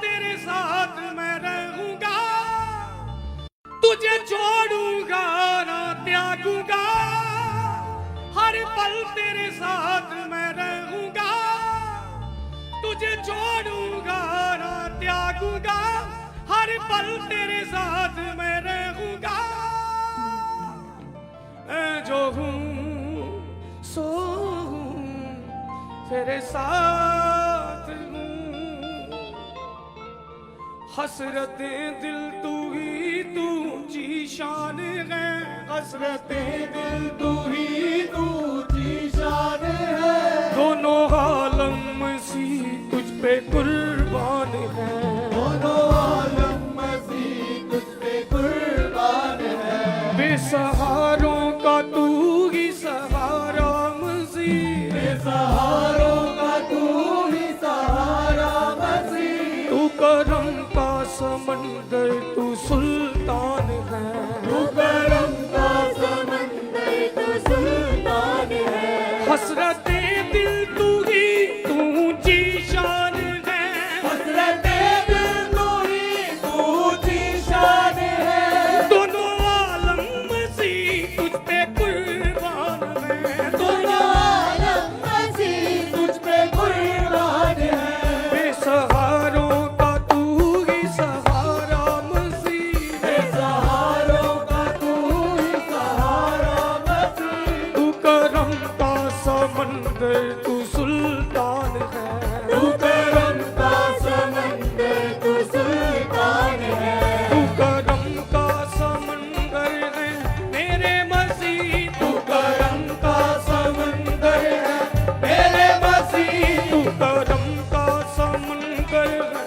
तेरे साथ मैं रहूंगा, तुझे छोड़ूंगा ना त्यागूंगा, हर पल तेरे साथ मैं रहूंगा, तुझे छोड़ूंगा ना त्यागूंगा, हर पल तेरे साथ मैं रहूंगा। मैं जो हूँ सो हूँ तेरे साथ हूँ, हसरतें दिल तू ही तू ऊंची शान है, हसरतें दिल तू ही तू ऊंची शान है, दोनों आलम सी तुझ पे कुर्बान है, दोनों आलम सी तुझ पे कुर्बान है, बेसहारों का तू ही सहारा मसीह, बेसहारों का तू ही सहारा मसीह, तू करम का समंदर तू सुल्तान है, तू करम का समंदर तू सुल्तान है, हसरते दिल तू ही तू ऊंची शान है, हसरते दिल तू ही तू ऊंची शान है, दोनों आलम मसीह तुझ पे कुर्बान है, दोनों आलम मसीह तुझ पे कुर्बान है, बेसहारों का तू ही सहारा मसीह, बेसहारों का तू ही सहारा मसीह, तू करम का समंदर तू सुल्तान है, तू करम का समंदर तू सुल्तान है, तू करम का समंदर है मेरे मसीह, तू करम का समंदर है मेरे मसीह, तू करम का समंदर है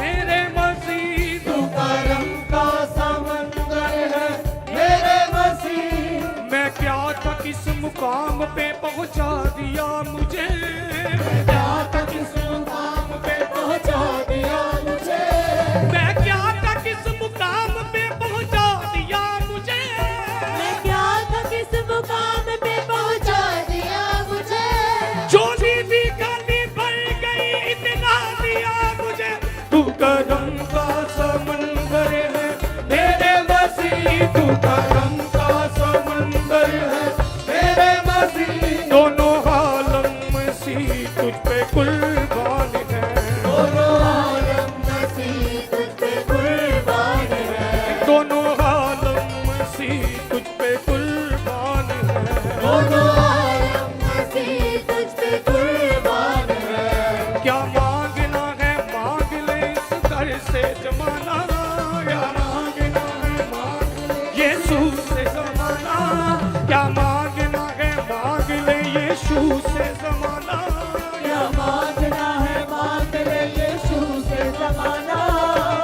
मेरे मसीह, तू करम का समंदर है मेरे मसीह, मैं क्या था किस मुकाम पे पहुंचा दिया मुझे, मैं क्या था किस मुकाम पे पहुंचा दिया मुझे, मैं क्या था किस मुकाम पे पहुंचा दिया मुझे, मैं क्या था किस मुकाम पे पहुंचा दिया मुझे, झोली भी खाली भर गई इतना दिया मुझे, तू करम का समंदर है मेरे मसीह, तू करम का समंदर है मेरे मसीह, दोनों आलम मसीह तुझ पे कुर्बान है, दोनों आलम मसीह तुझ पे कुर्बान है, दोनों आलम मसीह तुझ पे कुर्बान है, दोनों आलम मसीह तुझ पे कुर्बान है, क्या मांगना है मांग ले इस घर से जमाना, क्या मांगना है मांग ले यीशु से जमाना, क्या मांगना है मांग ले यीशु से जमाना, क्या मांगना है मांग ले यीशु से जमाना,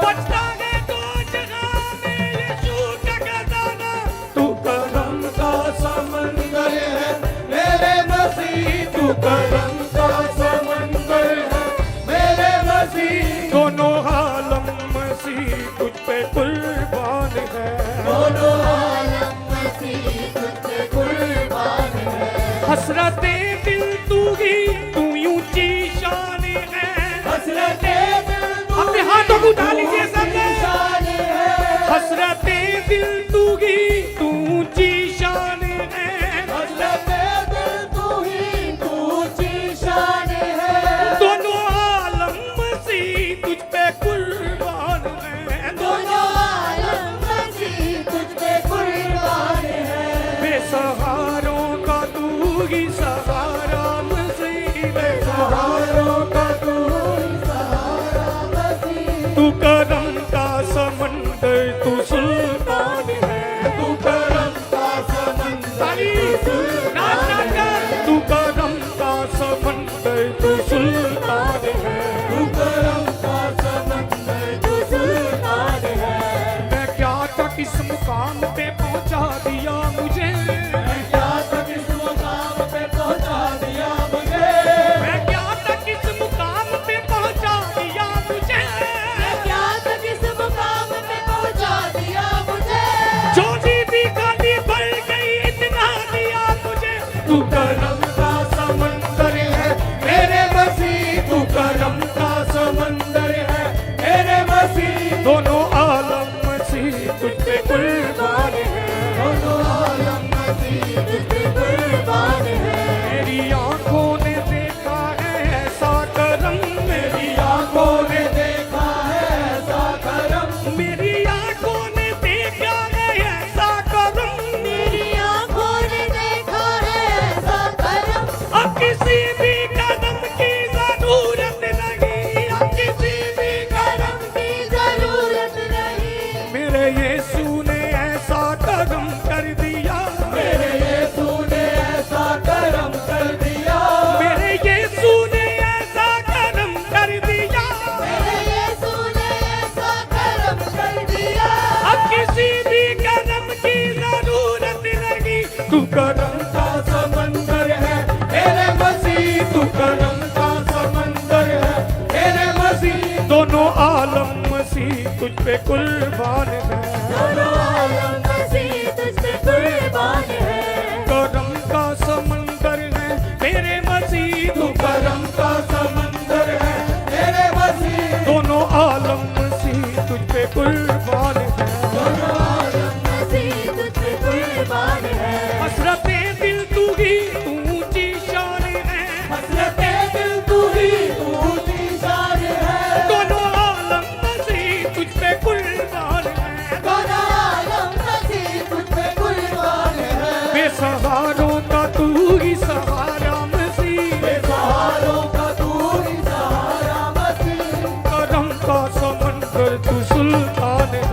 बचता है तो जगह में यीशु का खजाना, तू करम का समंदर है मेरे मसीह, तू करम का समंदर है मेरे मसीह, दोनों आलम मसीह तुझ पे कुर्बान है, दोनों आलम मसीह तुझ पे कुर्बान है, हसरते दिल तू ही तू ऊंची शान है, हसरते दिल तू अपने हाथों को उठा लीजिए सबने, शान है, हसरते दिल तू ही तू ऊंची शान है, हसरते दिल तू ही तू ऊंची शान है, दोनों आलम मसीह तुझ पे कुर्बान है, दोनों आलम मसीह तुझ पे कुर्बान है, बेसहारों का तू ही सहारा मसीह, बेसहारों का तू ही सहारा मसीह, तू करम का समंदर तू सुल्तान है, तू करम का समंदर नाच नाच कर, तू करम का समंदर तू सुल्तान है, तू करम का समंदर तू सुल्तान है, मैं क्या था किस मुकाम पे पहुंचा दिया मुझे, मैं क्या था किस मुकाम पे पहुंचा दिया मुझे, मैं क्या था किस मुकाम पे पहुंचा दिया मुझे, मैं क्या किसी भी कदम की जरूरत नहीं, अब किसी भी कदम की जरूरत नहीं। मेरे यीशु ने ऐसा करम कर दिया, मेरे यीशु ने ऐसा करम कर दिया, मेरे यीशु ने ऐसा करम कर दिया, मेरे यीशु ने ऐसा करम कर दिया। अब किसी भी करम की जरूरत नहीं। तू करम का समंदर है मेरे मसीह, तू करम का समंदर है मेरे मसीह। दोनों आलम मसीह तुझ पे कुर्बान है, दोनों आलम मसीह तुझ पे कुर्बान है। करम का समंदर है मेरे मसीह, तू करम का समंदर है मेरे मसीह। दोनों आलम मसीह तुझ पे कुर्बान है, दोनों आलम मसीह तुझ पे कुर्बान है। हसरते दिल तू ही ऊंची शान है, हसरते दिल तू ही ऊंची शान है। दोनों आलम मसीह तुझ पे कुर्बान है, दोनों आलम मसीह तुझ पे कुर्बान है। बेसहारों का तू ही सहारा मसीह, बेसहारों का तू ही सहारा मसीह। करम का समंदर तू सुल्तान है,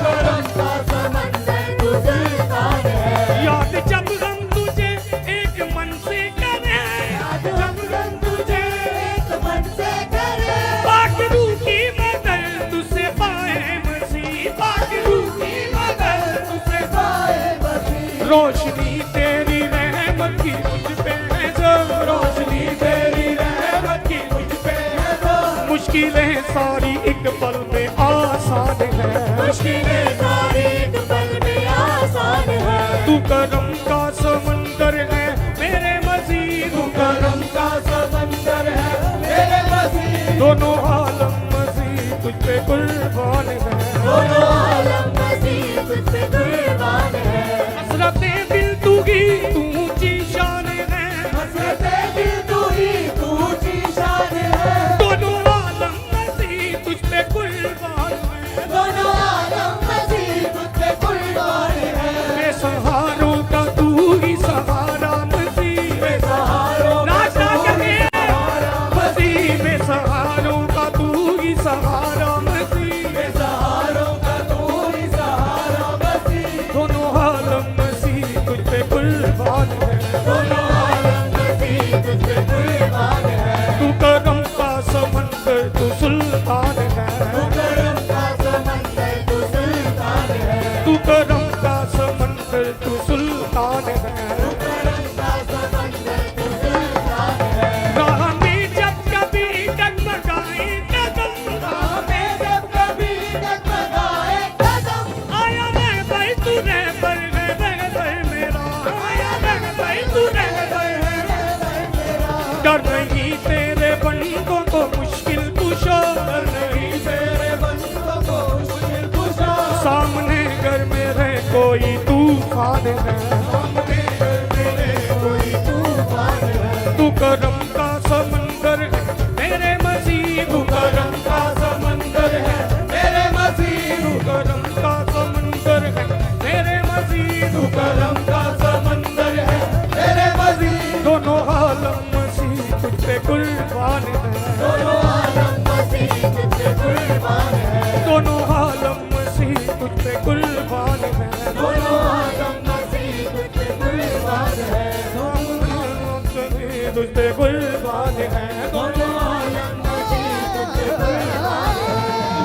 करम का समंदर तू सुल्तान है। याद जब हम तुझे एक मन से करें, याद हम हम तुझे एक मन से करें। पाक रूह की मदद तुझसे पाए मसीह, पाक रूह की मदद तुझसे पाए मसीह। रोशनी तेरी रहमत की मुझ पे है जब, रोशनी तेरी रहमत की मुझ पे है जब। मुश्किलें सारी एक पल में आसान है, मुश्किलें सारी एक पल में आसान है। तू करम का समंदर है मेरे मसीह, तू करम का समंदर है मेरे मसीह। दोनों आलम मसीह तुझ पे कुर्बान है, दोनों आलम मसीह तुझ पे कुर्बान है। हसरते दिल तू ही ऊंची शान है, हसरते दिल तू ही ऊंची शान है। दोनों आलम मसीह तुझ पे कुर्बान है, दोनों आलम मसीह तुझ पे कुर्बान है। बेसहारों का तू ही सहारा मसीह, बेसहारों का नाचना तू ही करके सहारा मसीह, बेसहारों का तू ही सहारा मसीह। बेसहारों का तू ही सहारा मसीह। दोनों आलम मसीह तुझ पे कुर्बान है, दोनों आलम मसीह तुझ पे कुर्बान है। तू करम का समंदर तू सुल्तान है, करम का समंदर तू सुल्तान है। तू करम का समंदर तू सुल्तान है। करम का समंदर तू सुल्तान है। राह में जब कभी डगमगाए कदम, राह में जब कभी डगमगाए कदम, आया मैं भाई तू रहबर है रहबर मेरा, आया मैं भाई तू रहबर है। डर नहीं तेरे बंदों को मुश्किल कुशा, डर नहीं तेरे बंदों को मुश्किल कुशा। सामने घर में रहे कोई तूफान है, सामने तेरे कोई तूफान है। तू करम का समंदर है मेरे मसीह, तू करम का समंदर है मेरे मसीह, तू करम का समंदर है मेरे मसीह, तू करम का समंदर है मेरे मसीह। दोनों आलम मसीह तुझ पे कुर्बान है, दोनों आलम मसीह तुझ पे कुर्बान है। दोनों आलम मसीह तुझ पे कुर्बान है, दोनों आलम मसीह तुझ पे कुर्बान है। तुझ पे कुर्बान है। दोनों आलम मसीह तुझ पे कुर्बान है।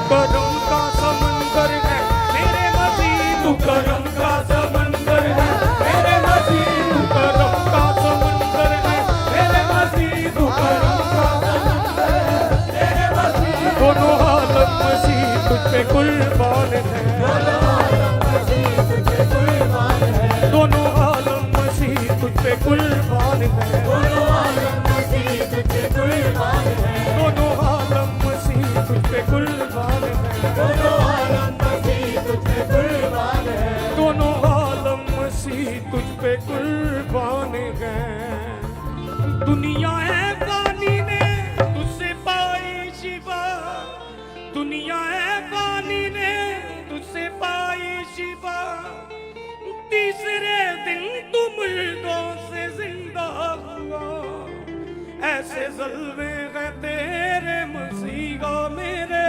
करम का समंदर है मेरे मसीह, तू करम का समंदर है मेरे मसीह, तू करम का समंदर है मेरे मसीह, तू करम का समंदर है मेरे मसीह। दोनों आलम मसीह तुझ पे कुर्बान है, दोनों आलम मसीह तुझ पे कुर्बान है। दोनों आलम मसीह तुझ पे कुर्बान है, दोनों आलम मसीह तुझ पे कुर्बान है। दोनों आलम मसीह तुझ पे कुर्बान है, दोनों आलम मसीह तुझ पे कुर्बान है। दोनों आलम मसीह तुझ पे कुर्बान है। दुनिया है फानी ने तुझसे पाई शिफा, दुनिया है फानी ने तुझसे पाई शिफा। तीसरे दिन तू मुर्दों से जिंदा हुआ, ऐसे जलवे हैं तेरे मसीहा मेरे,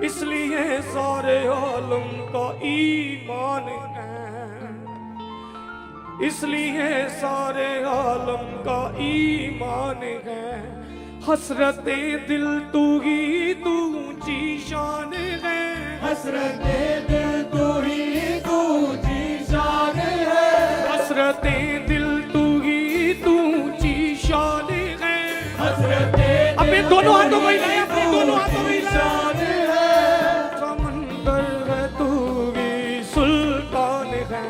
इसलिए सारे आलम का ईमान है, इसलिए सारे आलम का ईमान है। हसरते दिल तू ही तू ऊंची शान है, हसरते दिल तू ही तू ऊंची शान है, हसरते दिल तू ही तू ऊंची शान है। हसरते अपने दोनों हाथों को हिलाएं, अपने दोनों हाथों को हिलाएं। शान है, समंदर है तू भी सुल्तान है,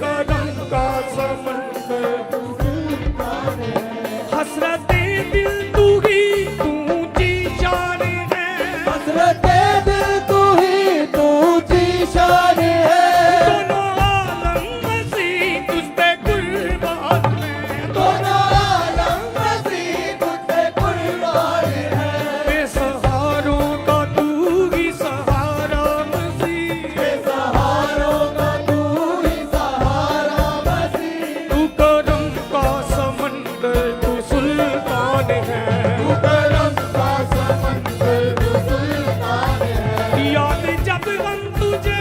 करम का समंदर तू सुल्तान है, हसरते दिल तू ही तू ऊंची शान है, हसरते दिल तू ही तू ऊंची शान है, दोनों आलम मसीह तुझ पे कुर्बान है, दोनों आलम मसीह तुझ पे कुर्बान है, बेसहारों का तू ही सहारा मसीह, बेसहारों का तू ही सहारा मसीह, तू करम का समंदर तू सुल्तान है। तू करम का समंदर तू सुल्तान है, याद जब हम तुझे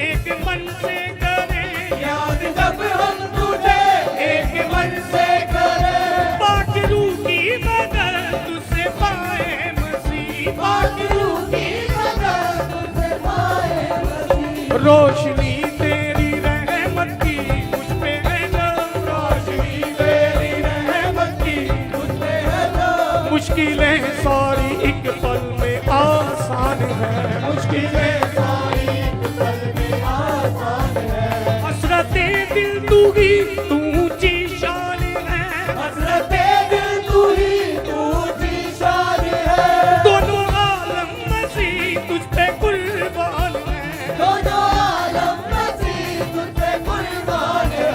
एक मन से करें, याद जब हम तुझे एक मन से करें, पाक रूह की मदद तुझसे पाए मसीह, पाक रूह की मदद तुझसे पाए मसीह, रोशनी तेरी रहमत की मुझ पे है ना, रोशनी तेरी रहमत की मुझ पे है ना, मुश्किलें सारी एक पल में आसान है, मुश्किलें सारी एक पल में आसान है, हसरते दिल तू ही तू ऊंची शान है, हसरते दिल तू ही तू ऊंची शान है, दोनों आलम मसीह तुझ पे कुर्बान है, दोनों आलम मसीह तुझ पे कुर्बान है,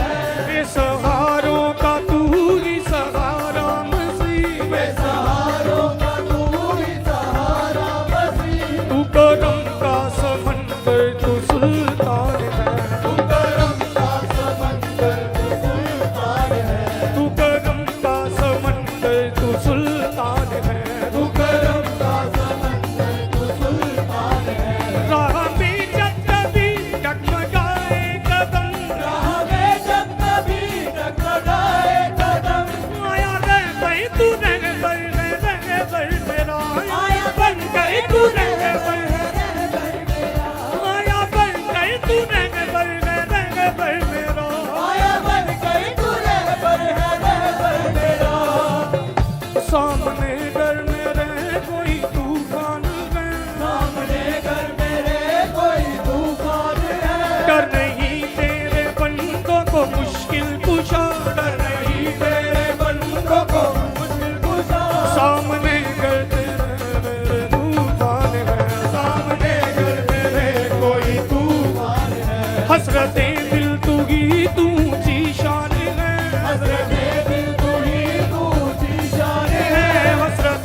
बेसहारों का तू ही सहारा मसीह, बेसहारों का तू ही सहारा मसीह, तू करम का समंदर तू सुल्तान है, तू करम का समंदर तू सुल्तान है, तू करम का समंदर तू सुल्तान है, तू करम का समंदर तू सुल्तान है, राह में जब कभी डगमगाए कदम, राह में जब कभी डगमगाए कदम, आया रहबर तू रहबर मेरा, आया बन गए तू रहबर, आया बन गए तू रहबर मेरा, आया बन गई तू रहबर है रहबर मेरा, सामने घर मेरे कोई तूफान है, सामने घर मेरे कोई तूफान है, डर नहीं तेरे बंदों को मुश्किल कुशा, डर नहीं तेरे बंदों को मुश्किल कुशा, सामने घर तेरे तूफान है, सामने घर मेरे कोई तूफान है, हसरते दिल तू ही तू ऊंची शान है, हसरते दिल तू ही तू ऊंची शान है, हसरत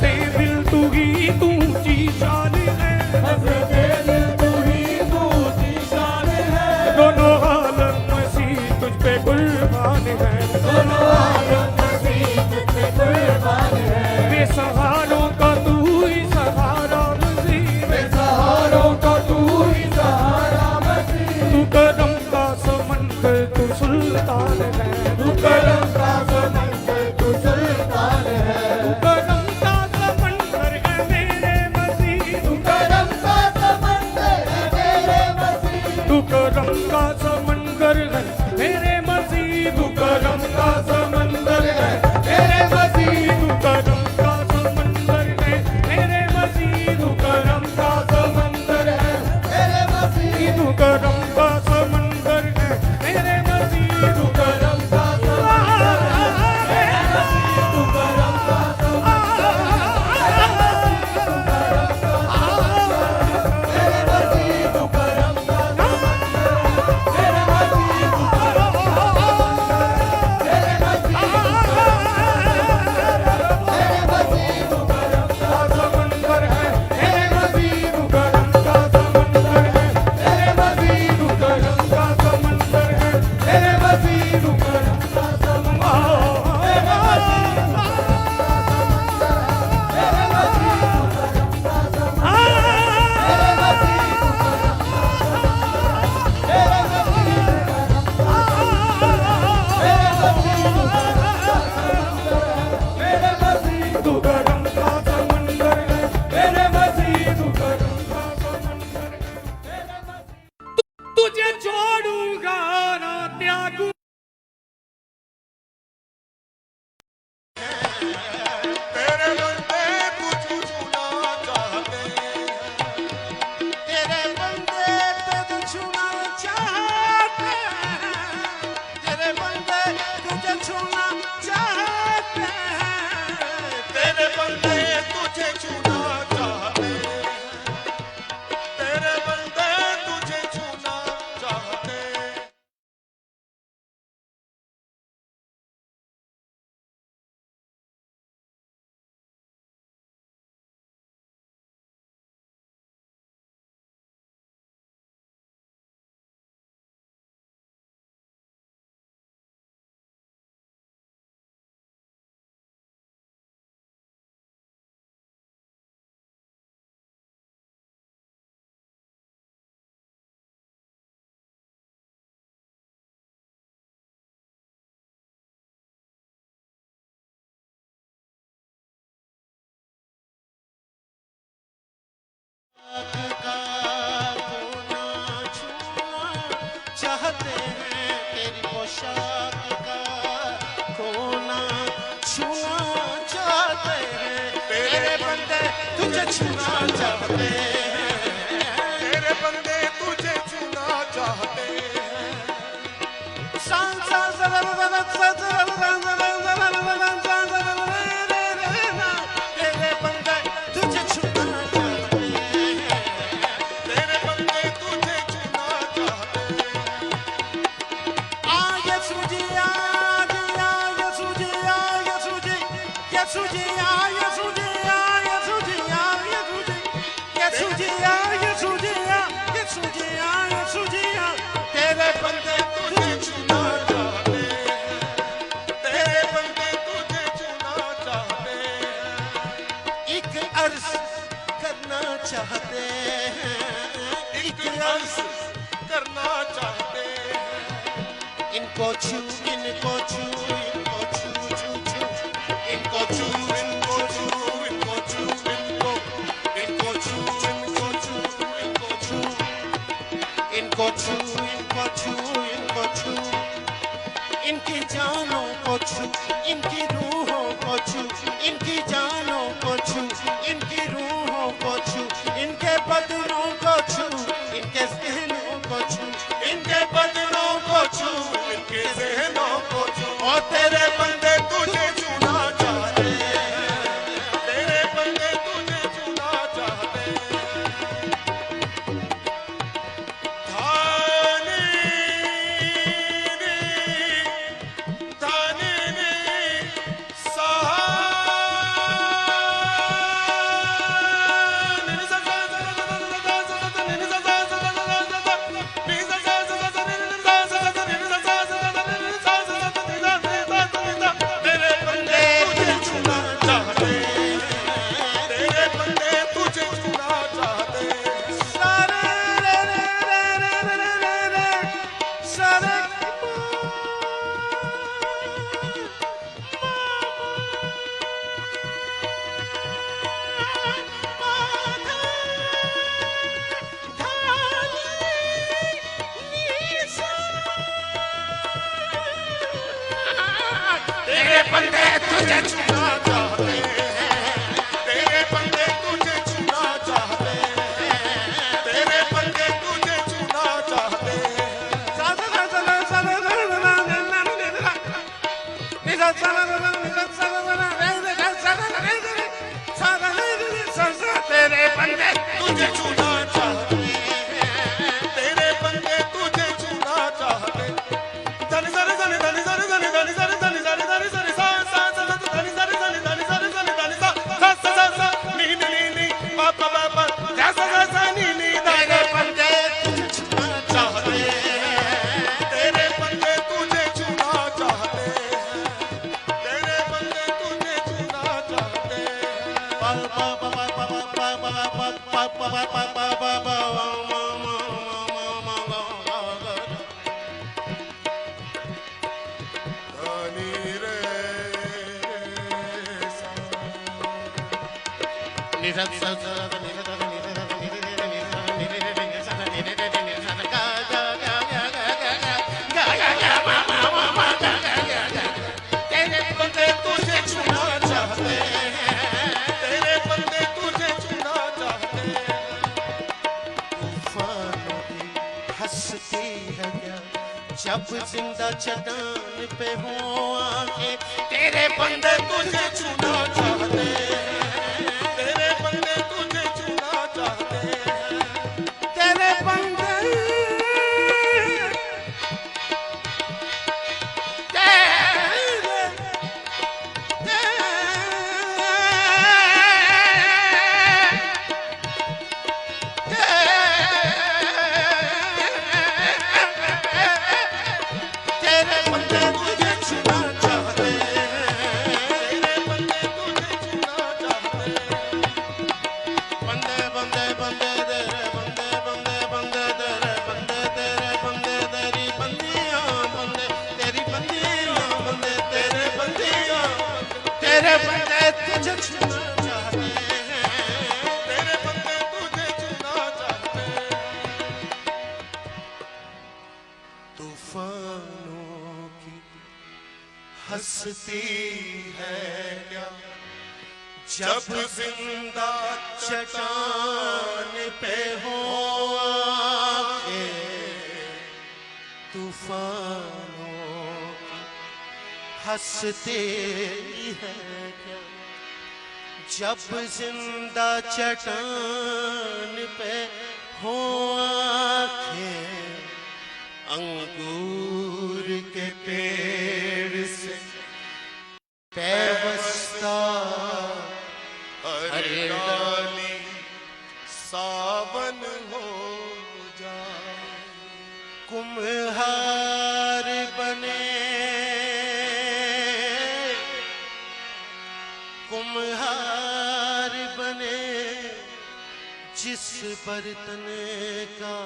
तू करम का समंदर है मेरे मसीह, तू करम का समंदर है मेरे मसीह। तुझे छोड़ूंगा ना त्यागू चाहते हैं तेरी पोशाक का खोना छूना चाहते हैं तेरे बंदे तुझे छूना चाहते हैं तेरे बंदे तुझे छूना चाहते हैं तेरे बंदे तुझे छूना चाहते हैं तेरे बंदे तुझे छूना चाहते हैं Yesu ji, Yesu ji, Yesu ji, Yesu ji, Yesu ji, Yesu ji, Yesu ji, Yesu ji, Yesu ji, Yesu ji, तेरे बंदे तुझे छूना चाहते हैं तेरे बंदे तुझे छूना चाहते हैं एक अर्ज करना चाहते हैं एक अर्ज करना चाहते हैं इनको छू इनको छू इनको छू छू छू इनको छू इनको छू इनको छू इनको इनको छू इनको छू इनको छू इनको छू इनको छू इनको छू इनकी जानों को छू इनकी रूहों को छू इनकी जानों को छू इनकी रूहों को छू इनके बदनों को छू इनके ज़हनों को छू इनके बदनों को छू इनके ज़हनों को छू और तेरे बंदे तुझे छूना चाहते हैं तेरे बंदे तुझे छूना चाहते हैं बंदे तुझे छूना चाहते हैं तेरे बंदे तुझे छूना चाहते हैं तेरे बंदे तुझे छूना चाहते हैं तेरे बंदे तुझे छूना चाहते हैं तेरे बंदे तुझे छूना चाहते धनी धनी धनी धनी धनी धनी धनी धनी धनी धनी धनी धनी सा सा सा धनी धनी धनी धनी धनी धनी धनी सा सा सा सा नी नी नी नी पा पा पा पा सा सा सा नी नी तेरे बंदे तुझे छूना चाहते हैं तेरे बंदे तुझे छूना चाहते हैं तेरे बंदे तुझे छूना चाहते हैं पा पा पा पा पा पा पा पा पा पा पा तेरे बंदे तुझे छूना चाहते हैं, तेरे बंदे तुझे छूना चाहते हैं। तूफानों की हंसती है क्या जब जिंदा चट्टान पे हो आंखें, तेरे बंदे तुझे छूना चाहते हैं, तेरे बंदे तुझे छूना चाहते हैं, तेरे बंदे तूफानों की हंसती है क्या जब जिंदा चट्टान पे हो आंखें, तूफानों की हंसती है क्या जब जिंदा चट्टान पे हो आंखें, अंगूर के पेड़ से पैवस्ता हर डाली सावन हो जाए, कुम्हार बने, कुम्हार बने जिस बर्तन का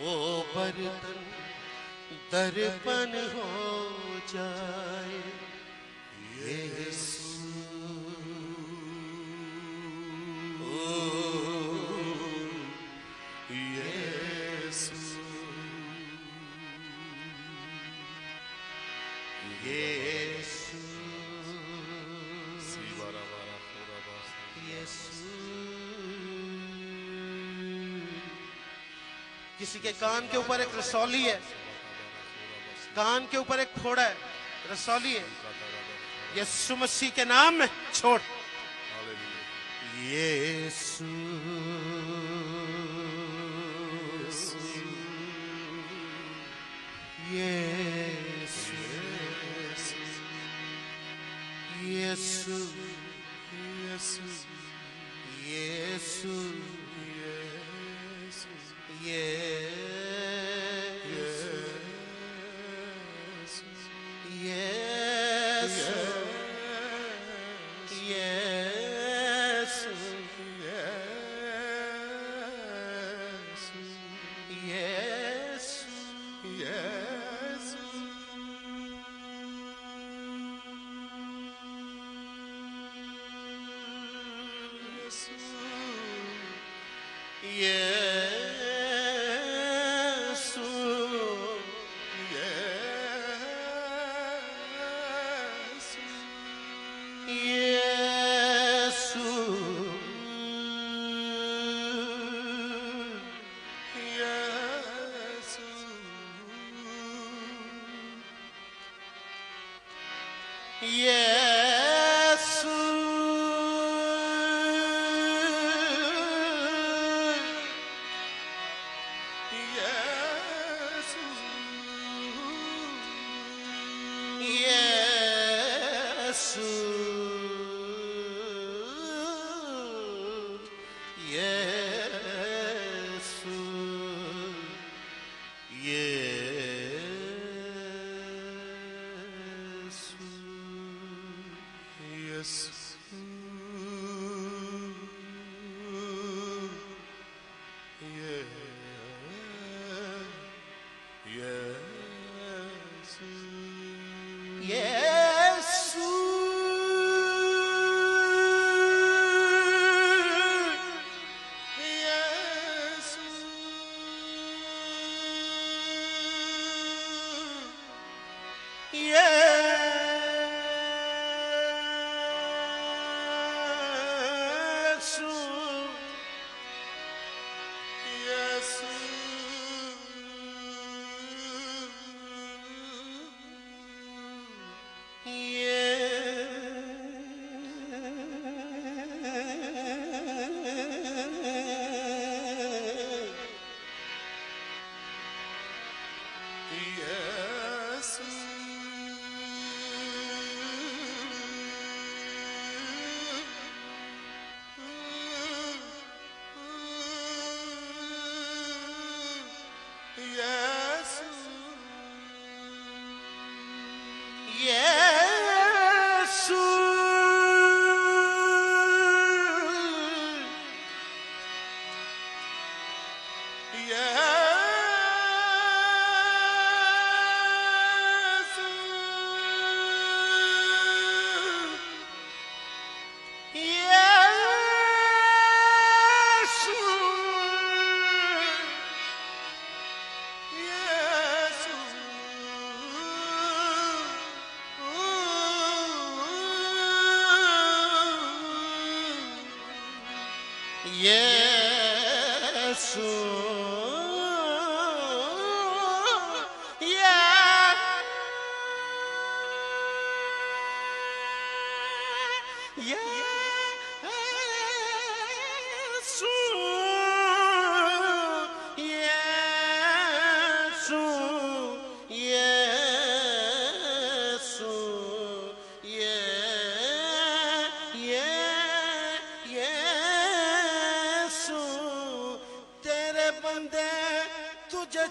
वो बर्तन दर्पण हो जाए। यीशु यीशु यीशु किसी के कान के ऊपर एक रसौली है, कान के ऊपर एक फोड़ा है, रसौली है, यीशु मसीह के नाम में छोड़। यीशु यीशु यीशु यीशु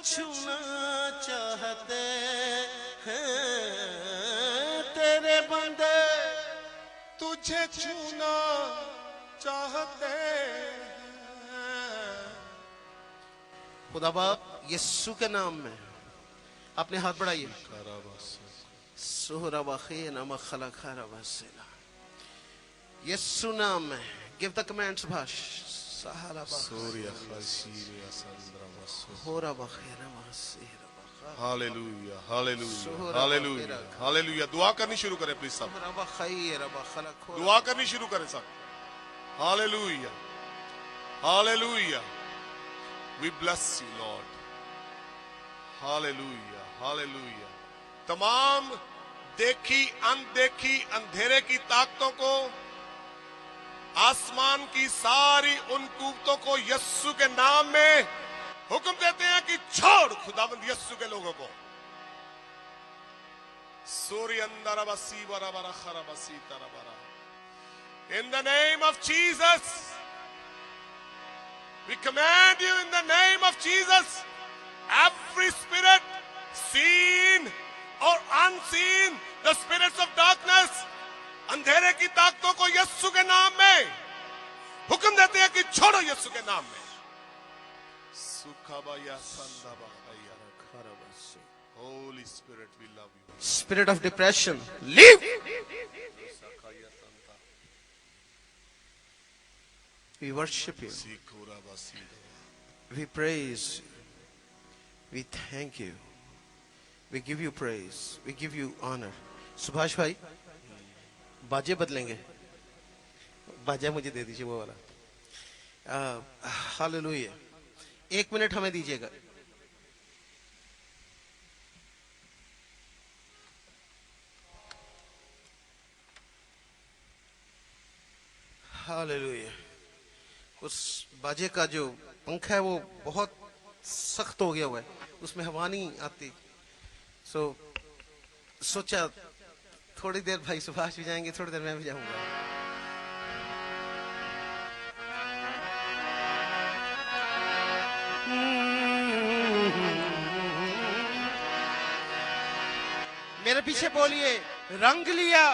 छूना चाहते हैं तेरे बंदे, तुझे छूना चाहते हैं। खुदा बाप यीशु के नाम में अपने हाथ बढ़ाइए। यीशु नाम में give the command Subhash. Hallelujah hallelujah hallelujah hallelujah. दुआ करनी शुरू करें प्लीज सब, दुआ करनी शुरू करें सब। Hallelujah hallelujah. We bless you Lord. Hallelujah hallelujah. तमाम देखी अनदेखी अंधेरे की ताकतों को, आसमान की सारी उन कुव्वतों को यस्सु के नाम में हुक्म देते हैं कि छोड़ खुदावंद यस्सु के लोगों को। In the name of Jesus, we command you in the name of Jesus, every spirit, seen or unseen, the spirits of darkness, अंधेरे की ताकतों को यस्सु के नाम में हुक्म देते हैं कि छोड़ो यस्सु के नाम में। Holy Spirit, we love you. Spirit of depression, leave. We worship you. We praise you. We thank you. We give you praise. We give you honor. Subhash भाई बाजे बदलेंगे, बाजा मुझे दे दीजिए वो वाला। हालेलुया। 1 मिनट हमें दीजिएगा। हालेलुया। उस बाजे का जो पंखा है वो बहुत सख्त हो गया हुआ है, उसमें हवा नहीं आती। सोचा थोड़ी देर भाई सुभाष भी जाएंगे, थोड़ी देर मैं भी जाऊंगा। मेरे पीछे बोलिए, रंग लिया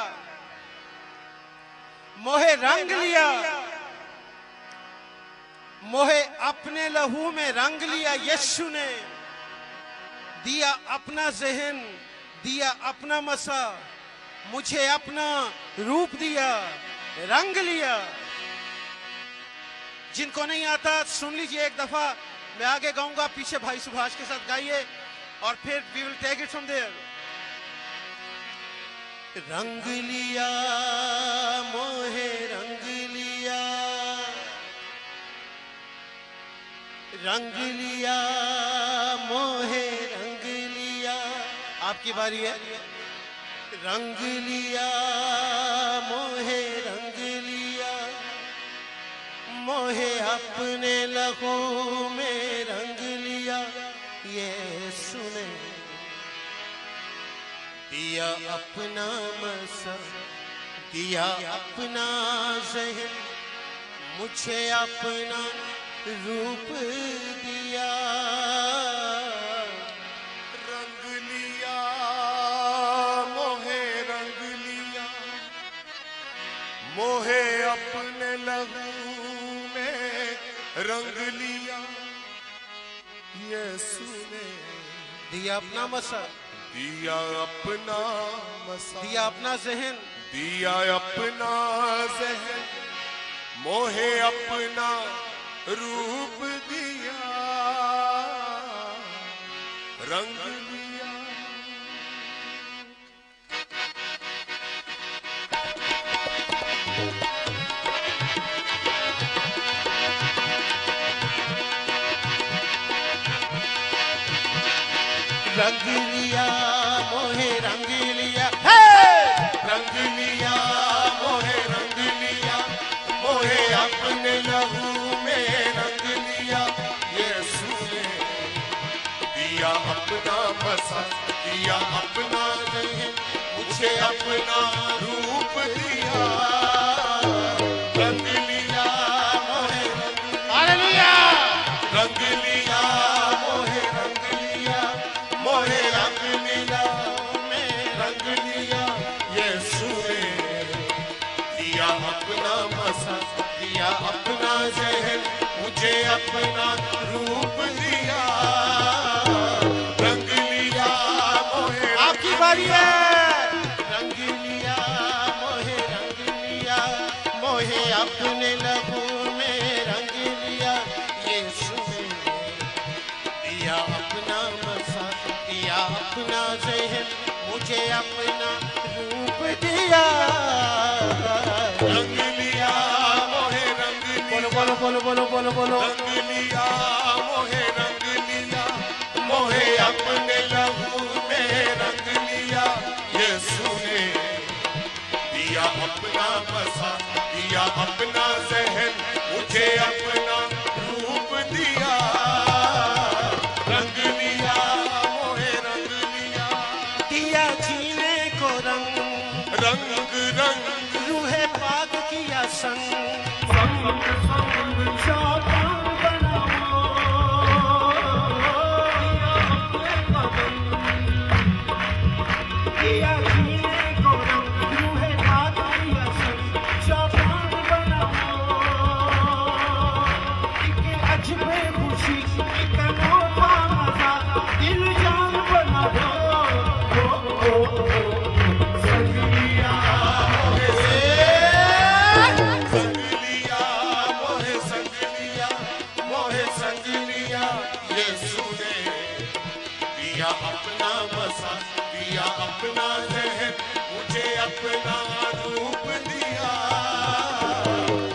मोहे, रंग लिया मोहे, अपने लहू में रंग लिया। यीशु ने दिया अपना ज़हन, दिया अपना मसा, मुझे अपना रूप दिया, रंग लिया। जिनको नहीं आता सुन लीजिए एक दफा, मैं आगे गाऊंगा, पीछे भाई सुभाष के साथ गाइए और फिर we will take it from there. रंग लिया मोहे, रंग लिया रंग लिया मोहे रंग लिया। आपकी बारी है। रंग लिया मोहे रंग लिया, मोहे अपने लहू में रंग लिया। ये सुने दिया अपना मसा, दिया अपना ज़हन, मुझे अपना रूप दिया। रंग लिया मोहे रंग लिया, मोहे अपने लहू में रंग लिया। यीशु ने दिया अपना मसा, दिया अपना मसा, दिया अपना ज़हन, दिया अपना ज़हन, मोहे अपना रूप दिया। रंग लिया रंग लिया मोहे रंग लिया। रंग लिया मोहे रंग लिया, मोहे अपने लहू में रंग लिया। यीशु ने दिया अपना मसा, दिया अपना ज़हन, मुझे अपना रूप दिया। रंग लिया मोहे रंग लिया, रंग लिया मोहे रंग लिया, मोहे रंग लिया में रंग लिया। यीशु ने दिया अपना मसा, दिया अपना ज़हन, मुझे अपना रूप दिया। रंग लिया मोहे आपकी बारी है। रंग लिया मोहे रंग लिया, मोहे अपने लहू में रंग लिया। यीशु ने दिया अपना मसा, दिया अपना ज़हन, मुझे अपना रूप दिया। रंग लिया मोहे रंग लिया, बोलो बोलो बोलो बोलो बोलो। रंग लिया मोहे रंग लिया, मोहे अपने लहू में रंग लिया। यीशु ने दिया अपना मसा, दिया अपना ज़हन, मुझे अपना रूप दिया। रंग लिया मोहे रंग लिया, दिया जीने को रंग, रंग रंग रूहे पाक किया संग। दिया जीने को रंग, रूहे पाक किया संग। शाबान बनाओ, एक अजबे खुशी, एक अनोखा मजा, दिल जान बनाओ। संग लिया मोहे संग लिया, मोहे संग लिया। यीशु ने दिया अपना मसा, दिया अपना ज़हन, मुझे अपना रूप दिया।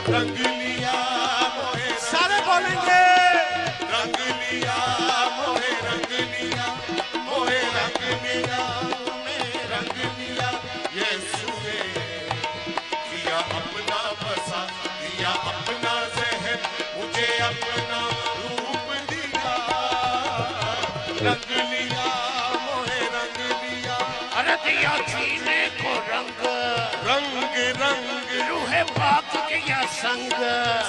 रंग लिया मोहे सारे बोलेंगे। रंग लिया मोहे रंग लिया, मोहे रंग लिया में रंग लिया। यीशु ने दिया अपना मसा, दिया अपना ज़हन, मुझे अपना रूप दिया। रंग लिया मोहे रंग लिया, अरे दिया जीने को रंग, रंग रंग रूहे पाक किया संग।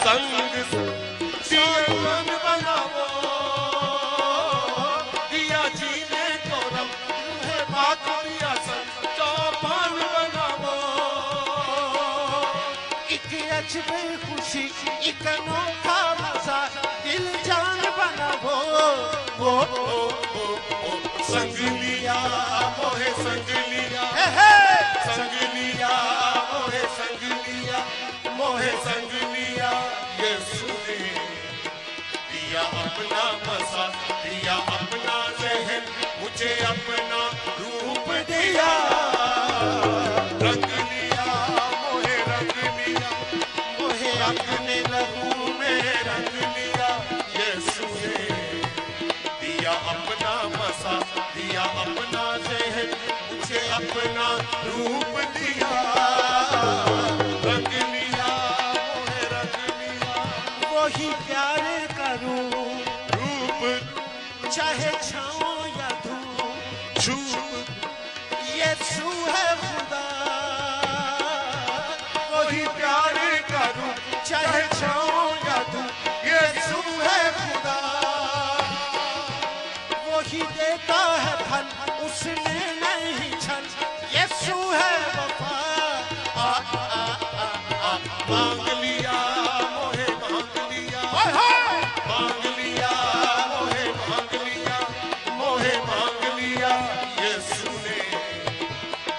संग जीवन बनाओ, दिया जीने को रंग, रूहे पाक दिया संग। चौपाल बनाओ, एक अजबे खुशी, एक अनोखा मजा, दिल जान बनाओ। संग लिया मोहे संग लिया, संग लिया मोहे संग लिया, मोहे संग लिया। यीशु ने दिया अपना मसा, दिया अपना ज़हन, मुझे अपना रूप दिया। रंग लिया मोहे रंग लिया, मोहे अपने लहू में रंग लिया। यीशु ने दिया अपना जहन, मुझे अपना रूप दिया, रंग लिया मोहे रंग लिया। वही प्यारे का रूप चाहे छाओ या धूप, छूप यीशु है खुदा। वही प्यारे का रूप, चाहे छाओ या धूप, यीशु है खुदा। वही देता है फल, उसने नहीं छल, यीशु है वफा। मांग लिया मोहे मांग लिया, मांग लिया मोहे मांग लिया, मोहे मांग लिया। यीशु ने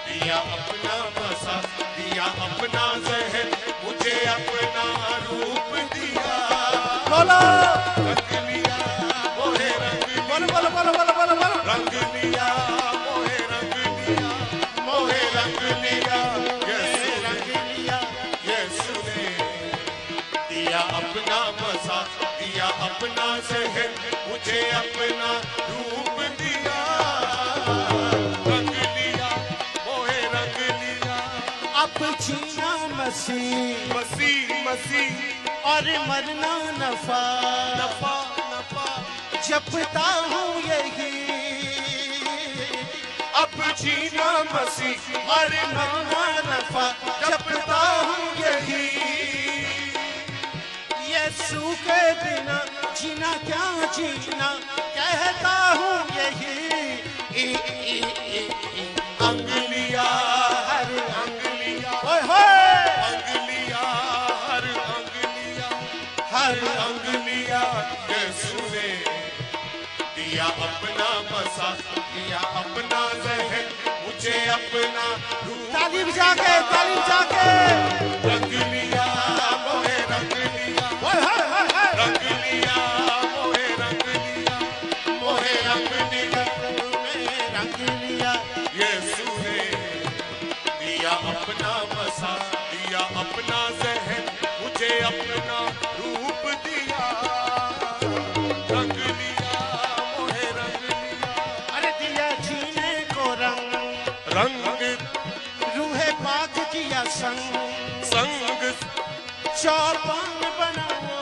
दिया अपना मसा, दिया अपना जहन, मुझे अपना रूप दिया, बोलो रंग लिया मोहे रंग लिया, बोलो बोलो बोलो बोलो बोलो बोलो। रंग लिया मोहे रंग लिया, मोहे रंग लिया। यीशु रंग लिया यीशु ने दिया अपना मसा, दिया अपना जहन, मुझे अपना रूप दिया, रंग लिया मोहे रंग लिया। अब जीना मसीह मसीह मसीह और मरना नफा, नफा नफा। जपता हूँ यही अब जीना मसीह और मरना नफा, जपता हूँ यही। यीशु के बिना जीना क्या जीना, कहता हूँ यही। अंग लिया हर अंग लिया, ओए होए अंग लिया हर अंग लिया, हर अंग लिया। यीशु ने दिया अपना मसा, दिया अपना जहन, मुझे अपना रूप तालीम जाके तालीम जाके रंग लिया मोहे रंग लिया, ओए होए होए होए। रंग लिया मोहे रंग लिया, मोहे रंग लिया। रंग लिया यीशु ने दिया अपना मसा, दिया अपना जहन, मुझे अपना रूप दिया, रंग लिया मोहे रंग लिया। अरे दिया जीने को रंग, रंग रूहे पाक किया संग, संग चौपान बनाओ।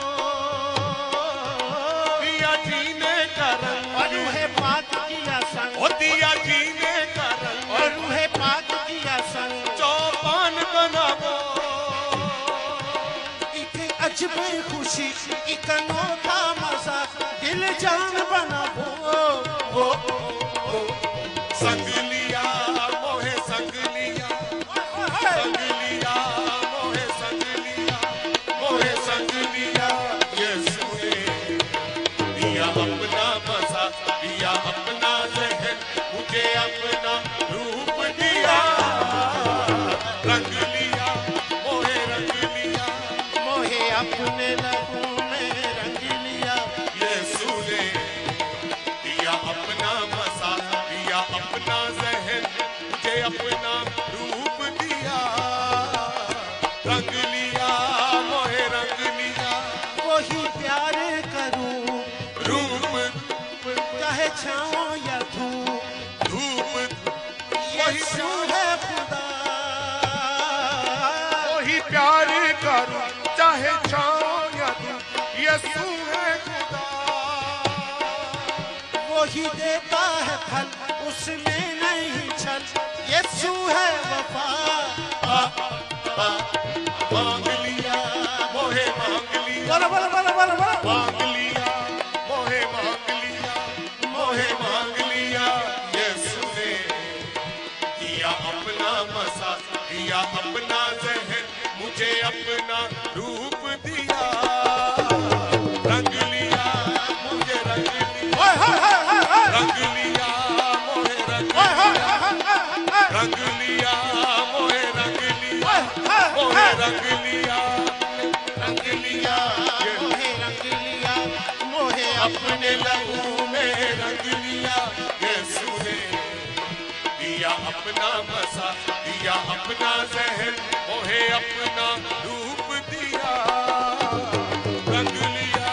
दिया जीने का रंग, और रूहे पाक किया संग, ओ दिया जीने का रंग, और रूहे पाक किया संग। चौपान बनावो। एक अजब खुशी, एक अनोखा मजा, दिल जान बनाओ। वो संग लिया मोहे संग लिया, संग लिया मोहे संग लिया, मोहे संग लिया। यीशु ने दिया अपना मसा, दिया अपना जहन, मुझे अपना रूप दिया, रंग लिया मोहे रंग लिया। मोहे अपने लहू में रंग लिया। यीशु ने दिया अपना मसा, दिया अपना जहन, मुझे अपना रूप दिया, रंग लिया मोहे रंग लिया। वही प्यारे करूं, रूप चाहे छाओ या धूप, धूप यीशु है खुदा। वही प्यार करूं, चाहे छाओ या धूप, यीशु है खुदा। वही देता है फल, उसमें नहीं छल, यीशु है वफा। मांग लिया मोहे मांग लिया, बोलो बोलो बोलो बोलो बोलो। मांग लिया मोहे मांग लिया, मोहे मांग लिया। यीशु ने दिया अपना मसा, दिया अपना जहन, मुझे अपना रूप दिया, रंग लिया मुझे रंग लिया, ओए होए होए होए होए। रंग लिया मोहे रंग ओए होए लिया, होए होए होए। रंग लिया मोहे रंग लिया, ओए होए मोहे होए। रंग लिया, रंग लिया। मोहे रंग लिया, मोहे अपने लहू में रंग लिया। यीशु ने दिया अपना मसा, दिया अपना जहन, मोहे अपना रूप दिया, रंग लिया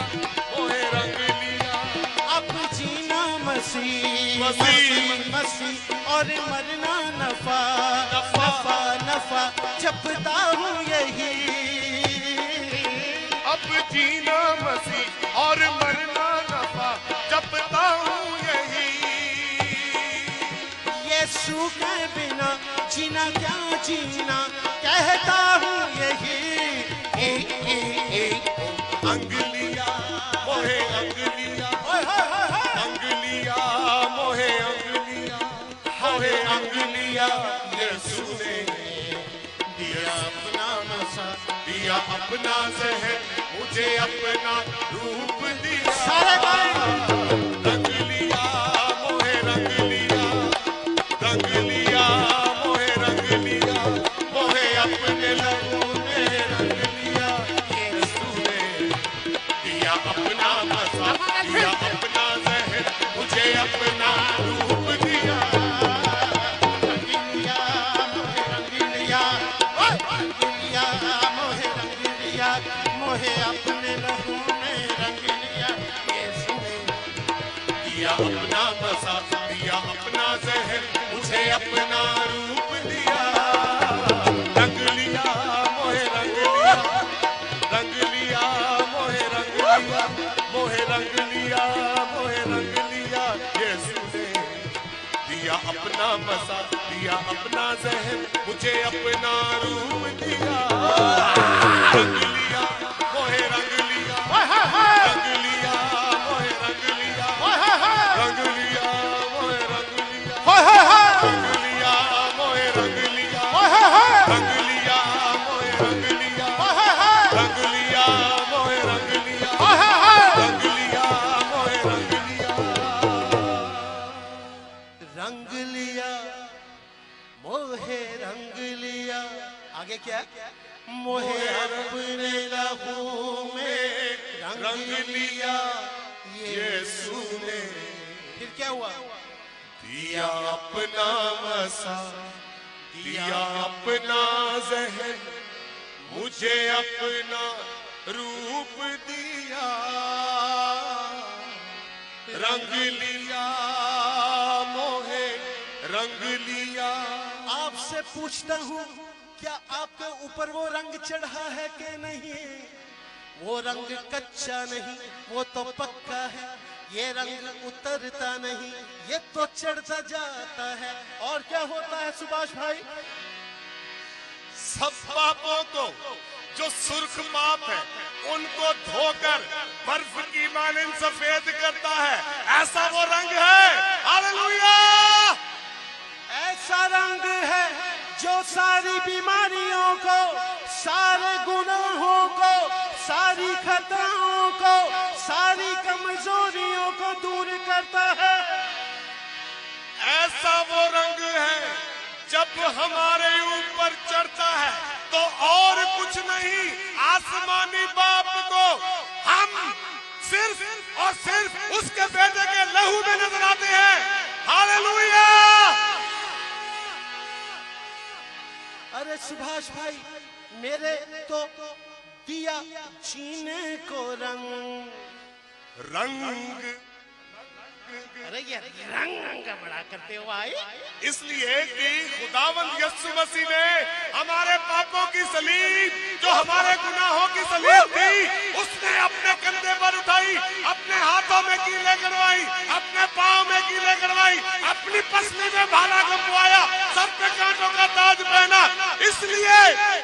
मोहे रंग लिया। अब जीना मसीह मसी और मरना नफा नफा नफा जपता हूँ यही। अब जीना मसीह और मरना नफा जपता हूँ यही। यीशु के बिना जीना क्या जीना कहता हूँ यही। अंगलिया मोहे अंगलिया, अंगलिया मोहे अंगलिया, मोहे अंगलिया यीशु ने दिया अपना मसा दिया अपना जहर, मुझे अपना रूप दिया। सारे गाएं। रंग लिया मोहे रंग लिया, रंग लिया मोहे रंग लिया, मोहे अपने लहू में रंग लिया। यीशु ने दिया अपना मसा, दिया अपना जहर, मुझे अपना रूप दिया। रंग लिया मोहे रंग लिया, रंग लिया मोहे रंग लिया, मोहे अपने लहू में रंग लिया। यीशु ने दिया अपना मसा, दिया अपना जहर, मुझे अपना रूप दिया। रंग लिया मोहे रंग लिया, रंग लिया मोहे रंग लिया, मोहे रंग लिया मोहे रंग लिया। यीशु ने दिया अपना मसा, दिया अपना जहर, मुझे अपना रूप दिया। रंग लिया मोहे रंग लिया, रंग लिया मोहे रंग लिया, रंग लिया मोहे रंग लिया, रंग लिया मोहे रंग लिया, रंग लिया मोहे रंग लिया, रंग लिया मोहे रंग लिया, रंग लिया मोहे रंग लिया। रंग लिया मोहे रंग लिया। आगे क्या है? मोहे अपने लहू में रंग लिया यीशु ने फिर क्या हुआ? दिया अपना मसा, दिया अपना जहर, मुझे अपना रूप दिया। रंग लिया मोहे रंग लिया। आपसे पूछता हूँ, क्या आपके ऊपर वो रंग चढ़ा है कि नहीं? वो रंग कच्चा नहीं, वो तो पक्का है। ये रंग उतरता नहीं, ये तो चढ़ता जाता है। और क्या होता है सुभाष भाई? सब पापों को जो सुर्ख पाप है उनको धोकर बर्फ की मानिंद सफेद करता है, ऐसा वो रंग है। हालेलुया! ऐसा रंग है जो सारी बीमारियों को, सारे गुनाहों को, सारी खतराओं को, सारी कमजोरियों को दूर करता है। ऐसा वो रंग है जब हमारे ऊपर चढ़ता है तो और कुछ नहीं, आसमानी बाप को हम सिर्फ और सिर्फ उसके बेटे के लहू में नजर आते हैं। हालेलुया! अरे सुभाष भाई, मेरे तो दिया जीने को रंग। रंग अरे ये रंग बड़ा करते हो भाई। इसलिए कि खुदावंद यीशु मसीह ने हमारे पापों की सलीब, जो हमारे गुनाहों की सलीब थी, उसने अपने कंधे पर उठाई, अपने हाथों में कीले करवाई, अपने पाँव में कीले करवाई, अपनी पसली में भाला गंवाया, सर पे कांटों का ताज पहना। इसलिए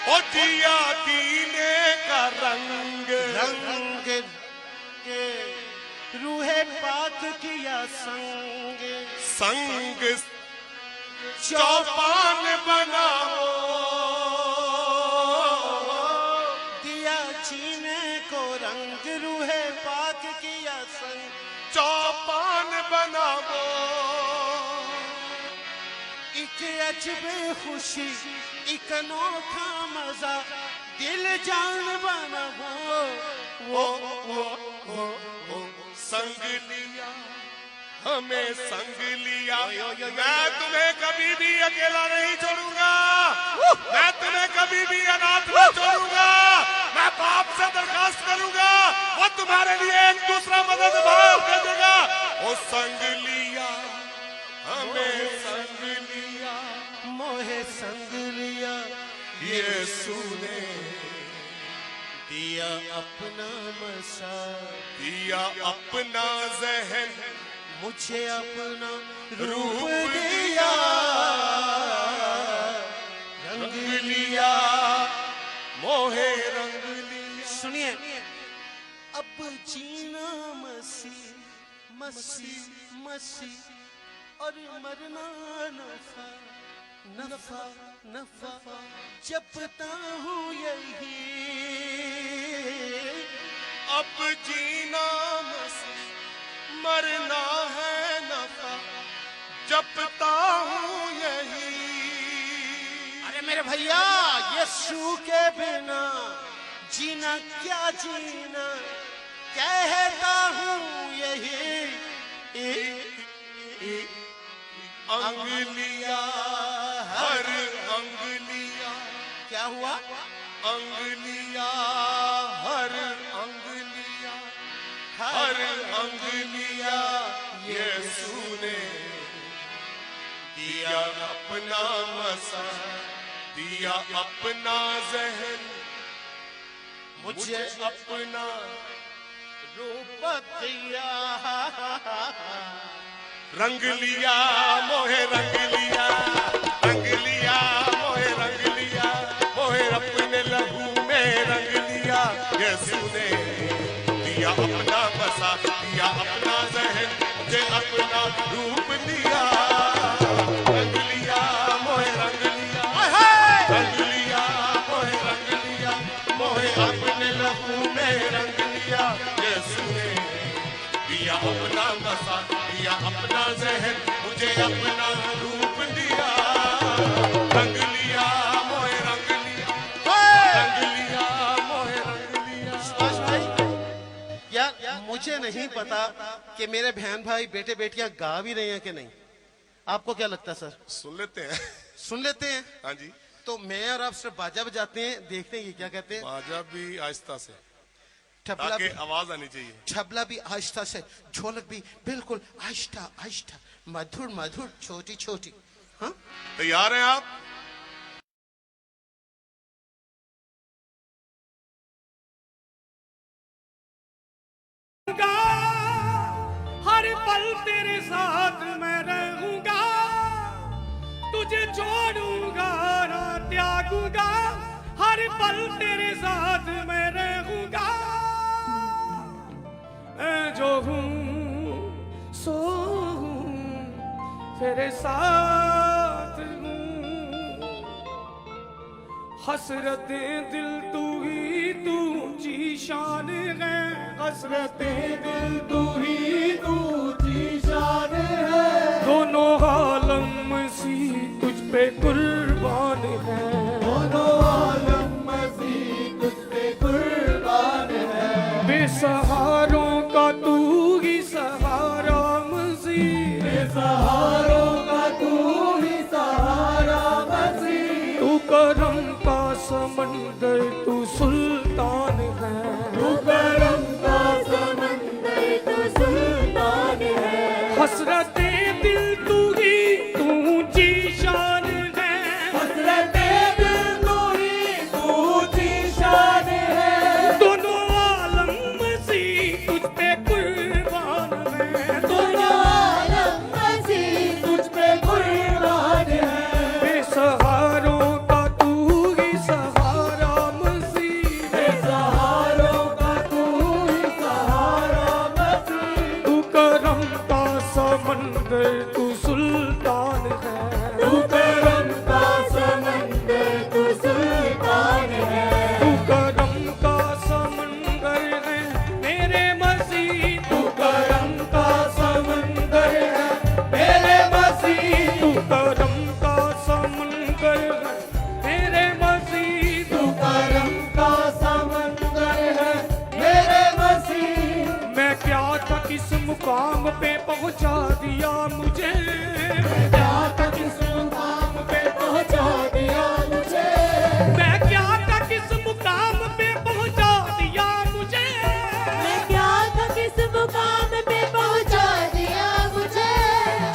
वो दिया दीने का रंग, रंग के रूहे पाक किया संग, संग चौपान बनाओ। दिया जीने को रंग, रूहे पाक किया संग, चौपान बनाओ। एक अजबे खुशी, एक अनोखा मजा, दिल जान बनाओ। वो संग लिया, हमें संग लिया। मैं तुम्हें कभी भी अकेला नहीं छोड़ूंगा, मैं तुम्हें कभी भी अनाथ नहीं छोड़ूंगा। मैं बाप से दरखास्त करूंगा, वो तुम्हारे लिए एक दूसरा मददगार भेजेगा। वो संग लिया, मोहे संग लिया, मोहे संग लिया, यीशु ने दिया अपना मसा, दिया अपना जहन, मुझे अपना रूप रूप दिया, रंग लिया, मोहे रंग लिया। सुनिए, अब जीना मसीह मसीह मसीह, और मरना नफा नफा नफा, जपता हूँ यही, अब जीना मसीह, मरना है नफा, जपता हूँ यही। अरे मेरे भैया, यीशु के बिना जीना क्या जीना, कहता हूँ यही, अंगलिया, हर अंगलिया, क्या हुआ? अंगलिया, हर अंगलिया, हर अंगलिया, यीशु ने दिया अपना मसा, दिया अपना जहन, मुझे अपना रूप दिया, रंग लिया, मोहे रंग लिया, रंग लिया, मोहे रंग लिया, मोहे अपने लहू में रंग लिया, यीशु ने दिया अपना बसा, दिया अपना जहन, मुझे अपना रूप दिया, रंग लिया, मोहे रंग लिया, रंग लिया, मोहे रंग लिया, मोहे अपने लहू में रंग लिया, यीशु ने दिया अपना बसा, दिया अपना जहन, मुझे अपना रूप दिया, रंग लिया, मोहे रंग लिया, रंग लिया, मोहे रंग लिया। सुभाष भाई, यार मुझे नहीं पता कि मेरे बहन भाई बेटे बेटियां गा भी रहे हैं कि नहीं, आपको क्या लगता है सर? सुन लेते हैं। सुन लेते हैं। हाँ जी, तो मैं और आप सिर्फ बाजा बजाते हैं, देखते हैं ये क्या कहते हैं। बाजा भी आहिस्ता से, तबला ताकि भी, आवाज आनी चाहिए। तबला भी आहिस्ता से, ढोलक भी बिल्कुल आहिस्ता आहिस्ता, मधुर मधुर, छोटी छोटी। हाँ, तैयार हैं आप? हर पल तेरे साथ मैं रहूंगा, तुझे छोड़ूंगा ना त्यागूंगा, हर पल तेरे साथ मैं रहूंगा, मैं जो हूँ सो हूँ, तेरे साथ हूँ, हसरतें दिल तू ही तू ऊंची शान है, हसरतें दिल तू ही तू ऊंची शान है, दोनों आलम सी तुझ पे कुर्बान है, दोनों आलम सी तुझ पे कुर्बान है, बेसहारों का तू ही सहारा मसीह, बेसहारों का तू ही सहारा मसीह, तू करम का समंदर, तू सुल्तान है, तू करम का समंदर, तू सुल्तान है, हसरतें दिल तू ही तू ऊंची शान है, हसरतें दिल तू ही तू ऊंची शान है, दोनों आलम मसीह तुझ पे कुर्बान है, दोनों आलम मसीह तुझ पे कुर्बान है, बेसहारों का तू ही सहारा मसीह, बेसहारों का तू ही सहारा मसीह, तू करम का समंदर, तू सुल्तान है, तू करम का समंदर, तू सुल्तान है, तू करम का समंदर है मेरे मसीह, तू करम का समंदर है मेरे मसीह, तू करम का समंदर है मेरे मसीह, तू करम का समंदर है मेरे मसीह, मैं क्या था किस मुकाम पे पहुंचा दिया मुझे, मैं क्या था किस मुकाम पे पहुंचा दिया मुझे, मैं क्या था किस मुकाम पे पहुंचा दिया मुझे, मैं क्या था किस मुकाम पे पहुंचा दिया मुझे,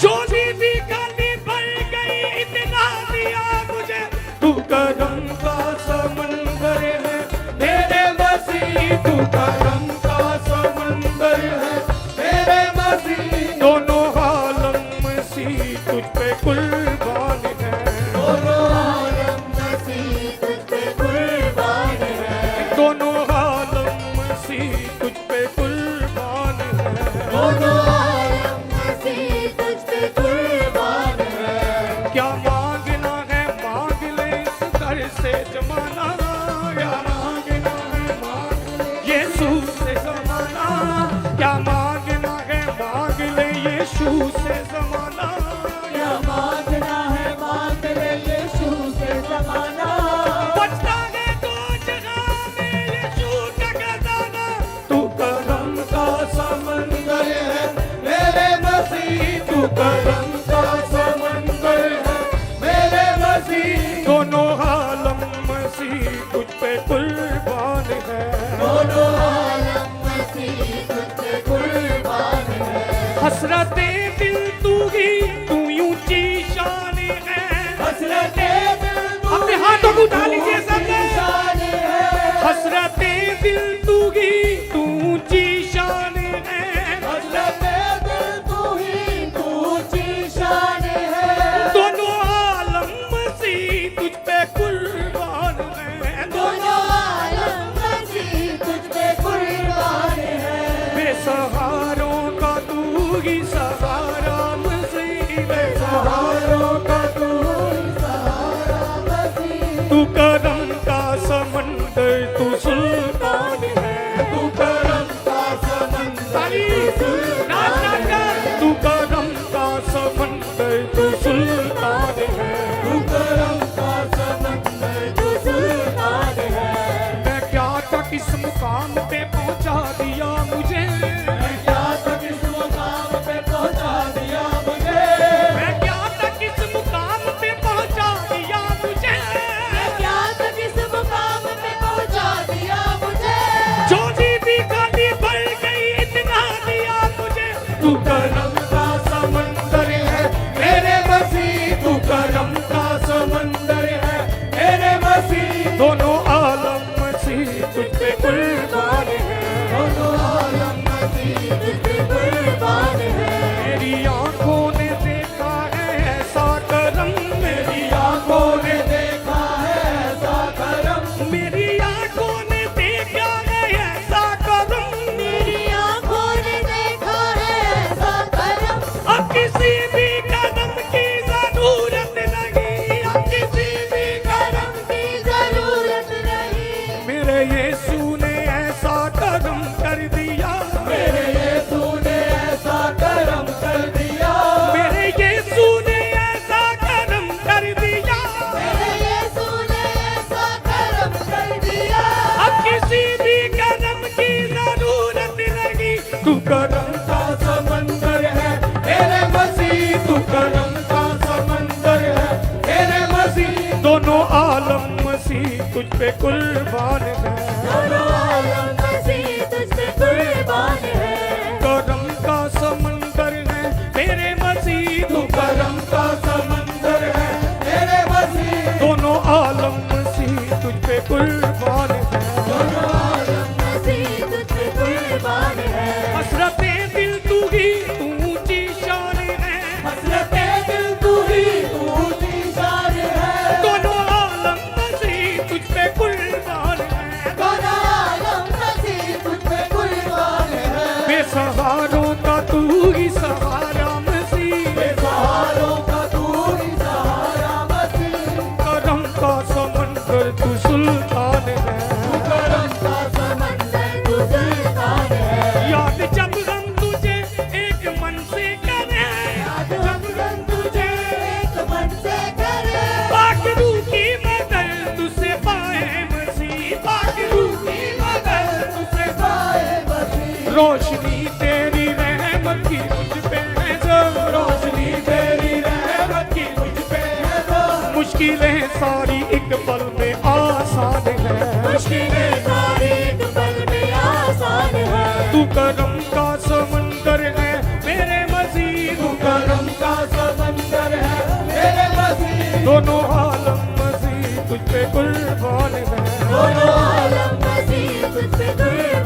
जो भी खाली तू करम का समंदर है मेरे मसीह, दोनों आलम मसीह तुझ पे कुर्बान है, दोनों आलम मसीह तुझ पे कुर्बान है, दोनों आलम मसीह तुझ पे कुर्बान है, दोनों आलम मसीह तुझ पे कुर्बान है। क्या मांगना है मांग ले इस घर से जमाना, क्या मांगना है मांग ले यीशु से जमाना, क्या मांगना है मांग ले यीशु से जमाना, क्या मांगना है मांग ले यीशु से जमाना, बचता है तो जगह में यीशु का खजाना, तू करम का समंदर है मेरे मसीह, तू करम का समंदर है मेरे मसीह, दोनों आलम मसीह तुझ पे कुर्बान है, दोनों आलम मसीह तुझ पे कुर्बान है। हसरते दिल तू ही तू ऊंची शान है, हसरते दिल तू अपने हाथों को उठा लीजिए सबने, शान है, हसरते दिल तू ही तू ऊंची शान है, हसरते दिल तू ही तू ऊंची शान है, दोनों आलम मसीह तुझ पे कुर्बान है, दोनों आलम मसीह तुझ पे कुर्बान है। बेसहारों का तू ही सहारा मसीह, बेसहारों का तू ही सहारा मसीह, तू करम का समंदर तू सुल्तान है, तू करम का समंदर नाच नाच कर, तू करम का समंदर तू सुल्तान है, तू करम का समंदर तू सुल्तान है। मैं क्या था किस मुकाम पे पहुंचा दिया मुझे, क्या तक इस मुकाम पे पहुंचा दिया मुझे, मैं क्या था किस मुकाम पे पहुंचा दिया मुझे, क्या तक इस मुकाम पे पहुंचा दिया मुझे, झोली भी खाली भर गई इतना दिया मुझे, तू करम का समंदर है मेरे मसीह, तू करम का समंदर है मेरे मसीह, दोनों आलम मसीह तुझ पे कुर्बान है, दोनों आलम मसीह तुझ पे कुर्बान है। मेरी आंखों ने देखा है ऐसा करम, मेरी आंखों ने देखा है ऐसा करम, मेरी आंखों ने देखा है ऐसा करम, मेरी आंखों ने देखा है ऐसा करम, अब किसी भी कदम की जरूरत नहीं, अब किसी भी कदम की जरूरत नहीं, मेरे यीशु ने ऐसा करम कर दिया, मेरे यीशु ने ऐसा करम कर दिया, मेरे यीशु ने ऐसा करम कर दिया, मेरे यीशु ने ऐसा करम कर दिया, अब किसी भी कदम की जरूरत नहीं, तू करम का समंदर है मेरे मसीह, तू करम का समंदर है मेरे मसीह, दोनों आलम मसीह तुझ पे कुर्बान है, दोनों आलम मसीह तुझ पे कुर्बान है। करम का समंदर है मेरे मसीह, तू करम का समंदर है मेरे मसीह, दोनों आलम मसीह तुझ पे कुर्बान है, दोनों आलम मसीह तुझ पे कुर्बान है। हसरते दिल तू ही तू ऊंची शान है, हसरते दिल तू ही तू ऊंची शान है, दोनों आलम मसीह तुझ पे कुर्बान है, दोनों आलम मसीह तुझ पे कुर्बान है। बेसहारों का तू ही सहारा मसीह, बेसहारों का तू ही सहारा मसीह, करम का समंदर तू सुल्तान है, करम का समंदर तू सुल्तान है। याद जब हम तुझे एक मन से करें, याद जब हम तुझे एक मन से करे, पाक रूह की मदद तुझसे पाए मसीह, पाक रूह की मदद तुझसे पाए मसीह, रोशनी तेरी रहमत की मुझ पे है जब, रोशनी तेरी रहमत की मुझ पे है जब, मुश्किलें सारी एक पल में आसान है, मुश्किलें सारी एक पल में आसान है। तू करम का समंदर है मेरे मसीह, तू करम का समंदर है मेरे मसीह, दोनों आलम मसीह तुझ पे कुर्बान है, दोनों आलम मसीह तुझ पे कुर्बान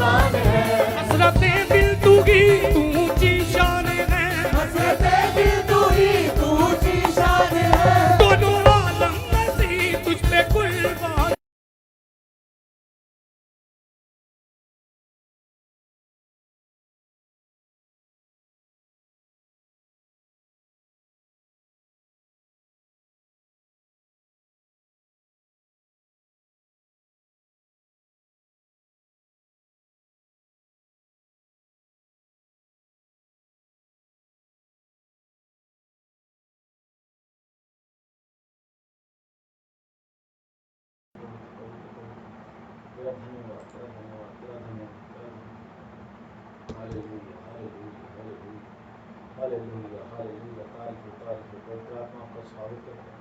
तेरा धन्यवाद, तेरा धन्यवाद, तेरा धन्यवाद, तेरा धन्यवाद। Hallelujah, hallelujah, hallelujah, hallelujah, hallelujah. तारीफ हो, तारीफ हो। पवित्र आत्मा आपका स्वागत करते हैं।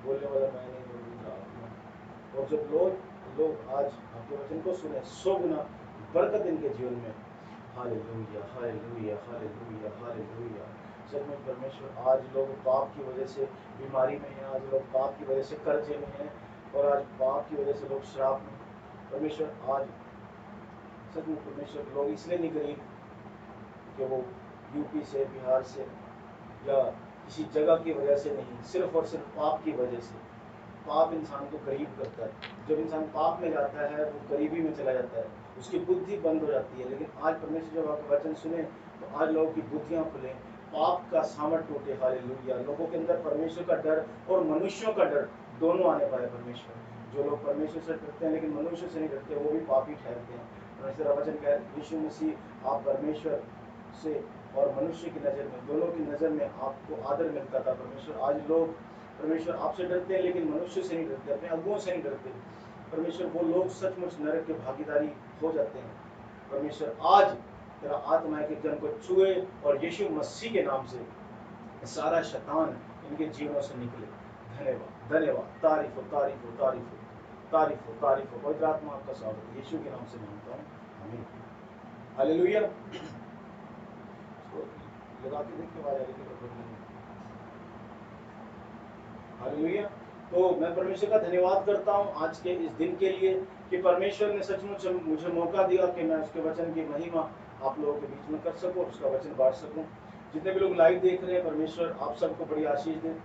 बोलने वाला मैं नहीं, पवित्र आत्मा। और जब लोग आज आपके वचन को सुने, 100 गुना बरकत इनके जीवन में। Hallelujah, hallelujah, hallelujah, hallelujah. सच में परमेश्वर, आज लोग पाप की वजह से बीमारी में हैं, आज लोग पाप की वजह से कर्जे में हैं, और आज पाप की वजह से लोग श्राप में। परमेश्वर, आज सच में परमेश्वर, लोग इसलिए नहीं गरीब कि वो यूपी से, बिहार से या किसी जगह की वजह से नहीं, सिर्फ और सिर्फ पाप की वजह से। पाप इंसान को गरीब करता है। जब इंसान पाप में जाता है वो गरीबी में चला जाता है, उसकी बुद्धि बंद हो जाती है। लेकिन आज परमेश्वर जब आपका वचन सुने तो आज लोगों की बुद्धियां खुले, पाप का सामर्थ टूटे। हालेलुया। लोगों के अंदर परमेश्वर का डर और मनुष्यों का डर दोनों आने पाए। परमेश्वर, जो लोग परमेश्वर से डरते हैं लेकिन मनुष्य से नहीं डरते, वो भी पापी ठहरते हैं। परमेश्वर का वचन कह, यीशु मसीह, आप परमेश्वर से और मनुष्य की नज़र में, दोनों की नज़र में आपको आदर मिलता था। परमेश्वर, आज लोग परमेश्वर आपसे डरते हैं लेकिन मनुष्य से नहीं डरते, अपने अगुओं से नहीं डरते। परमेश्वर, वो लोग सचमुच नरक के भागीदारी हो जाते हैं। परमेश्वर, आज तेरा आत्मा के जन को छुए और यीशु मसीह के नाम से सारा शैतान इनके जीवनों से निकले। धन्यवाद, धन्यवाद, तारीफ हो, तारीफ हो, तारीफ हो, तारीफ हो, तारीफ हो। पवित्र आत्मा आपका स्वागत यीशु के नाम से मांगता हूँ, आमीन। हालेलुया। लगा के देख के आवाज आ रही है। हालेलुया। तो मैं परमेश्वर का धन्यवाद करता हूँ आज के इस दिन के लिए कि परमेश्वर ने सचमुच मुझे मौका दिया कि मैं उसके वचन की महिमा आप लोगों के बीच में कर सकूं, उसका वचन बांट सकूं। जितने भी लोग लाइव देख रहे हैं, परमेश्वर आप सबको बड़ी आशीष दें।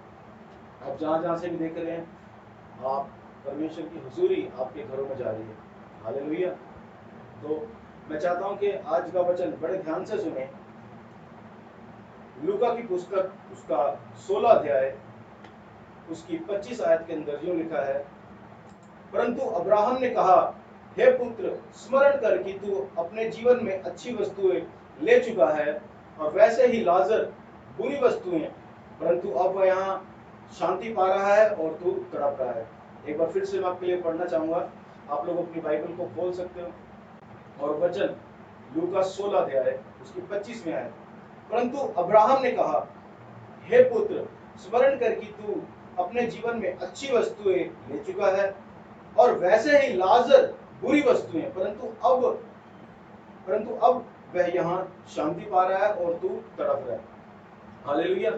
आप जहाँ से भी देख रहे हैं, आप परमेश्वर की हुजूरी आपके घरों में जा रही है। हालेलुया। तो मैं चाहता हूँ कि आज का वचन बड़े ध्यान से सुने। लूका की पुस्तक उसका 16 अध्याय उसकी 25 आयत के अंदर यूं लिखा है, परंतु अब्राहम ने कहा, हे पुत्र, स्मरण कर कि तू अपने जीवन में अच्छी वस्तुएं ले चुका है और वैसे ही लाजर बुरी वस्तुएं, परंतु अब वह यहाँ शांति पा रहा है और तू तड़प रहा है। एक बार फिर से मैं आपके लिए पढ़ना चाहूंगा, आप लोग अपनी बाइबल को खोल सकते हो और वचन लूका 16 अध्याय उसकी 25 में आयत, परंतु अब्राहम ने कहा, हे पुत्र, स्मरण कर कि तू अपने जीवन में अच्छी वस्तुएं ले चुका है और वैसे ही लाजर बुरी वस्तुएं, परंतु अब वह यहाँ शांति पा रहा है और तू तड़प रहा है। हालेलुया।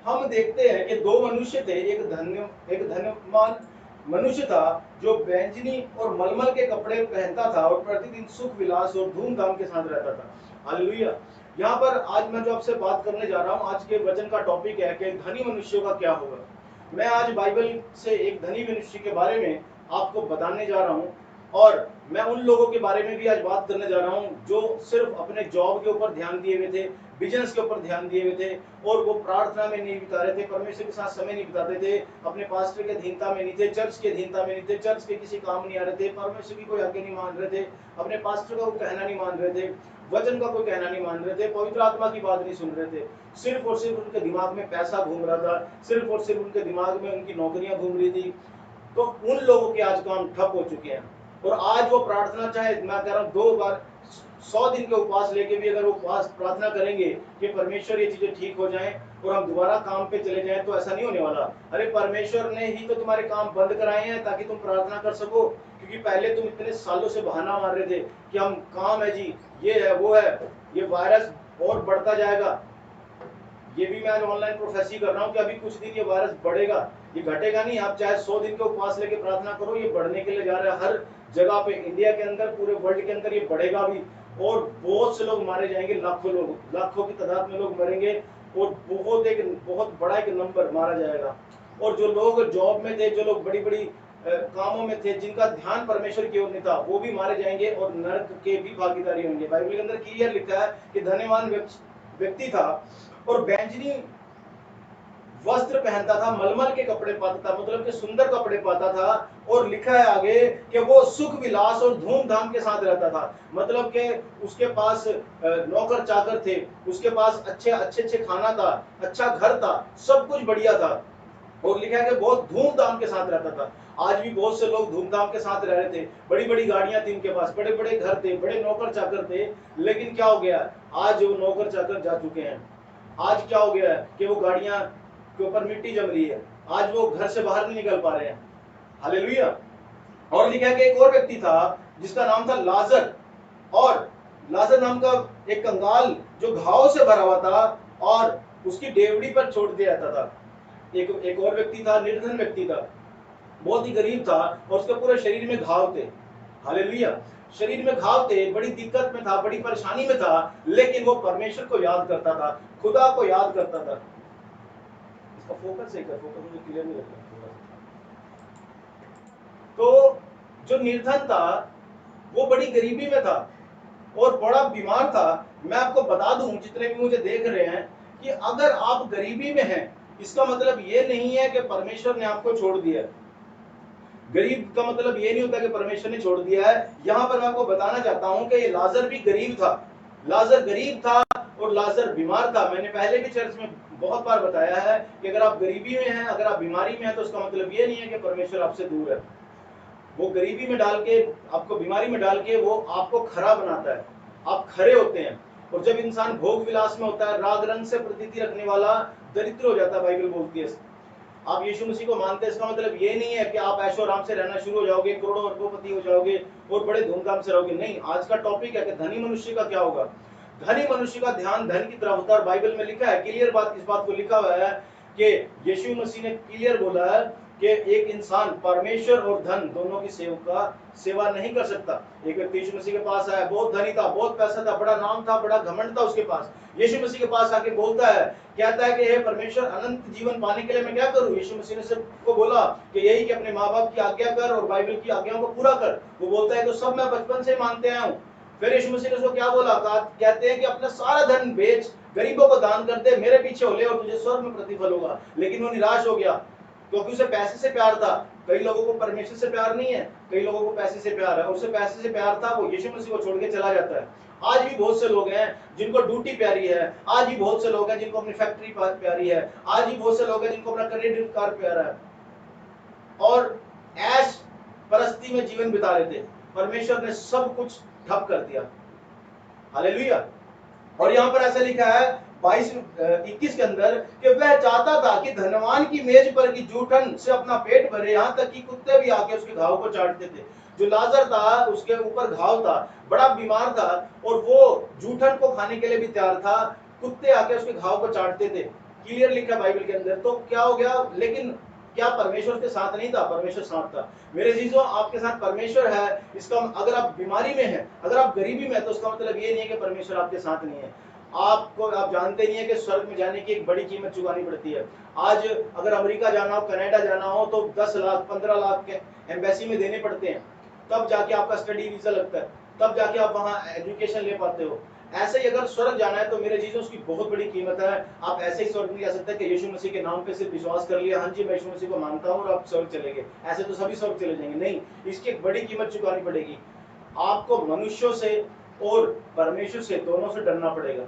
हम देखते हैं कि दो मनुष्य थे, एक धन्यवान मनुष्य था जो बैंजनी और मलमल के कपड़े पहनता था और प्रतिदिन सुख विलास और धूमधाम के साथ रहता था। हालेलुया। यहाँ पर आज मैं जो आपसे बात करने जा रहा हूँ, आज के वचन का टॉपिक है कि धनी मनुष्यों का क्या होगा। मैं आज बाइबल से एक धनी मनुष्य के बारे में आपको बताने जा रहा हूँ और मैं उन लोगों के बारे में भी आज बात करने जा रहा हूँ जो सिर्फ अपने जॉब के ऊपर ध्यान दिए हुए थे, बिजनेस के ऊपर ध्यान दिए हुए थे और वो प्रार्थना में नहीं बिता रहे थे, परमेश्वर के साथ समय नहीं बिताते थे, अपने पास्टर के अधीनता में नहीं थे, चर्च के अधीनता में नहीं थे, चर्च के किसी काम नहीं आ रहे थे, परमेश्वर की कोई आज्ञा नहीं मान रहे थे, अपने पास्टर का कोई कहना नहीं मान रहे थे, वचन का कोई कहना नहीं मान रहे थे, पवित्र आत्मा की बात नहीं सुन रहे थे। सिर्फ और सिर्फ उनके दिमाग में पैसा घूम रहा था, सिर्फ और सिर्फ उनके दिमाग में उनकी नौकरियां घूम रही थी। तो उन लोगों के आज काम ठप हो चुके हैं और आज वो प्रार्थना, चाहे मैं कह रहा हूँ 2 बार 100 दिन के उपवास लेके भी अगर वो प्रार्थना करेंगे कि परमेश्वर ये चीजें ठीक हो जाएं और हम दोबारा काम पे चले जाएं, तो ऐसा नहीं होने वाला। अरे परमेश्वर ने ही तो तुम्हारे काम बंद कराए हैं ताकि तुम प्रार्थना कर सको, क्योंकि पहले तुम इतने सालों से बहाना मार रहे थे कि हम काम है जी, ये है वो है, ये वायरस और बढ़ता जाएगा। ये भी मैं आज ऑनलाइन प्रोफेसी कर रहा हूँ कि अभी कुछ दिन ये वायरस बढ़ेगा, ये घटेगा नहीं। आप चाहे 100 दिन के उपवास लेके प्रार्थना करो, ये बढ़ने के लिए जा रहा है। हर जगह पे, इंडिया के अंदर, पूरे वर्ल्ड के अंदर ये बढ़ेगा भी और बहुत से लोग मारे जाएंगे, लाखों लोग, लाखों की तादाद में लोग मरेंगे और बहुत बड़ा एक नंबर मारा जाएगा। और जो लोग जॉब में थे, जो लोग बड़ी बड़ी कामों में थे, जिनका ध्यान परमेश्वर की ओर नहीं था, वो भी मारे जाएंगे और नरक के भी भागीदारी होंगे। बाइबल के अंदर क्लियर लिखा है कि धनवान व्यक्ति था और बैंजनी वस्त्र पहनता था, मलमल के कपड़े पाता था, मतलब कि सुंदर कपड़े पाता था, और लिखा है आगे कि वो सुख विलास और धूमधाम के साथ रहता था। मतलब कि उसके पास नौकर चाकर थे, उसके पास अच्छे खाना था, अच्छा घर था, सब कुछ बढ़िया था। और लिखा है कि बहुत धूमधाम के साथ रहता था। आज भी बहुत से लोग धूमधाम के साथ रह रहे थे, बड़ी बड़ी गाड़ियां थी उनके पास, बड़े बड़े घर थे, बड़े नौकर चाकर थे, लेकिन क्या हो गया, आज वो नौकर चाकर जा चुके हैं। आज क्या हो गया है कि वो गाड़ियां के ऊपर मिट्टी जम रही है, आज वो घर से बाहर नहीं निकल पा रहे हैं। हालेलुया। और लिखा है कि एक और व्यक्ति था जिसका नाम था लाजर, और लाजर नाम का एक कंगाल जो घाव से भरा हुआ था और उसकी डेवड़ी पर छोड़ दिया जाता था। एक और व्यक्ति था, निर्धन व्यक्ति था, बहुत ही गरीब था और उसके पूरे शरीर में घाव थे। हालेलुया। शरीर में घाव थे, बड़ी दिक्कत में था, बड़ी परेशानी में था, लेकिन वो परमेश्वर को याद करता था, खुदा को याद करता था। इसका फोकस है, फोकस मुझे क्लियर नहीं लगता। तो जो निर्धन था वो बड़ी गरीबी में था और बड़ा बीमार था। मैं आपको बता दूं, जितने भी मुझे देख रहे हैं, कि अगर आप गरीबी में हैं, इसका मतलब ये नहीं है कि परमेश्वर ने आपको छोड़ दिया। गरीब का मतलब ये नहीं होता कि परमेश्वर ने छोड़ दिया है। यहां पर मैं आपको बताना चाहता हूं कि ये लाजर भी गरीब था, लाजर गरीब था और लाजर बीमार था। मैंने पहले भी चर्च में बहुत बार बताया है कि अगर आप गरीबी में हैं, अगर आप बीमारी में हैं, तो उसका मतलब ये नहीं है कि परमेश्वर आपसे दूर है। वो गरीबी में डाल के, आपको बीमारी में डाल के वो आपको खरा बनाता है, आप खरे होते हैं। और जब इंसान भोग विलास में होता है, राग रंग से प्रतीति रखने वाला दरिद्र हो जाता है, बाइबल बोलती है। आप यीशु मसीह को मानते हैं, इसका मतलब ये नहीं है कि आप ऐशो आराम से रहना शुरू हो जाओगे, करोड़ों अरबोपति हो जाओगे और बड़े धूमधाम से रहोगे। नहीं, आज का टॉपिक है कि धनी मनुष्य का क्या होगा। धनी मनुष्य का ध्यान धन की तरफ होता है। बाइबल में लिखा है, क्लियर बात, इस बात को लिखा हुआ है कि यीशु मसीह ने क्लियर बोला है कि एक इंसान परमेश्वर और धन दोनों की सेवा नहीं कर सकता। एक व्यक्ति यीशु मसीह के पास आया, बहुत धनी था, बहुत पैसा था, बड़ा नाम था, बड़ा घमंड था उसके पास। यीशु मसीह के पास आके बोलता है, कहता है कि हे परमेश्वर, अनंत जीवन पाने के लिए मैं क्या करूं। यीशु मसीह ने सबको बोला कि यही कि अपने माँ बाप की आज्ञा कर और बाइबल की आज्ञाओं को पूरा कर। वो बोलता है तो सब मैं बचपन से मानते आया हूँ। फिर यीशु मसीह ने उसको क्या बोला, कहते हैं कि अपना सारा धन बेच, गरीबों को दान कर दे, मेरे पीछे हो ले और तुझे स्वर्ग में प्रतिफल होगा। लेकिन वो निराश हो गया, क्योंकि उसे पैसे से प्यार था। कई लोगों को परमेश्वर से प्यार नहीं है, कई लोगों को पैसे से प्यार है। उसे पैसे से प्यार था, वो यीशु मसीह को छोड़ के चला जाता है। आज भी बहुत से लोग हैं जिनको ड्यूटी प्यारी है, आज भी बहुत से लोग हैं जिनको अपनी फैक्ट्री प्यारी है, आज भी बहुत से लोग हैं जिनको अपना क्रेडिट कार्ड प्यारा है और ऐश परस्ती में जीवन बिता रहे थे। परमेश्वर ने सब कुछ ठप कर दिया। हालेलुया। और यहाँ पर ऐसा लिखा है 22-21 के अंदर कि वह चाहता था कि धनवान की मेज पर की जूठन से अपना पेट भरे, यहाँ तक कि कुत्ते भी आके उसके घाव को चाटते थे। जो लाजर था उसके ऊपर घाव था, बड़ा बीमार था और वो जूठन को खाने के लिए भी तैयार था, कुत्ते आके उसके घाव को चाटते थे। क्लियर लिखा बाइबल के अंदर। तो क्या हो गया, लेकिन क्या परमेश्वर के साथ नहीं था? परमेश्वर साथ था। मेरे जीजों, आपके साथ परमेश्वर है। इसका अगर आप बीमारी में हैं, अगर आप गरीबी में हैं, तो उसका मतलब ये नहीं है कि परमेश्वर आपके साथ नहीं है। आप जानते नहीं है कि स्वर्ग में जाने की एक बड़ी कीमत चुकानी पड़ती है। आज अगर अमेरिका जाना हो, कनाडा जाना हो, तो 10 लाख 15 लाख के एम्बेसी में देने पड़ते हैं, तब जाके आपका स्टडी वीजा लगता है, तब जाके आप वहाँ एजुकेशन ले पाते हो। ऐसे ही अगर स्वर्ग जाना है तो मेरे जीजों उसकी बहुत बड़ी कीमत है। आप ऐसे ही स्वर्ग नहीं जा सकते कि यीशु मसीह के नाम पे सिर्फ विश्वास कर लिया, हाँ जी मैं यीशु मसीह को मानता हूँ और आप स्वर्ग चले गए। ऐसे तो सभी स्वर्ग चले जाएंगे, नहीं, इसकी एक बड़ी कीमत चुकानी पड़ेगी। आपको मनुष्यों से और परमेश्वर से, दोनों से डरना पड़ेगा।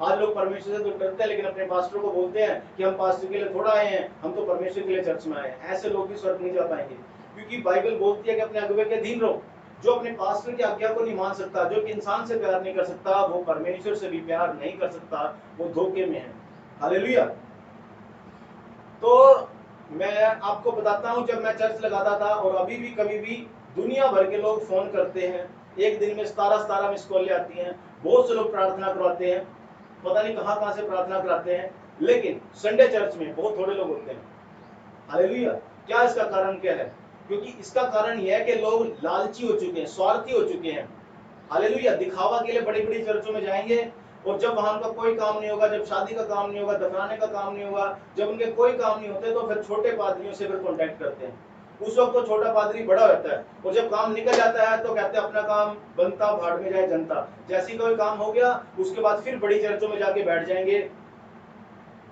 आज लोग परमेश्वर से तो डरते हैं, लेकिन अपने पास्टर को बोलते हैं कि हम पास्टर के लिए थोड़ा आए हैं, हम तो परमेश्वर के लिए चर्च में आए हैं। ऐसे लोग भी स्वर्ग नहीं जा पाएंगे, क्योंकि बाइबल बोलती है कि अपने अगुवे के अधीन रहो। जो अपने पास्टर की आज्ञा को नहीं मान सकता, जो कि इंसान से प्यार नहीं कर सकता, वो परमेश्वर से भी प्यार नहीं कर सकता, वो धोखे में है। हालेलुया। तो मैं आपको बताता हूं, जब मैं चर्च लगाता था और अभी भी कभी भी दुनिया भर के लोग फोन करते हैं, एक दिन में 17 मिस कॉल आती हैं, बहुत से लोग प्रार्थना करवाते हैं, पता नहीं कहां से प्रार्थना कराते हैं, लेकिन संडे चर्च में बहुत थोड़े लोग होते हैं। हालेलुया। क्या इसका कारण क्या है? क्योंकि इसका कारण यह है कि लोग लालची हो चुके हैं, स्वार्थी हो चुके हैं। हालेलुया। दिखावा के लिए बड़ी बड़ी चर्चों में जाएंगे और जब वहां उनका कोई काम नहीं होगा, जब शादी का काम नहीं होगा, दफनाने का काम नहीं होगा, जब उनके कोई काम नहीं होते, तो फिर छोटे पादरियों से फिर कॉन्टेक्ट करते हैं। उस वक्त तो छोटा पादरी बड़ा होता है और जब काम निकल जाता है तो कहते हैं अपना काम बनता भाड़ में जाए जनता। जैसे ही कोई काम हो गया उसके बाद फिर बड़ी चर्चों में जाके बैठ जाएंगे।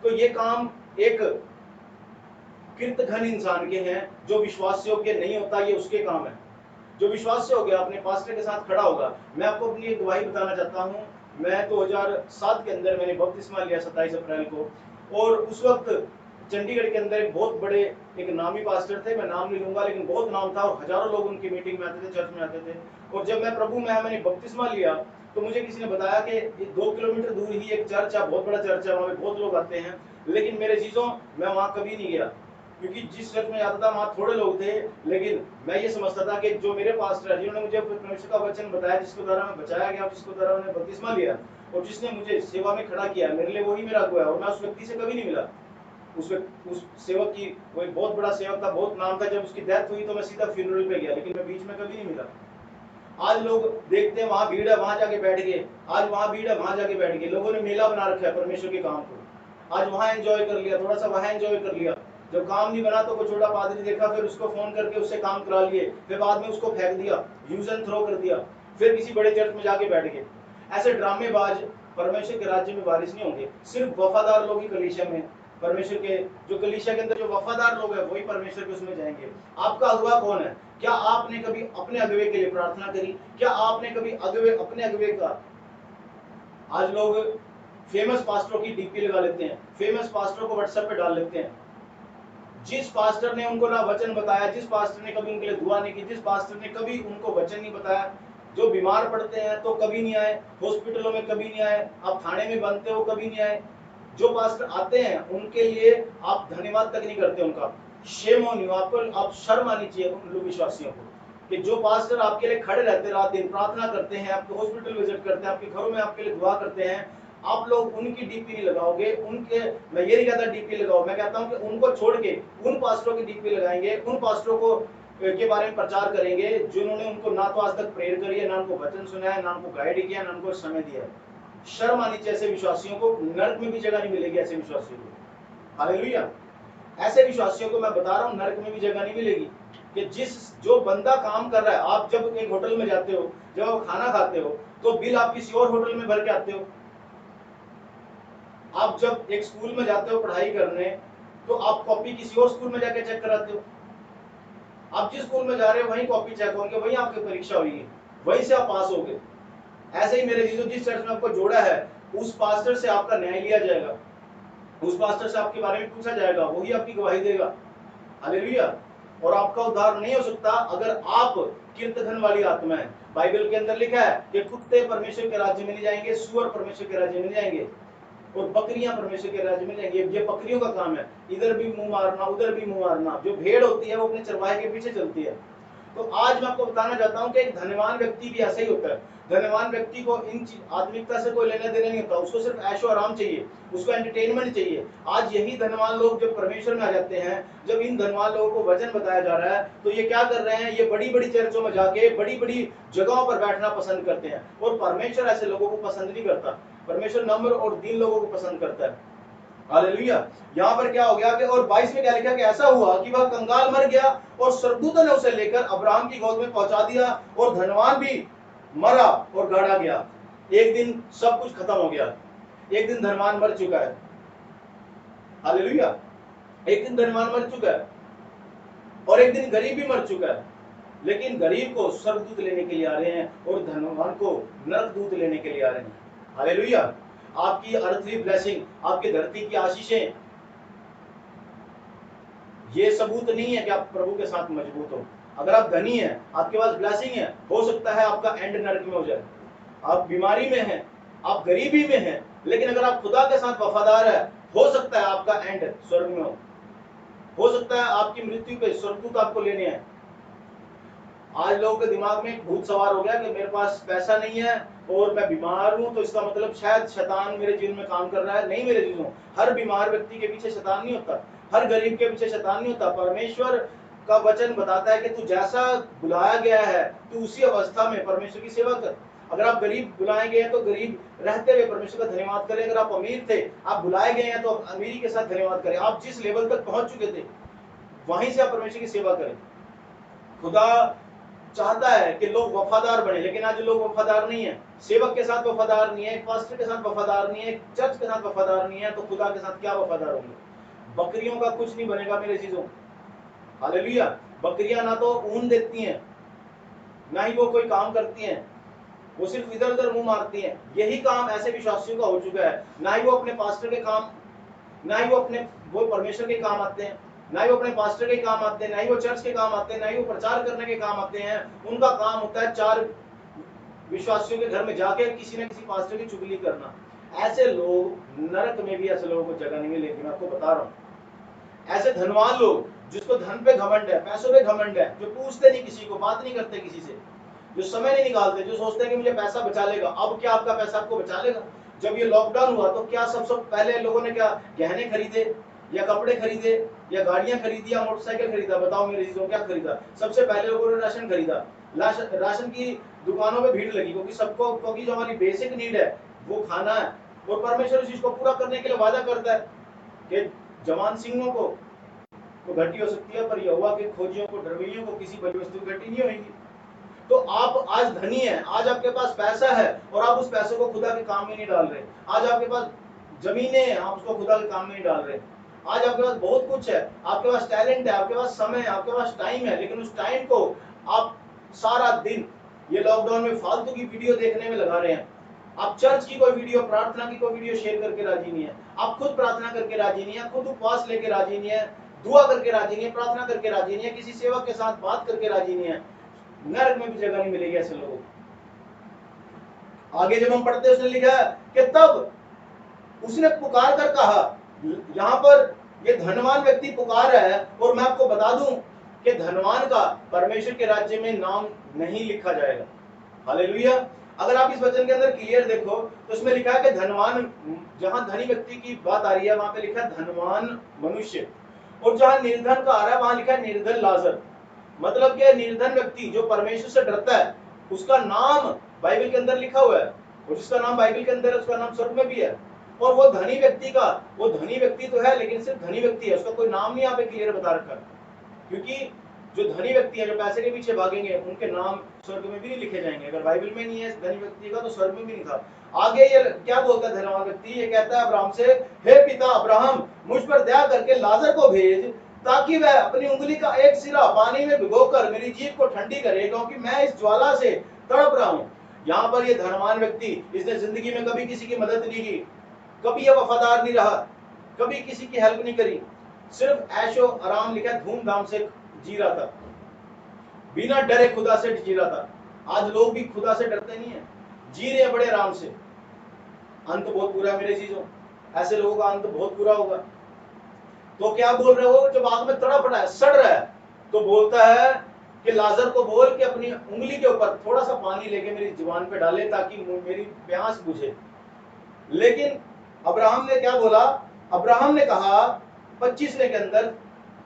तो ये काम एक कृतघ्न इंसान के हैं, जो विश्वास योग्य नहीं होता, ये उसके काम है। जो विश्वास हो गया अपने पास्टर के साथ खड़ा होगा। मैं आपको अपनी एक गवाही बताना चाहता हूँ। मैं 2007 के अंदर मैंने बपतिस्मा लिया 27 अप्रैल को, और उस वक्त चंडीगढ़ के अंदर एक बहुत बड़े एक नामी पास्टर थे, मैं नाम नहीं लूंगा लेकिन बहुत नाम था, और हजारों लोग उनकी मीटिंग में आते थे, चर्च में आते थे। और जब मैं प्रभु में मैंने बपतिस्मा लिया तो मुझे किसी ने बताया कि ये 2 किलोमीटर दूर ही एक चर्च है, बहुत बड़ा चर्च है, वहाँ पे बहुत लोग आते हैं। लेकिन मेरे चीजों मैं वहाँ कभी नहीं गया, क्योंकि जिस चर्च में जाता था वहाँ थोड़े लोग थे। लेकिन मैं ये समझता था कि जो मेरे पास्टर है, जिन्होंने मुझे परमेश्वर का वचन बताया, जिसके द्वारा मैं बचाया गया, जिसके द्वारा मैंने बपतिस्मा लिया और जिसने मुझे सेवा में खड़ा किया, मेरे लिए वही मेरा अगुवा है। और मैं उस व्यक्ति से कभी नहीं मिला। उस सेवक की, वो एक बहुत बड़ा सेवक था, बहुत नाम था। जब उसकी डेथ हुई तो मैं सीधा फ्यूनरल पे गया, लेकिन मैं बीच में कभी नहीं मिला। आज लोग देखते हैं वहां भीड़ है, वहां जाके बैठ गए, आज वहां भीड़ है, वहां जाके बैठ गए। लोगों ने मेला बना रखा है परमेश्वर के काम को, आज वहां एंजॉय कर लिया, थोड़ा सा वहां एंजॉय कर लिया। जब काम नहीं बना तो कोई छोटा पादरी देखा, फिर उसको फोन करके उससे काम करा लिए, फिर बाद में उसको फेंक दिया, यूज एंड थ्रो कर दिया, फिर किसी बड़े चर्च में जाके बैठ गए। ऐसे ड्रामेबाज परमेश्वर के राज्य में वारिस नहीं होंगे। सिर्फ वफादार लोग ही कलीसिया में, परमेश्वर के जो कलीसिया के अंदर जो वफादार लोग हैं वही परमेश्वर के उसमें जाएंगे। आपका अगुवा कौन है? क्या आपने कभी अपने अगुवे के लिए प्रार्थना करी? क्या आपने कभी अपने अगुवे का, आज लोग फेमस पास्टरों की डीपी लगा लेते हैं, फेमस पास्टरों को व्हाट्सएप पे डाल लेते हैं। जिस पास्टर ने उनको ना वचन बताया, जिस पास्टर ने कभी उनके लिए दुआ नहीं की, जिस पास्टर ने कभी उनको वचन नहीं बताया, जो बीमार पड़ते हैं तो कभी नहीं आए, हॉस्पिटलों में कभी नहीं आए, आप थाने में बनते हो कभी नहीं आए। जो पास्टर आते हैं उनके लिए आप धन्यवाद तक नहीं करते उनका। शेम ऑन यू, आपको आप शर्म आनी चाहिए उन लोग विश्वासियों को कि जो पास्टर आपके लिए खड़े रहते, रात दिन प्रार्थना करते हैं, आपके हॉस्पिटल विजिट करते हैं, आपके घरों में आपके लिए दुआ करते हैं, आप लोग उनकी डीपी नहीं लगाओगे। उनके, मैं ये नहीं कहता डीपी लगाओ, मैं कहता हूं कि उनको छोड़ के उन पास्टरों की डीपी लगाएंगे, उन पास्टरों को के बारे में प्रचार करेंगे जिन्होंने उनको ना तो आज तक प्रेयर करी है, ना उनको वचन सुना है, ना उनको गाइड किया, ना उनको समय दिया है। शर्म आनी चाहिए ऐसे विश्वासियों को, नरक में भी जगह नहीं मिलेगी ऐसे विश्वासियों को। हालेलुया। ऐसे विश्वासियों को मैं बता रहा हूं नरक में भी जगह नहीं मिलेगी। कि जो बंदा काम कर रहा है, आप जब एक होटल में जाते हो, जब आप खाना खाते हो तो बिल आप किसी और होटल में भर के आते हो। आप जब एक स्कूल में जाते हो पढ़ाई करने तो आप कॉपी किसी और स्कूल में जाके चेक कराते हो। आप जिस स्कूल में जा रहे हो वहीं कॉपी चेक होंगे, वहीं आपकी परीक्षा होगी, वहीं से आप पास होगे। ऐसे ही मेरे चीजों, जिस चर्च में आपको जोड़ा है उस पास्टर से आपका न्याय लिया जाएगा, उस पास्टर से आपके बारे में पूछा जाएगा, वही आपकी गवाही देगा। हालेलुया। और आपका उद्धार नहीं हो सकता अगर आप कीर्तन वाली आत्मा है। बाइबल के अंदर लिखा है कि कुत्ते परमेश्वर के राज्य में नहीं जाएंगे, सुअर परमेश्वर के राज्य में नहीं जाएंगे, और बकरियां परमेश्वर के राज्य में जाएंगी। ये बकरियों का काम है, इधर भी मुंह मारना, उधर भी मुंह मारना। जो भेड़ होती है वो अपने चरवाहे के पीछे चलती है। तो आज मैं आपको बताना चाहता हूं कि एक धनवान व्यक्ति भी ऐसा ही होता है। धनवान व्यक्ति को इन आत्मिकता से कोई लेना देना नहीं होता, उसको सिर्फ ऐशो आराम चाहिए, उसको एंटरटेनमेंट चाहिए। आज यही धनवान लोग जब परमेश्वर में आ जाते हैं, जब इन धनवान लोगों को वचन बताया जा रहा है तो ये क्या कर रहे हैं? ये बड़ी बड़ी चर्चों में जाके बड़ी बड़ी जगहों पर बैठना पसंद करते हैं। और परमेश्वर ऐसे लोगों को पसंद नहीं करता। परमेश्वर नम्र और दीन लोगों को पसंद करता है। हालेलुया। यहाँ पर क्या हो गया कि और 22 में क्या लिखा कि ऐसा हुआ कि वह कंगाल मर गया और स्वर्गदूतों ने उसे लेकर अब्राहम की गोद में पहुंचा दिया, और धनवान भी मरा और गाड़ा गया। एक दिन सब कुछ खत्म हो गया, एक दिन धनवान मर चुका है। हालेलुया। एक दिन धनवान मर चुका है और एक दिन गरीब भी मर चुका है। लेकिन गरीब को स्वर्गदूत लेने के लिए आ रहे हैं और धनवान को नरकदूत लेने के लिए आ रहे हैं। हालेलुया। आपकी अर्थली ब्लेसिंग, आपकी धरती की आशीषें, ये सबूत नहीं है कि आप प्रभु के साथ मजबूत हो। अगर आप धनी हैं, आपके पास ब्लेसिंग है, हो सकता है आपका एंड नरक में हो जाए। आप बीमारी में हैं, आप गरीबी में हैं, लेकिन अगर आप खुदा के साथ वफादार है, हो सकता है आपका एंड स्वर्ग में हो सकता है आपकी मृत्यु पे स्वर्गदूत आपको लेने आए। आज लोगों के दिमाग में भूत सवार हो गया कि मेरे पास पैसा नहीं है और मैं बीमार हूं तो इसका मतलब शायद शैतान मेरे जीवन में काम कर रहा है। नहीं मेरे जीवन, हर बीमार व्यक्ति के पीछे शैतान नहीं होता, हर गरीब के पीछे शैतान नहीं होता। परमेश्वर का वचन बताता है कि तू जैसा बुलाया गया है तू उसी अवस्था में परमेश्वर की सेवा कर। अगर आप गरीब बुलाए गए हैं तो गरीब रहते हुए परमेश्वर का धन्यवाद करें। अगर आप अमीर थे, आप बुलाए गए हैं तो अमीरी के साथ धन्यवाद करें। आप जिस लेवल तक पहुंच चुके थे वहीं से आप परमेश्वर की सेवा करें। खुदा चाहता है कि लोग वफादार बने, लेकिन आज लोग वफादार नहीं है, सेवक के साथ वफादार नहीं है, पास्टर के साथ वफादार नहीं है, चर्च के साथ वफादार नहीं है, तो खुदा के साथ क्या वफादार होंगे? बकरियों का कुछ नहीं बनेगा मेरे चीजों। हालेलुया। बकरियां ना तो ऊन देती हैं, ना ही वो कोई काम करती हैं, वो सिर्फ इधर उधर मुंह मारती हैं। यही काम ऐसे विश्वासियों का हो चुका है। ना ही वो अपने पास्टर के काम, ना ही वो परमेश्वर के काम आते हैं, ना ही वो अपने पास्टर के काम आते हैं, ना ही वो चर्च के काम आते हैं, ना ही वो प्रचार करने के काम आते हैं। उनका काम होता है 4 विश्वासियों के घर में जाके किसी न किसी पास्टर की चुगली करना। ऐसे लोग, नरक में भी ऐसे लोगों को जगह नहीं मिलेगी, मैं आपको बता रहा हूं। ऐसे धनवान लोग जिसको धन पे घमंड है, पैसों पे घमंड है, जो पूछते नहीं किसी को, बात नहीं करते किसी से, जो समय नहीं निकालते, जो सोचते हैं कि मुझे पैसा बचा लेगा। अब क्या आपका पैसा आपको बचा लेगा? जब ये लॉकडाउन हुआ तो क्या सबसे पहले लोगों ने क्या गहने खरीदे या कपड़े खरीदे या गाड़ियां खरीदी या मोटरसाइकिल खरीदा? बताओ मेरे चीजों, क्या खरीदा? सबसे पहले लोगों ने राशन खरीदा। राशन की दुकानों में भीड़ लगी, क्योंकि जो हमारी बेसिक नीड है वो खाना है। और परमेश्वर इस चीज को पूरा करने के लिए वादा करता है कि जवान सिंहों को तो घटी हो सकती है, पर यहोवा के खोजियों को, डरवैयों को किसी बड़ी वस्तु घटी नहीं होगी। तो आप आज धनी हैं, आज आपके पास पैसा है और आप उस पैसे को खुदा के काम में नहीं डाल रहे। आज आपके पास जमीनें हैं, आप उसको खुदा के काम में नहीं डाल रहे। आज आपके पास बहुत कुछ है, आपके पास टैलेंट है, आपके पास समय है, आपके पास टाइम है, लेकिन उस टाइम को आप सारा दिन ये लॉकडाउन में फालतू की वीडियो देखने में लगा रहे हैं। आप चर्च की कोई वीडियो, प्रार्थना की कोई वीडियो शेयर करके राजी नहीं है, आप खुद प्रार्थना करके राजी नहीं है, खुद उपवास लेके राजी नहीं है, दुआ करके राजी नहीं है, प्रार्थना करके राजी नहीं है, किसी सेवक के साथ बात करके राजी नहीं है। नरक में भी जगह नहीं मिलेगी ऐसे लोगों को। आगे जब हम पढ़ते हैं, उसने लिखा है कि तब उसने पुकार कर कहा, यहां पर ये धनवान व्यक्ति पुकार है, और मैं आपको बता दूं कि धनवान का परमेश्वर के राज्य में नाम नहीं लिखा जाएगा। हालेलुया। अगर आप इस वचन के अंदर क्लियर देखो तो उसमें लिखा है कि धनवान, जहां धनी व्यक्ति की बात आ रही है वहां पे लिखा है धनवान मनुष्य, और जहां निर्धन का आ रहा है वहां लिखा है निर्धन लाजर। मतलब कि निर्धन व्यक्ति जो परमेश्वर से डरता है उसका नाम बाइबल के अंदर लिखा हुआ है, और जिसका नाम बाइबल के अंदर है उसका नाम स्वर्ग में भी है। और वो धनी व्यक्ति का, वो धनी व्यक्ति तो है लेकिन सिर्फ धनी व्यक्ति है, उसका कोई नाम नहीं यहाँ पे क्लियर बता रखा। क्योंकि जो धनी व्यक्ति है, जो पैसे के पीछे भागेंगे, उनके नाम स्वर्ग में भी नहीं लिखे जाएंगे। अगर बाइबल में नहीं है धनी व्यक्ति का तो स्वर्ग में भी नहीं था। आगे ये क्या बोलता है धनवान व्यक्ति? ये कहता है अब्राहम से, हे पिता अब्राहम, मुझ पर दया करके लाजर को भेज, ताकि वह अपनी उंगली का एक सिरा पानी में भिगोकर मेरी जीभ को ठंडी करे, क्योंकि मैं इस ज्वाला से तड़प रहा हूं। यहाँ पर ये धनवान व्यक्ति, इसने जिंदगी में कभी किसी की मदद नहीं की, कभी ये वफादार नहीं रहा, कभी किसी की हेल्प नहीं करी, सिर्फ ऐशो आराम लिखा है, धूमधाम से जी रहा था, बिना डरे खुदा से जी रहा था। आज लोग भी खुदा से डरते नहीं है, जी रहे हैं बड़े आराम से। अंत बहुत बुरा है मेरे चीजों, ऐसे लोगों का अंत बहुत बुरा होगा। तो क्या बोल रहे हो? जब आग में तड़प रहा है, सड़ रहा है, तो बोलता है कि लाजर को बोल के अपनी उंगली के ऊपर थोड़ा सा पानी लेके मेरी जुबान पे डाले ताकि मेरी प्यास बुझे। लेकिन अब्राहम ने क्या बोला? अब्राहम ने कहा 25वें के अंदर,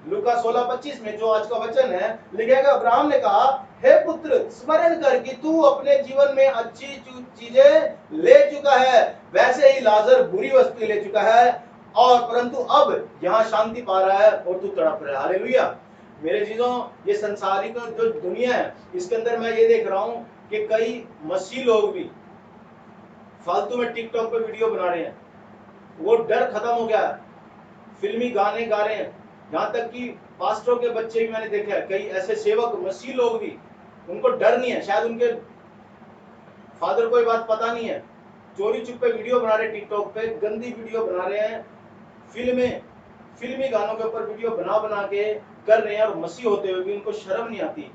लूका 16:25 में जो आज का वचन है, लिखेगा अब्राहम ने कहा, हे पुत्र, स्मरण कर कि तू अपने जीवन में अच्छी चीजें ले चुका है, वैसे ही लाजर बुरी वस्तु ले चुका है, और परंतु अब यहाँ शांति पा रहा है और तू तड़प रहा है। हालेलुया। मेरे चीजों, ये संसारिक जो दुनिया है, इसके अंदर मैं ये देख रहा हूँ कि कई मसीह लोग भी फालतू में टिकटॉक पे वीडियो बना रहे हैं। वो डर खत्म हो गया, फिल्मी गाने गा रहे हैं। यहाँ तक कि पास्टरों के बच्चे भी मैंने देखा है, कई ऐसे सेवक मसीह लोग भी, उनको डर नहीं है, शायद उनके फादर को ये बात पता नहीं है, चोरी चुपके वीडियो बना रहे, टिकटॉक पे गंदी वीडियो बना रहे हैं, फिल्मी गानों के ऊपर वीडियो बना के कर रहे हैं, और मसीह होते हुए भी उनको शर्म नहीं आती।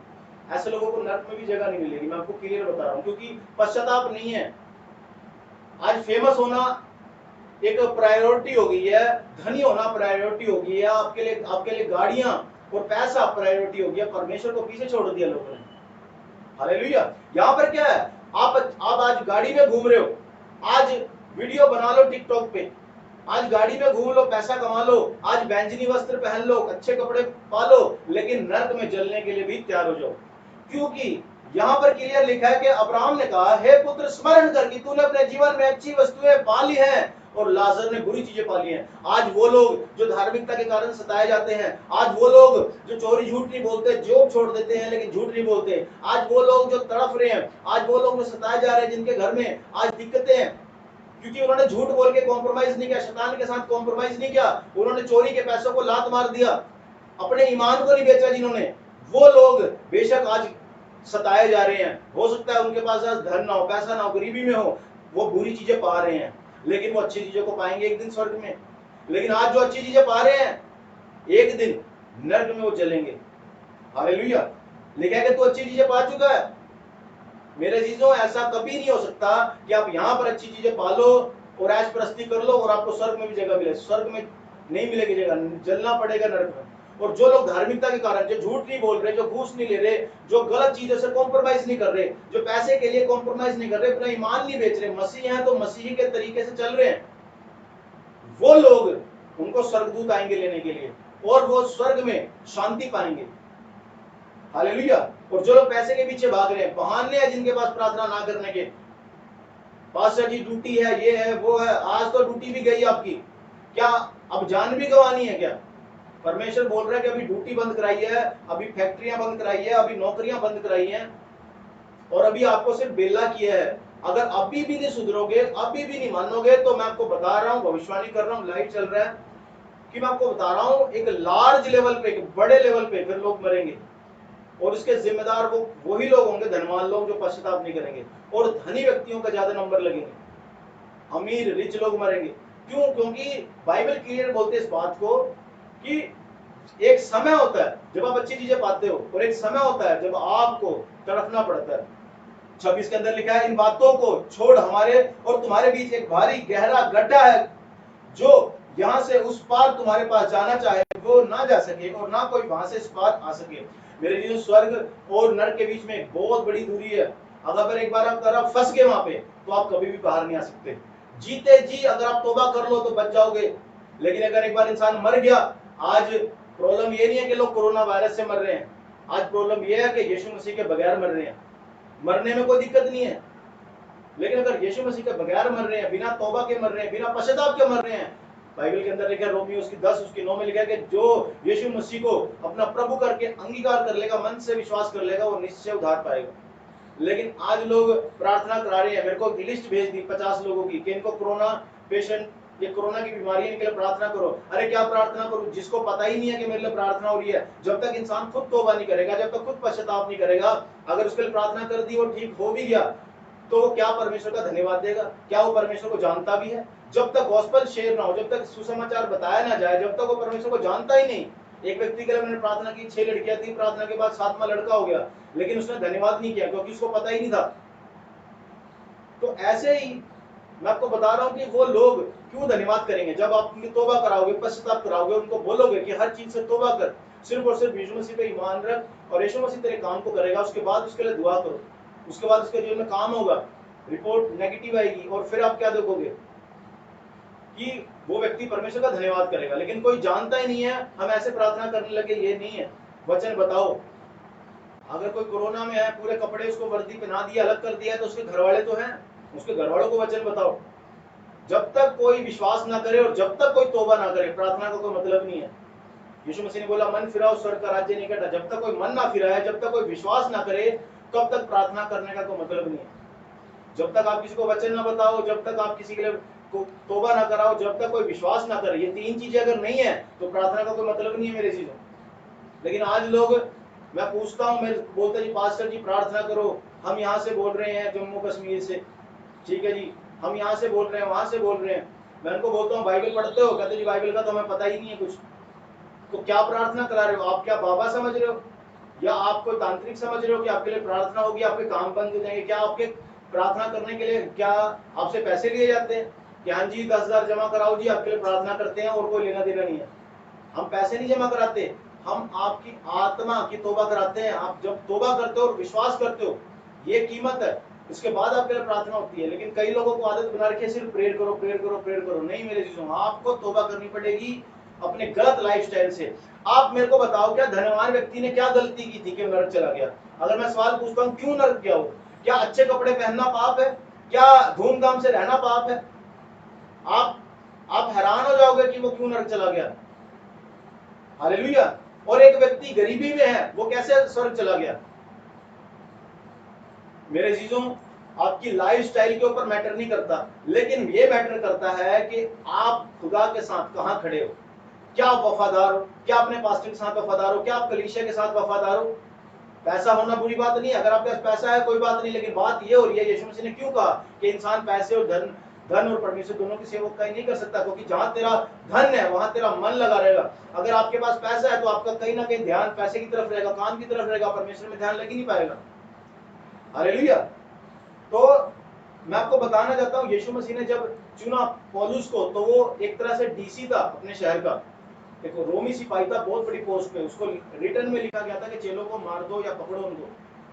ऐसे लोगों को नरक में भी जगह नहीं मिलेगी, मैं आपको क्लियर बता रहा हूँ, क्योंकि पश्चाताप नहीं है। आज फेमस होना एक प्रायोरिटी हो गई है, धनी होना प्रायोरिटी हो गई है, आपके लिए गाड़ियां और पैसा प्रायोरिटी हो गया, परमेश्वर को पीछे छोड़ दिया लोगों ने। हालेलुया। यहाँ पर क्या है? आप आज गाड़ी में घूम रहे हो, आज वीडियो बना लो टिकटॉक पे, आज गाड़ी में घूम लो, पैसा कमा लो, आज बैंजनी वस्त्र पहन लो, अच्छे कपड़े पा लो, लेकिन नरक में जलने के लिए भी तैयार हो जाओ। क्योंकि यहाँ पर क्लियर लिखा है कि अब्राहम ने कहा, हे पुत्र, स्मरण कर कि तूने अपने जीवन में अच्छी वस्तुएं पा ली हैं और लाजर ने बुरी चीजें पा ली हैं। आज वो लोग जो धार्मिकता के कारण सताए जाते हैं, आज वो लोग जो चोरी झूठ नहीं बोलते, जॉब छोड़ देते हैं लेकिन झूठ नहीं बोलते, आज वो लोग जो तड़फ रहे हैं, आज वो लोग जो सताए जा रहे हैं, जिनके घर में आज दिक्कतें हैं, क्योंकि उन्होंने झूठ बोल के कॉम्प्रोमाइज नहीं किया, शैतान के साथ कॉम्प्रोमाइज नहीं किया, उन्होंने चोरी के पैसों को लात मार दिया, अपने ईमान को नहीं बेचा जिन्होंने, वो लोग बेशक आज सताए जा रहे हैं। हो सकता है उनके पास आज धन ना हो, पैसा ना हो, गरीबी में हो, वो बुरी चीजें पा रहे हैं, लेकिन वो अच्छी चीजों को पाएंगे एक दिन स्वर्ग में। लेकिन आज जो अच्छी चीजें पा रहे हैं, एक दिन नर्क में वो जलेंगे। हालेलुया। लिखा है कि तू अच्छी चीजें पा चुका है। मेरे चीजों, ऐसा कभी नहीं हो सकता कि आप यहां पर अच्छी चीजें पालो और ऐश प्रस्ती कर लो और आपको स्वर्ग में भी जगह मिले। स्वर्ग में नहीं मिलेगी जगह, जलना पड़ेगा नर्क में। और जो लोग धार्मिकता के कारण, जो झूठ नहीं बोल रहे, जो घूस नहीं ले रहे, जो गलत चीजों से कॉम्प्रोमाइज नहीं कर रहे, जो पैसे के लिए कॉम्प्रोमाइज नहीं कर रहे, अपना ईमान नहीं बेच रहे, मसीह हैं तो मसीही के तरीके से चल रहे हैं, वो लोग, उनको स्वर्गदूत आएंगे लेने के लिए और वो स्वर्ग में शांति पाएंगे। हालेलुया। और जो लोग पैसे के पीछे भाग रहे हैं, बहाने हैं जिनके पास प्रार्थना ना करने के, पास्टर जी ड्यूटी है, ये है, वो है, आज तो ड्यूटी भी गई आपकी, क्या अब जान भी गंवानी है क्या? परमेश्वर बोल रहा है कि अभी ड्यूटी बंद कराई है, अभी फैक्ट्रियां बंद कराई है, अभी नौकरियां बंद कराई हैं, और अभी आपको सिर्फ बेला किया है। अगर अभी भी नहीं सुधरोगे, अभी भी नहीं मानोगे, तो मैं आपको बता रहा हूं, भविष्यवाणी कर रहा हूं, लाइव चल रहा है कि मैं आपको बता रहा हूं, एक लार्ज लेवल पे, एक बड़े लेवल पे फिर लोग मरेंगे और इसके जिम्मेदार वो वही लोग होंगे, धनवान लोग, जो पश्चाताप नहीं करेंगे, और धनी व्यक्तियों का ज्यादा नंबर लगेंगे, अमीर रिच लोग मरेंगे। क्यों? क्योंकि बाइबल क्लियर बोलते हैं इस बात को कि एक समय होता है जब आप अच्छी चीजें पाते हो और एक समय होता है जब आपको तड़पना पड़ता है। 26 के अंदर लिखा है, इन बातों को छोड़ हमारे और तुम्हारे बीच एक भारी गहरा गड्ढा है, जो यहाँ से उस पार तुम्हारे पास जाना चाहे वो ना जा सके और ना कोई वहां से इस पार आ सके। मेरे जीवन, स्वर्ग और नरक के बीच में एक बहुत बड़ी दूरी है। अगर एक बार आप फंस गए वहां पे, तो आप कभी भी बाहर नहीं आ सकते। जीते जी अगर आप तौबा कर लो तो बच जाओगे, लेकिन अगर एक बार इंसान मर गया, आज प्रॉब्लम ये नहीं है कि लोग कोरोना वायरस से मर रहे हैं, आज प्रॉब्लम ये है कि यीशु मसीह के बगैर मर रहे हैं। मरने में कोई दिक्कत नहीं है, लेकिन अगर यीशु मसीह के बगैर मर रहे हैं, बिना तौबा के मर रहे हैं, बिना पश्चाताप के मर रहे हैं, बाइबल के अंदर लिखा है, रोमियो उसकी 10 उसकी 9 में लिखा है कि जो यीशु मसीह को अपना प्रभु करके अंगीकार कर लेगा, मन से विश्वास कर लेगा, वो निश्चय उद्धार पाएगा। लेकिन आज लोग प्रार्थना करा रहे हैं। मेरे को एक लिस्ट भेज दी 50 लोगों की कि इनको कोरोना पेशेंट, ये कोरोना की बीमारी है, इनके लिए प्रार्थना करो। अरे क्या प्रार्थना करूं, जिसको पता ही नहीं है कि मेरे लिए प्रार्थना हो रही है। जब तक इंसान खुद तौबा नहीं करेगा, जब तक खुद पश्चाताप नहीं करेगा, अगर उसके लिए प्रार्थना कर दी और ठीक हो भी गया, तो वो क्या परमेश्वर का धन्यवाद देगा? क्या वो परमेश्वर को जानता भी है? जब तक गॉस्पेल शेयर ना हो, जब तक सुसमाचार बताया ना जाए, जब तक वो परमेश्वर को जानता ही नहीं। एक व्यक्ति के लिए मैंने प्रार्थना की, 6 लड़कियां थी, प्रार्थना के बाद 7वां लड़का हो गया, लेकिन उसने धन्यवाद नहीं किया क्योंकि उसको पता ही नहीं था। तो ऐसे ही मैं आपको बता रहा हूं कि वो लोग क्यों धन्यवाद करेंगे? जब आप उनकी तौबा कराओगे, पश्चाताप कराओगे, उनको बोलोगे कि हर चीज से तौबा कर, सिर्फ और सिर्फ यीशु मसीह पे ईमान रख और यीशु मसीह तेरे काम को करेगा, उसके बाद उसके लिए दुआ करो, उसके बाद उसके जीवन में काम होगा, रिपोर्ट नेगेटिव आएगी, और फिर आप क्या देखोगे कि वो व्यक्ति परमेश्वर का धन्यवाद करेगा। लेकिन कोई जानता ही नहीं है, हम ऐसे प्रार्थना करने लगे, ये नहीं है। वचन बताओ, अगर कोई कोरोना में है, पूरे कपड़े उसको वर्दी पहना दिया, अलग कर दिया, तो उसके घर वाले तो हैं, उसके घर वालों को वचन बताओ। जब तक कोई विश्वास ना करे और जब तक कोई तौबा ना करे, प्रार्थना का कोई मतलब नहीं है। यीशु मसीह ने बोला, मन फिराओ स्वर्ग का राज्य निकट है। जब तक कोई मन ना फिराए, जब तक कोई विश्वास ना करे, तब तक प्रार्थना करने का कोई मतलब नहीं है। जब तक आप किसी को वचन ना बताओ, जब तक आप किसी के लिए तौबा ना कराओ, जब तक कोई विश्वास ना करे, ये 3 चीजें अगर नहीं है तो प्रार्थना का कोई मतलब नहीं है मेरे चीजों। लेकिन आज लोग, मैं पूछता हूँ, मैं बोलते जी पास्टर जी प्रार्थना करो, हम यहाँ से बोल रहे हैं जम्मू कश्मीर से, ठीक है जी, हम यहाँ से बोल रहे हैं, वहां से बोल रहे हैं। मैं उनको बोलता हूँ बाइबल पढ़ते हो? कहते जी बाइबल का तो हमें पता ही नहीं है कुछ। तो क्या प्रार्थना करा रहे हो आप? क्या बाबा समझ रहे हो या आप कोई तांत्रिक समझ रहे हो कि आपके लिए प्रार्थना होगी, आपके काम बंद हो जाएंगे? क्या आपके प्रार्थना करने के लिए क्या आपसे पैसे लिए जाते हैं कि हाँ जी 10,000 जमा कराओ जी, आपके लिए प्रार्थना करते हैं, और कोई लेना देना नहीं है? हम पैसे नहीं जमा कराते, हम आपकी आत्मा की तौबा कराते हैं। आप जब तौबा करते हो और विश्वास करते हो, ये कीमत है, इसके बाद आपके लिए प्रार्थना होती है। लेकिन कई लोगों को आदत बना रखी है सिर्फ प्रेयर करो, प्रेयर करो, प्रेयर करो। नहीं मेरे चीजों, आपको तौबा करनी पड़ेगी अपने गलत लाइफस्टाइल से। आप मेरे को बताओ, क्या धनवान व्यक्ति ने क्या गलती की थी कि नरक चला गया? अगर मैं सवाल पूछता हूँ क्यों नरक गया हो? क्या अच्छे कपड़े पहनना पाप है? क्या धूमधाम से रहना पाप है? आप हैरान हो जाओगे कि वो क्यों नरक चला गया। हालेलुया। और एक व्यक्ति गरीबी में है, वो कैसे स्वर्ग चला गया? मेरे चीजों, आपकी लाइफस्टाइल के ऊपर मैटर नहीं करता, लेकिन ये मैटर करता है कि आप खुदा के साथ कहां खड़े हो। क्या आप वफादार हो? क्या अपने पास्टर के साथ वफादार हो? क्या आप कलीसिया के साथ वफादार हो? पैसा होना बुरी बात नहीं है, अगर आपके पास पैसा है कोई बात नहीं, लेकिन बात ये हो रही है, यीशु मसीह ने क्यों कहा कि इंसान पैसे और धन धन और परमेश्वर दोनों की सेवकाई नहीं कर सकता, क्योंकि जहां तेरा धन है वहां तेरा मन लगा रहेगा। अगर आपके पास पैसा है तो आपका कहीं ना कहीं ध्यान पैसे की तरफ रहेगा, काम की तरफ रहेगा, परमेश्वर में ध्यान लग ही नहीं पाएगा। हालेलुया। तो मैं आपको बताना चाहता हूं, यीशु मसीह ने जब चुना पौलुस को, तो वो एक तरह से डीसी था अपने शहर का, देखो रोमी सिपाही था, बहुत बड़ी पोस्ट पे। उसको रिटर्न में लिखा गया था कि चेलों को मार दो या पकड़ो उनको,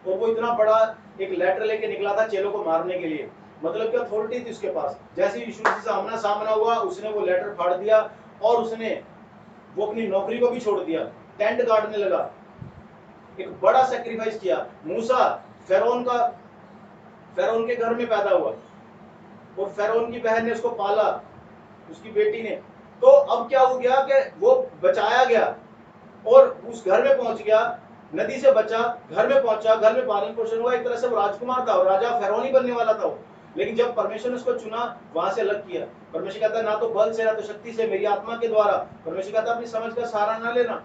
और वो इतना बड़ा एक लेटर लेके निकला था चेलों को मारने के लिए। मतलब क्या अथॉरिटी थी उसके पास। जैसे यीशु मसीह से आमना सामना हुआ, उसने वो लेटर फाड़ दिया और उसने वो अपनी नौकरी को भी छोड़ दिया, टेंट गाड़ने लगा, एक बड़ा सैक्रिफाइस किया। मूसा फेरोन के घर में पैदा हुआ और फेरोन की बहन ने उसको पाला, उसकी बेटी ने। तो अब क्या हो गया कि वो बचाया गया और उस घर में पहुंच गया, नदी से बचा, घर में पहुंचा, घर में पालन पोषण हुआ। एक तरह से वो राजकुमार था और राजा फेरोन ही बनने वाला था वो। लेकिन जब परमेश्वर ने उसको चुना, वहां से अलग किया। परमेश्वर कहता है ना तो बल से ना तो शक्ति से, मेरी आत्मा के द्वारा। परमेश्वर कहता है अपनी समझ का सहारा ना लेना।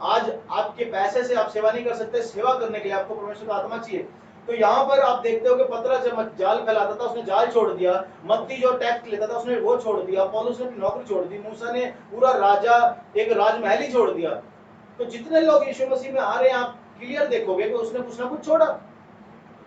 आज आपके पैसे से आप सेवा नहीं कर सकते, सेवा करने के लिए आपको परमेश्वर का आत्मा चाहिए। तो यहाँ पर आप देखते हो कि पतरस जब जाल फैलाता था उसने जाल छोड़ दिया, मत्ती जो टैक्स लेता था उसने वो छोड़ दिया, पौलुस ने अपनी नौकरी छोड़ दी, मूसा ने पूरा राजा एक राजमहल ही छोड़ दिया। तो जितने लोग यीशु मसीह में आ रहे हैं, आप क्लियर देखोगे कि उसने कुछ ना कुछ छोड़ा।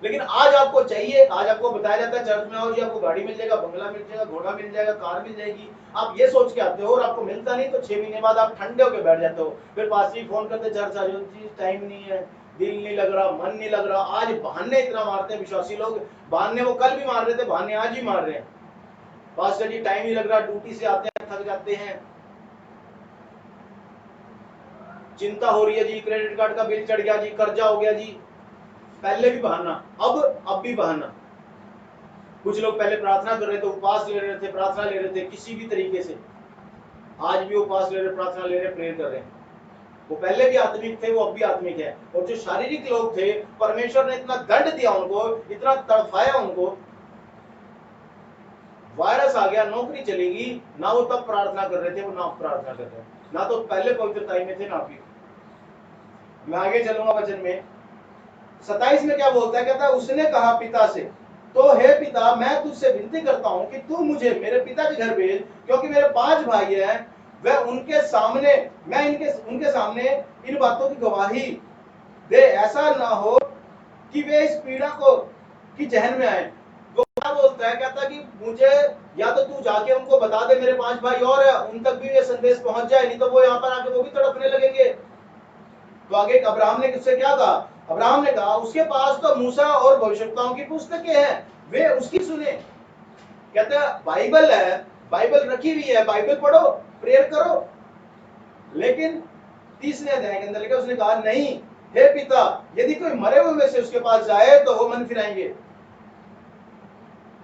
लेकिन आज आपको चाहिए, आज आपको बताया जाता है चर्च में आओ जी, आपको गाड़ी मिल जाएगा, बंगला मिल जाएगा, घोड़ा मिल जाएगा, कार मिल जाएगी। आप ये सोच के आते हो और आपको मिलता नहीं, तो 6 महीने बाद आप ठंडे होकर बैठ जाते हो। फिर पास्टर फोन करते चर्च आ जाओ जी, टाइम नहीं है, दिल नहीं लग रहा, मन नहीं लग रहा। आज बहाने इतना मारते हैं विश्वासी लोग, बहाने वो कल भी मार रहे थे, बहाने आज ही मार रहे हैं। पास्टर जी टाइम नहीं लग रहा, ड्यूटी से आते हैं थक जाते हैं, चिंता हो रही है जी, क्रेडिट कार्ड का बिल चढ़ गया जी, कर्जा हो गया जी। पहले भी बहाना, अब भी बहाना। कुछ लोग पहले प्रार्थना कर रहे थे, उपवास ले रहे थे, प्रार्थना ले रहे थे किसी भी तरीके से, आज भी उपवास ले रहे, प्रार्थना ले रहे, प्रेयर कर रहे हैं। वो पहले भी आत्मिक थे, वो अब भी आत्मिक है। और जो शारीरिक लोग थे, परमेश्वर ने इतना दंड दिया उनको, इतना तड़फाया उनको, वायरस आ गया, नौकरी चलेगी ना, वो तब प्रार्थना कर रहे थे, वो ना प्रार्थना कर रहे हैं, ना तो पहले पवित्रताई में थे ना अभी। मैं आगे चलूंगा वचन में 27 में क्या बोलता है, कहता है उसने कहा पिता से, तो हे पिता मैं तुझसे विनती करता हूं कि तू मुझे मेरे पिता के घर भेज, क्योंकि मेरे 5 भाई हैं, वह उनके सामने मैं उनके सामने इन बातों की गवाही दे, ऐसा ना हो कि वे इस पीड़ा को की जहन में आए। वो क्या बोलता है, कहता कि मुझे या तो तू जाके उनको बता दे मेरे 5 भाई और है, उन तक भी ये संदेश पहुंच जाए, नहीं तो वो यहाँ पर आके वो भी तड़पने लगेंगे। तो आगे अब्राहम ने उससे क्या कहा, अब्राहम ने कहा उसके पास तो मूसा और भविष्यवक्ताओं की पुस्तकें हैं, वे उसकी सुने। कहते हैं बाइबल है, बाइबल रखी हुई है, बाइबल पढ़ो, प्रेयर करो। लेकिन 30वें अध्याय के अंदर लिखा, उसने कहा नहीं हे पिता, यदि कोई मरे हुए में से उसके पास जाए तो वो मन फिराएंगे।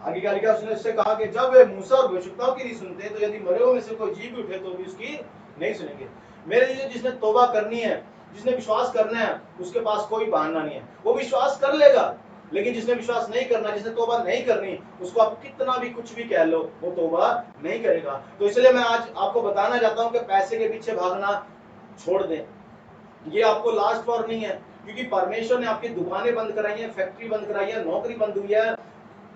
आगे क्या लिखा, उसने उससे कहा कि जब वे मूसा और भविष्यवक्ताओं की नहीं सुनते, तो यदि मरे हुए में से कोई जी भी उठे तो भी उसकी नहीं सुनेंगे। मेरे लिए जिसने तौबा करनी है, जिसने विश्वास करना है, उसके पास कोई बहाना नहीं है, वो विश्वास कर लेगा। लेकिन जिसने विश्वास नहीं करना, जिसने तौबा नहीं करनी, उसको आप कितना भी कुछ भी कह लो, वो तौबा नहीं करेगा। तो इसलिए मैं आज आपको बताना चाहता हूं कि पैसे के पीछे भागना छोड़ दें। ये आपको लास्ट वार्निंग है, क्योंकि परमेश्वर ने आपकी दुकानें बंद कराई है, फैक्ट्री बंद कराई है, नौकरी बंद हुई है,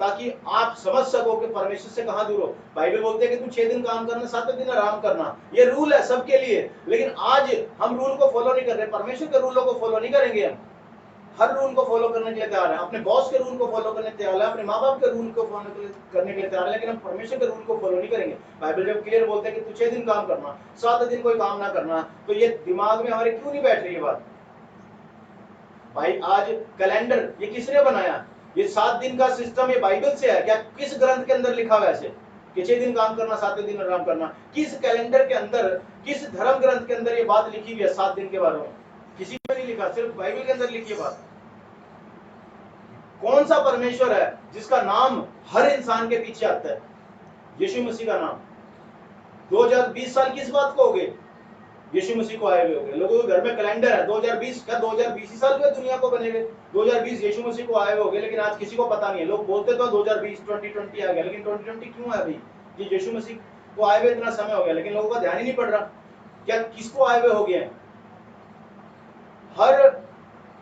ताकि आप समझ सको कि परमेश्वर से कहां दूर हो। बाइबल बोलते हैं कि तू 6 दिन काम करना, 7वें दिन आराम करना, ये रूल है सबके लिए। लेकिन आज हम रूल को फॉलो नहीं कर रहे, परमेश्वर के रूलों को फॉलो नहीं करेंगे। हम हर रूल को फॉलो करने के लिए तैयार है, अपने बॉस के रूल को फॉलो करने तैयार है, अपने माँ बाप के रूल को फॉलो करने के लिए तैयार है, लेकिन हम परमेश्वर के रूल को फॉलो नहीं करेंगे। बाइबल जब क्लियर बोलते हैं कि तू 6 दिन काम करना, 7वें दिन कोई काम ना करना, तो ये दिमाग में हमारे क्यों नहीं बैठ रही है बात। भाई आज कैलेंडर ये किसने बनाया, ये 7 दिन का सिस्टम ये बाइबल से है क्या, किस ग्रंथ के अंदर लिखा हुआ है ऐसे कि 6 दिन काम करना 7वें दिन आराम करना? किस कैलेंडर के अंदर, किस धर्म ग्रंथ के अंदर ये बात लिखी हुई है 7 दिन के बारे में? किसी में नहीं लिखा, सिर्फ बाइबल के अंदर लिखी है बात। कौन सा परमेश्वर है जिसका नाम हर इंसान के पीछे आता है? यीशु मसीह का नाम। 2020 साल किस बात को हो गए? यीशु मसीह को आए हुए हो गए। लोगों के घर में कैलेंडर है 2020 का, 2020 साल हुए दुनिया को बने हुए, 2020 यीशु मसीह को आए हुए हो गए, लेकिन आज किसी को पता नहीं है। लोग बोलते तो 2020 2020 आ गया, लेकिन 2020 क्यों है अभी? कि यीशु मसीह को आए हुए इतना समय हो गया, लेकिन लोगों का ध्यान ही नहीं पड़ रहा। क्या किसको आए हुए हो गए? हर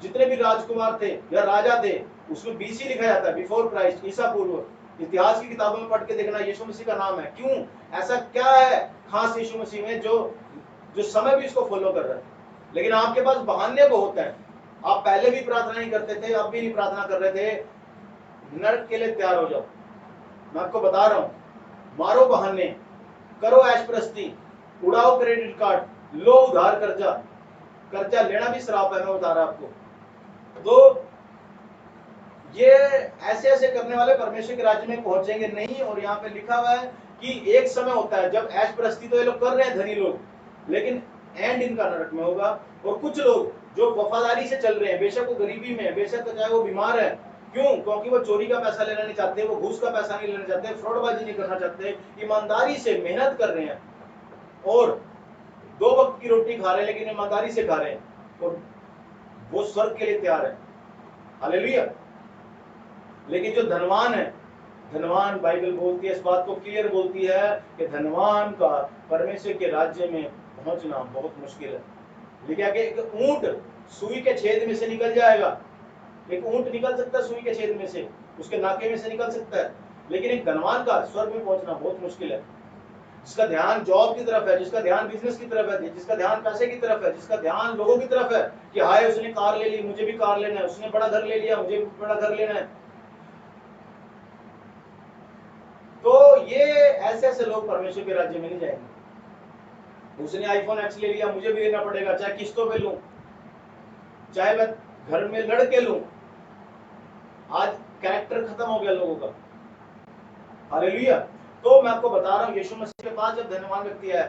जितने भी राजकुमार थे या राजा थे, उसमें बीसी लिखा जाता है, बिफोर क्राइस्ट, ईसा पूर्व। इतिहास की किताबों में पढ़ के देखना, यीशु मसीह का नाम है। क्यों? ऐसा क्या है खास यीशु मसीह में जो समय भी इसको फॉलो कर रहा है? लेकिन आपके पास बहाने बहुत हैं। आप पहले भी प्रार्थना नहीं करते थे, अब भी नहीं प्रार्थना कर रहे थे। नरक के लिए तैयार हो जाओ, मैं आपको बता रहा हूं। मारो बहाने, करो ऐशप्रस्ती, उड़ाओ क्रेडिट कार्ड, लो उधार कर्जा। कर्जा लेना भी श्राप है, मैं बता रहा आपको। तो ये ऐसे ऐसे करने वाले परमेश्वर के राज्य में पहुंचेंगे नहीं। और यहाँ पे लिखा हुआ है कि एक समय होता है जब ऐशप्रस्ती तो ये लोग कर रहे हैं, धनी लोग, लेकिन एंड इनका नरक में होगा। और कुछ लोग जो वफादारी से चल रहे हैं, बेशक वो गरीबी में है, बेशक तो चाहे वो बीमार है, क्यों? क्योंकि वो चोरी का पैसा लेना नहीं चाहते, वो घूस का पैसा नहीं लेना चाहते, फ्रॉडबाजी नहीं करना चाहते, ईमानदारी से मेहनत कर रहे हैं और 2 वक्त की रोटी खा रहे हैं, लेकिन ईमानदारी से खा रहे हैं, और वो स्वर्ग के लिए तैयार है। हालेलुया। लेकिन जो धनवान है, धनवान, बाइबल बोलती है, इस बात को क्लियर बोलती है कि धनवान का परमेश्वर के राज्य में पहुंचना बहुत मुश्किल है। लिखा कि एक ऊंट सुई के छेद में से निकल जाएगा। एक ऊंट निकल सकता है सुई के छेद में से, उसके नाके में से निकल सकता है, लेकिन एक धनवान का स्वर्ग में पहुंचना बहुत मुश्किल है। जिसका ध्यान जॉब की तरफ है, जिसका ध्यान बिजनेस की तरफ है, जिसका ध्यान पैसे की तरफ है, जिसका ध्यान लोगों की तरफ है कि हाय उसने कार ले ली, मुझे भी कार लेना है, उसने बड़ा घर ले लिया, मुझे भी बड़ा घर लेना है। तो ये ऐसे ऐसे लोग परमेश्वर के राज्य में नहीं जाएंगे। उसने आईफोन एक्स ले लिया, मुझे भी लेना पड़ेगा, चाहे किस्तों पे लूं, चाहे मैं घर में लड़के लूं। आज कैरेक्टर खत्म हो गया लोगों का। हालेलुया। तो मैं आपको बता रहा हूं, यीशु मसीह के पास जब धनवान व्यक्ति आया,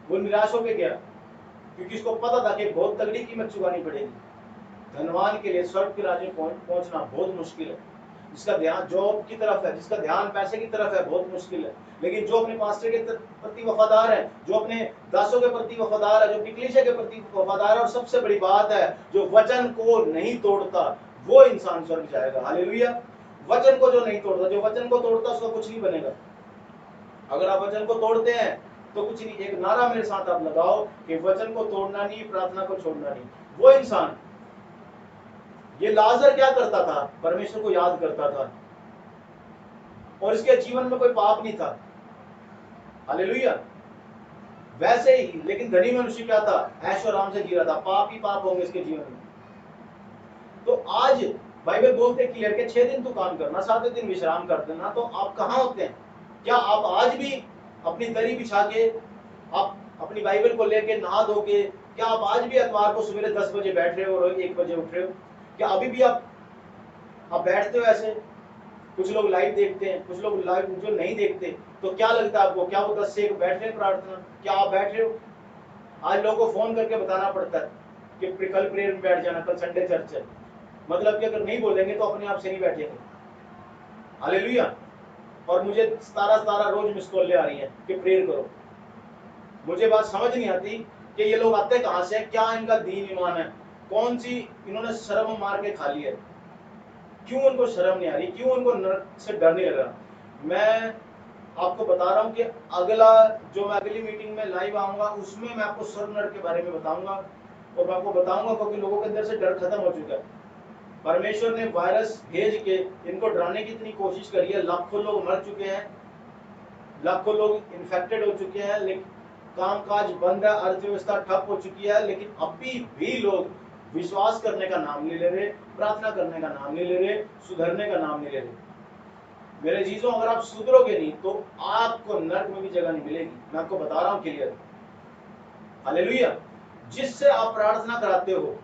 वो निराश होकर गया, क्योंकि उसको पता था कि बहुत तगड़ी कीमत चुकानी पड़ेगी। धनवान के लिए स्वर्ग के राज्य में पहुंचना बहुत मुश्किल है। जिसका ध्यान जॉब की तरफ है, जिसका ध्यान पैसे की तरफ है, बहुत मुश्किल है। लेकिन जो अपने पास्टर के प्रति वफादार है, जो अपने दासों के प्रति वफादार है, जो अपनी कलीसिया के प्रति वफादार है, और सबसे बड़ी बात है जो वचन को नहीं तोड़ता, वो इंसान स्वर्ग जाएगा। हालेलुया। वचन को जो नहीं तोड़ता, जो वचन को तोड़ता उसका कुछ नहीं बनेगा। अगर आप वचन को तोड़ते हैं तो कुछ नहीं। एक नारा मेरे साथ आप लगाओ कि वचन को तोड़ना नहीं, प्रार्थना को छोड़ना नहीं। वो इंसान, ये लाजर क्या करता था? परमेश्वर को याद करता था और इसके जीवन में कोई पाप नहीं था। हालेलुया। वैसे ही लेकिन धनी मनुष्य क्या था? ऐशो आराम से जी रहा था। पाप ही पाप होंगे इसके जीवन में। तो आज बाइबल बोलते क्लियर के 6 दिन तू काम करना, 7वें दिन विश्राम कर देना। तो आप कहाँ होते हैं? क्या आप आज भी अपनी दरी बिछा के, आप अपनी बाइबल को लेके नहा धो के, क्या आप आज भी इतवार को सवेरे 10 बजे बैठ रहे हो और 1 बजे उठ रहे हो? क्या अभी भी आप बैठते हो ऐसे? कुछ लोग लाइव देखते हैं, कुछ लोग लाइव जो नहीं देखते। तो क्या लगता है आपको, क्या वो 10 से 1 बैठ रहे हैं प्रार्थना? क्या आप बैठ रहे हो? आज लोगों को फोन करके बताना पड़ता है कि कल प्रेयर में बैठ जाना, कल संडे चर्च है। मतलब कि अगर नहीं बोलेंगे तो अपने आप से नहीं बैठेंगे। हालेलुया। और मुझे 17 रोज मिस कॉल ले आ रही है कि प्रेयर करो। मुझे बात समझ नहीं आती कि ये लोग आते कहां से, क्या इनका दीन ईमान है, कौन सी इन्होंने शर्म मार के खा ली है? क्यों उनको शर्म नहीं आ रही? क्यों उनको नरक से डर नहीं लग रहा? मैं आपको बता रहा हूं कि अगला जो मैं अगली मीटिंग में लाइव आऊंगा उसमें मैं आपको स्वर्ग नरक के बारे में बताऊंगा। और मैं आपको बताऊंगा क्योंकि लोगों के अंदर से डर खत्म हो चुका है। परमेश्वर ने वायरस भेज के इनको डराने की इतनी कोशिश करी है, लाखों लोग मर चुके हैं, लाखों लोग इन्फेक्टेड हो चुके हैं, लेकिन कामकाज बंद है, अर्थव्यवस्था ठप हो चुकी है, लेकिन अभी भी लोग विश्वास करने का नाम नहीं ले रहे, प्रार्थना करने का नाम नहीं ले रहे, सुधरने का नाम नहीं ले रहे। मेरे जीजों, अगर आप सुधरोगे नहीं तो आपको नरक में भी जगह नहीं मिलेगी। मैं आपको बता रहा हूं क्लियर। हालेलुया। जिससे आप प्रार्थना कराते हो,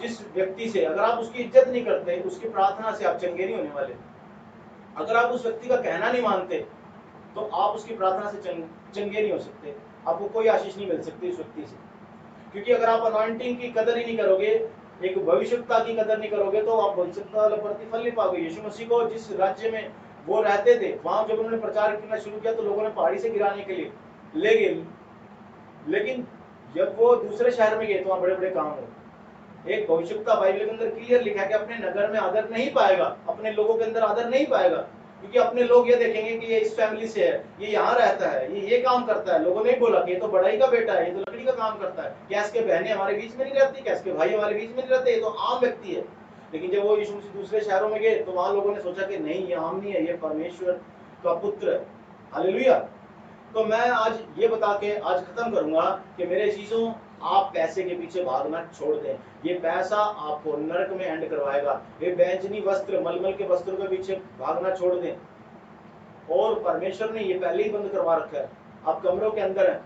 जिस व्यक्ति से, अगर आप उसकी इज्जत नहीं करते, उसकी प्रार्थना से आप चंगे नहीं होने वाले। अगर आप उस व्यक्ति का कहना नहीं मानते तो आप उसकी प्रार्थना से चंगे नहीं हो सकते। आपको कोई आशीष नहीं मिल सकती उस व्यक्ति से। क्योंकि अगर आप अनॉइंटिंग की कदर ही नहीं करोगे, एक भविष्यता की कदर नहीं करोगे, तो आप भविष्यता वाला प्रतिफल नहीं पाओगे। यीशु मसीह को जिस राज्य में वो रहते थे, वहां जब उन्होंने प्रचार करना शुरू किया तो लोगों ने पहाड़ी से गिराने के लिए ले गए, लेकिन जब वो दूसरे शहर में गए तो वहां बड़े बड़े काम हुए। एक भविष्यता बाइबल के अंदर क्लियर लिखा है कि अपने नगर में आदर नहीं पाएगा, अपने लोगों के अंदर आदर नहीं पाएगा, क्योंकि अपने लोग ये देखेंगे कि ये इस फैमिली से है, ये यहाँ रहता है, ये काम करता है। लोगों ने बोला कि ये तो बड़ाई का बेटा है, ये तो लकड़ी का काम करता है, क्या इसके बहनें हमारे बीच में नहीं रहती, क्या इसके भाई हमारे बीच में नहीं रहते, ये तो आम व्यक्ति है। लेकिन जब वो यीशु मसीह दूसरे शहरों में गए तो वहां लोगों ने सोचा कि नहीं, ये आम नहीं है, ये परमेश्वर का पुत्र है। हालेलुया। तो मैं आज ये बता के आज खत्म करूंगा कि मेरे चीजों, आप पैसे के पीछे भागना छोड़ दें। ये पैसा आपको नरक में एंड करवाएगा। ये बैंजनी वस्त्र, मलमल के वस्त्रों के पीछे भागना छोड़ दें। और परमेश्वर ने ये पहले ही बंद करवा रखा है। आप कमरों के अंदर हैं,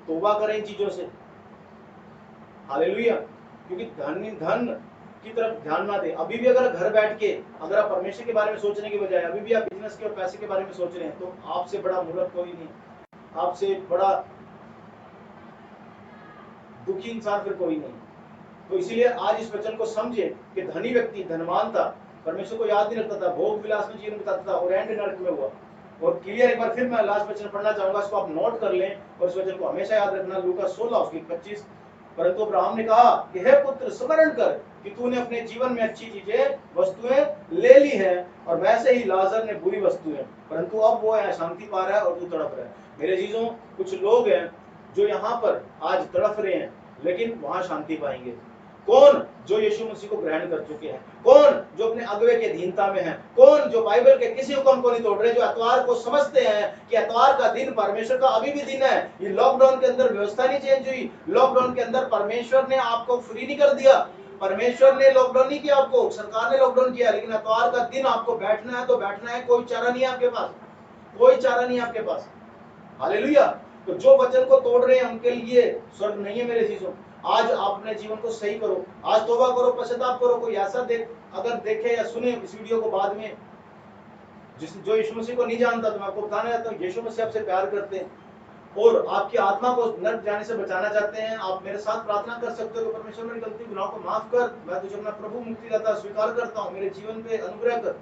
तौबा करें इन चीजों से। हालेलुया। क्योंकि धन की तरफ ध्यान ना दें। अभी भी अगर घर बैठ के अगर आप परमेश्वर के बारे में सोचने की बजाय अभी भी आप बिजनेस के और पैसे के बारे में सोच रहे हैं, तो आपसे बड़ा मूर्ख कोई नहीं, आपसे बड़ा दुखी इंसान फिर कोई नहीं। तो इसीलिए आज इस वचन को समझे कि धनी व्यक्ति धनवान था, परमेश्वर को याद नहीं रखता था, भोग विलास में जीवन बिताता था और एंड नरक में हुआ। और क्लियर एक बार फिर मैं लास्ट वचन पढ़ना चाहूंगा, इसको आप नोट कर लें और इस वचन को हमेशा याद रखना। लूका 16:25। परंतु अब्राहम ने कहा कि हे पुत्र, स्मरण कर कि तूने अपने जीवन में अच्छी चीजें, वस्तुएं ले ली हैं, और वैसे ही लाजर ने बुरी वस्तुएं, परंतु अब वो है शांति पा रहा है और तू तड़प रहा है। मेरे चीजों, कुछ लोग हैं जो यहाँ पर आज तड़प रहे हैं लेकिन वहां शांति पाएंगे। कौन? जो यीशु मसीह को ग्रहण कर चुके हैं। कौन? जो अपने अगुवे के अधीनता में है। कौन? जो बाइबल के किसी हुक्म को नहीं तोड़ रहे, जो एतवार को समझते हैं कि एतवार का दिन परमेश्वर का अभी भी दिन है। ये लॉकडाउन के अंदर व्यवस्था नहीं चेंज हुई। लॉकडाउन के अंदर परमेश्वर ने आपको फ्री नहीं कर दिया। परमेश्वर ने लॉकडाउन नहीं किया आपको, सरकार ने लॉकडाउन किया, लेकिन एतवार का दिन आपको बैठना है तो बैठना है। कोई चारा नहीं है आपके पास, कोई चारा नहीं है आपके पास। हालेलुया। तो जो वचन को तोड़ रहे हैं उनके लिए स्वर्ग नहीं है मेरे चीजों। आज आप अपने जीवन को सही करो, आज तौबा करो, पश्चाताप करो। कोई ऐसा अगर देखे या सुने इस वीडियो को बाद में, जो यीशु मसीह को नहीं जानता, तो मैं आपको बताना चाहता हूँ, यीशु मसीह आपसे प्यार करते हैं और आपकी आत्मा को नरक जाने से बचाना चाहते हैं। आप मेरे साथ प्रार्थना कर सकते हो कि परमेश्वर मेरी गलती गुनाह को माफ कर, मैं तुझे अपना प्रभु मुक्तिदाता स्वीकार करता हूँ, मेरे जीवन पे अनुग्रह कर।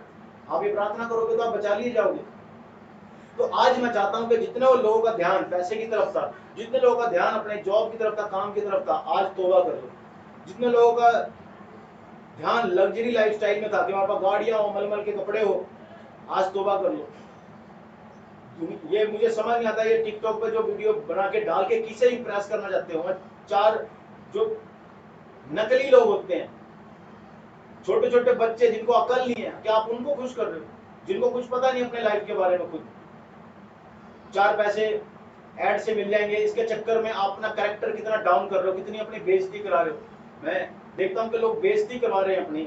आप ये प्रार्थना करोगे तो आप बचा लिए जाओगे। तो आज मैं चाहता हूं कि जितने लोगों का ध्यान पैसे की तरफ था, जितने लोगों का ध्यान अपने जॉब की तरफ था, काम की तरफ था, आज तौबा कर लो। जितने लोगों का ध्यान लग्जरी लाइफस्टाइल में था कि हमारे पास गाड़ियां हो, मलमल के कपड़े हो, आज तौबा कर लो। ये मुझे समझ नहीं आता, ये टिकटॉक पे जो वीडियो बना के डाल के किसे इंप्रेस करना चाहते हो। चार जो नकली लोग होते हैं, छोटे छोटे बच्चे जिनको अकल नहीं है, क्या आप उनको खुश कर रहे हो? जिनको कुछ पता नहीं अपने लाइफ के बारे में, खुद चार पैसे ऐड से मिल जाएंगे, इसके चक्कर में आप अपना कैरेक्टर कितना डाउन कर रहे हो, कितनी अपनी बेइज्जती करा रहे हो। मैं देखता हूं कि लोग बेइज्जती करवा रहे हैं अपनी।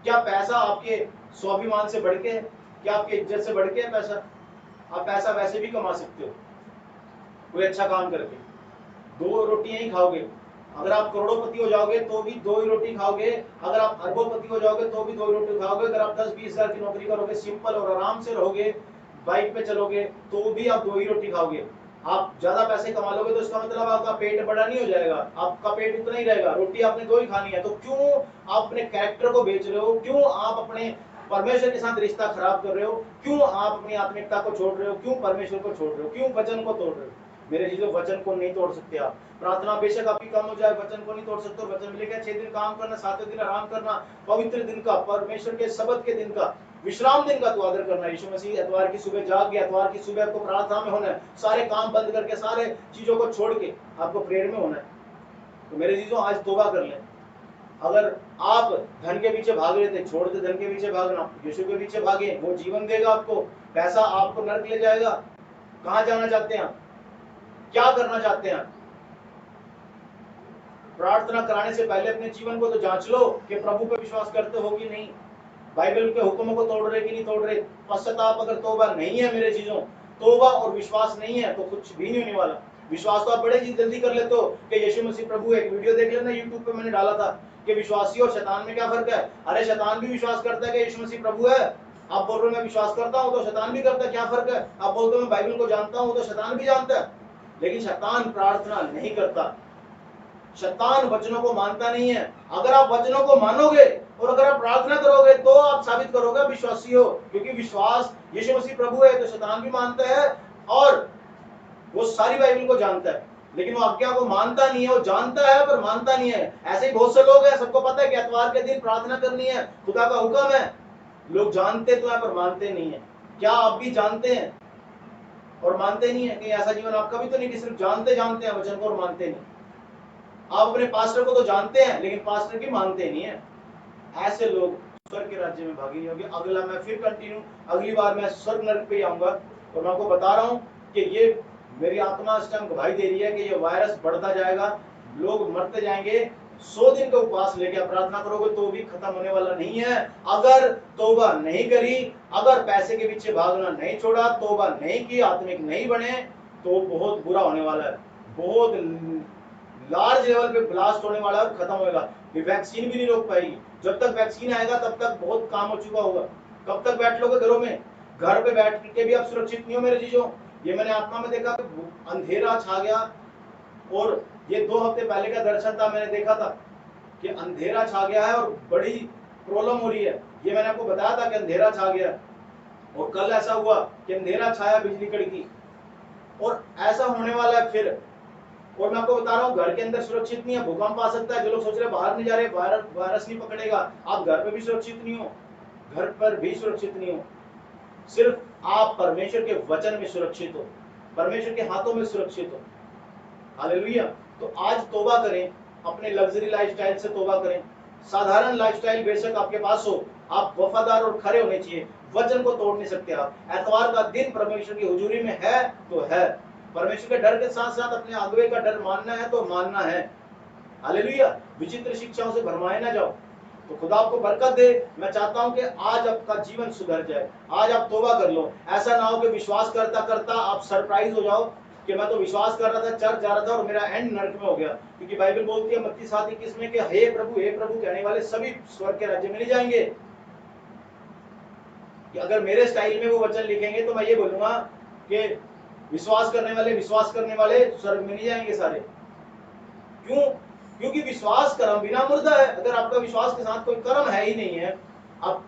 क्या पैसा आपके स्वाभिमान से बढ़ के है? क्या आपकी इज्जत से बढ़ के है पैसा? आप पैसा वैसे भी कमा सकते हो कोई अच्छा काम करके। 2 रोटियां ही खाओगे। अगर आप करोड़ोंपति हो जाओगे तो भी 2 ही रोटी खाओगे। अगर आप अरबोंपति हो जाओगे तो भी 2 ही रोटी खाओगे। अगर आप 10-20 हजार की नौकरी करोगे, सिंपल और आराम से रहोगे, बाइक पे चलोगे, तो भी आप 2 ही रोटी खाओगे। आप ज्यादा पैसे कमा लोगे तो इसका मतलब आपका पेट बड़ा नहीं हो जाएगा, आपका पेट उतना ही रहेगा। रोटी आपने 2 ही खानी है। तो क्यों आप अपने कैरेक्टर को बेच रहे हो? क्यों आप अपने परमेश्वर के साथ रिश्ता खराब कर रहे हो? क्यों आप अपनी आत्मिकता को छोड़ रहे हो? क्यों परमेश्वर को छोड़ रहे हो? क्यों वचन को तोड़ रहे हो? मेरे चीजों, वचन को नहीं तोड़ सकते आप। प्रार्थना बेशक आपकी कम हो जाए, वचन को नहीं तोड़ सकते। वचन में लिखा है 6 दिन काम करना, 7वें दिन आराम करना, पवित्र दिन का, परमेश्वर के शब्द के दिन का, विश्राम दिन का तू आदर करना। यीशु मसीह एतवार की सुबह जाग गया, एतवार की सुबह आपको प्रार्थना में होना है, सारे काम बंद करके, सारे चीजों को छोड़ के आपको प्रेयर में होना है। तो मेरे चीजों, आज तौबा कर लें। अगर आप धन के पीछे भाग रहे थे, छोड़ दे धन के पीछे भागना, यीशु के पीछे भागे, वो जीवन देगा आपको। पैसा आपको नरक ले जाएगा। कहां जाना चाहते हैं आप? क्या करना चाहते हैं? प्रार्थना कराने से पहले अपने जीवन को तो जांच लो कि प्रभु पे विश्वास करते हो कि नहीं, बाइबल के हुक्मों को तोड़ रहे कि नहीं तोड़ रहे। पश्चाताप अगर तौबा नहीं है मेरे चीजों, तौबा और विश्वास नहीं है तो कुछ भी नहीं होने वाला। विश्वास तो आप बड़े जल्दी कर लेते हो कि यीशु मसीह प्रभु है। एक वीडियो देख लेना, यूट्यूब पे मैंने डाला था कि विश्वासी और शैतान में क्या फर्क है। अरे शैतान भी विश्वास करता है कि यीशु मसीह प्रभु है। आप बोल रहे हो मैं विश्वास करता हूं, तो शैतान भी करता है, क्या फर्क है? आप बोलते हो मैं बाइबल को जानता हूं, तो शैतान भी जानता है। लेकिन शैतान प्रार्थना नहीं करता, शैतान वचनों को मानता नहीं है। अगर आप वचनों को मानोगे और अगर आप प्रार्थना करोगे तो आप साबित करोगे विश्वासी हो, क्योंकि विश्वास यीशु मसीह प्रभु है तो शैतान भी मानता है और वो सारी बाइबल को जानता है, लेकिन वो आज्ञा को मानता नहीं है। वो जानता है पर मानता नहीं है। ऐसे ही बहुत से लोग हैं, सबको पता है कि एतवार के दिन प्रार्थना करनी है, खुदा का हुक्म है, लोग जानते तो है पर मानते नहीं है। क्या आप भी जानते हैं और मानते नहीं है? कि ऐसा जीवन आपका भी तो नहीं कि सिर्फ जानते जानते हैं वचन को और मानते नहीं। आप अपने पास्टर को तो जानते हैं लेकिन पास्टर की मानते नहीं है। ऐसे लोग स्वर्ग के राज्य में भागी होंगे। अगला मैं फिर कंटिन्यू, अगली बार मैं स्वर्ग नरक पे आऊंगा और मैं आपको बता रहा हूं कि ये मेरी आत्मा इस टाइम गवाही दे रही है कि ये वायरस बढ़ता जाएगा, लोग मरते जाएंगे। 100 दिन का उपवास लेके प्रार्थना करोगे तो भी खत्म होने वाला नहीं है। अगर तौबा नहीं करी, अगर पैसे के पीछे भागना नहीं छोड़ा, तौबा नहीं की, आत्मिक नहीं बने, तो बहुत बुरा होने वाला है, बहुत लार्ज लेवल पे ब्लास्ट होने वाला है और खत्म होगा। ये वैक्सीन भी नहीं रोक पाएगी। जब तक वैक्सीन आएगा तब तक बहुत काम हो चुका होगा। कब तक बैठ लोगे घरों में? घर पे बैठ के भी आप सुरक्षित नहीं हो मेरे चीजों। ये मैंने आत्मा में देखा, अंधेरा छा गया। और ये 2 हफ्ते पहले का दर्शन था, मैंने देखा था कि अंधेरा छा गया है और बड़ी प्रॉब्लम हो रही है। ये मैंने आपको बताया था कि अंधेरा छा गया, और कल ऐसा हुआ कि अंधेरा छाया, बिजली कड़की, और ऐसा होने वाला है फिर। और मैं आपको बता रहा हूँ, घर के अंदर सुरक्षित नहीं है, भूकंप आ सकता है। जो लोग सोच रहे हैं बाहर नहीं जा रहे, वायरस नहीं पकड़ेगा, आप घर पे भी सुरक्षित नहीं हो, घर पर भी सुरक्षित नहीं हो। सिर्फ आप परमेश्वर के वचन में सुरक्षित हो, परमेश्वर के हाथों में सुरक्षित हो। हालेलुया। तो आज तौबा करें, अपने लग्जरी लाइफस्टाइल से तौबा करें। साधारण लाइफस्टाइल बेशक आपके पास हो, आप वफादार और खरे होने चाहिए। वचन को तोड़ नहीं सकते आप। एतवार का दिन परमेश्वर की हुजूरी में है तो है। परमेश्वर के डर के साथ साथ अपने अगुवे का डर मानना है तो मानना है। हालेलुया। विचित्र शिक्षाओं से भरमाए ना जाओ। तो खुदा आपको बरकत दे। मैं चाहता हूं कि आज आपका जीवन सुधर जाए, आज आप तौबा कर लो। ऐसा ना हो कि विश्वास करता करता आप सरप्राइज हो जाओ कि मैं तो विश्वास कर रहा था, चर्च जा रहा था और मेरा एंड नरक में हो गया। क्योंकि बाइबल बोलती है मत्ती 7:21 में कि हे प्रभु कहने वाले सभी स्वर्ग के राज्य में नहीं जाएंगे। कि अगर मेरे स्टाइल में वो वचन लिखेंगे तो मैं ये बोलूंगा कि विश्वास करने वाले स्वर्ग में नहीं जाएंगे सारे। क्यों? क्योंकि विश्वास कर्म बिना मुर्दा है। अगर आपका विश्वास के साथ कोई कर्म है ही नहीं है, आप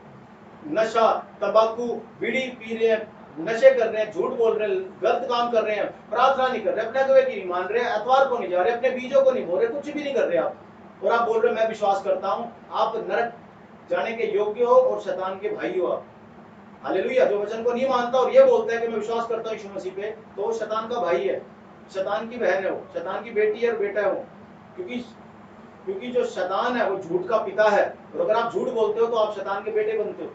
नशा, तंबाकू, बीड़ी पी रहे हैं, नशे कर रहे हैं, झूठ बोल रहे हैं, गलत काम कर रहे हैं, प्रार्थना नहीं कर रहे, अपने अगुवे की नहीं मान रहे, एतवार को नहीं जा रहे, अपने बीजों को नहीं बोल रहे, कुछ भी नहीं कर रहे आप, और आप बोल रहे मैं विश्वास करता हूं, आप नरक जाने के योग्य हो और शैतान के भाई हो आप। हालेलुया। जो वचन को नहीं मानता और ये बोलता है कि मैं विश्वास करता हूं यीशु मसीह पे, तो वो शैतान का भाई है, शैतान की बहन है, वो शैतान की बेटी है और बेटा है वो। क्योंकि जो शैतान है वो झूठ का पिता है, और अगर आप झूठ बोलते हो तो आप शैतान के बेटे बनते हो।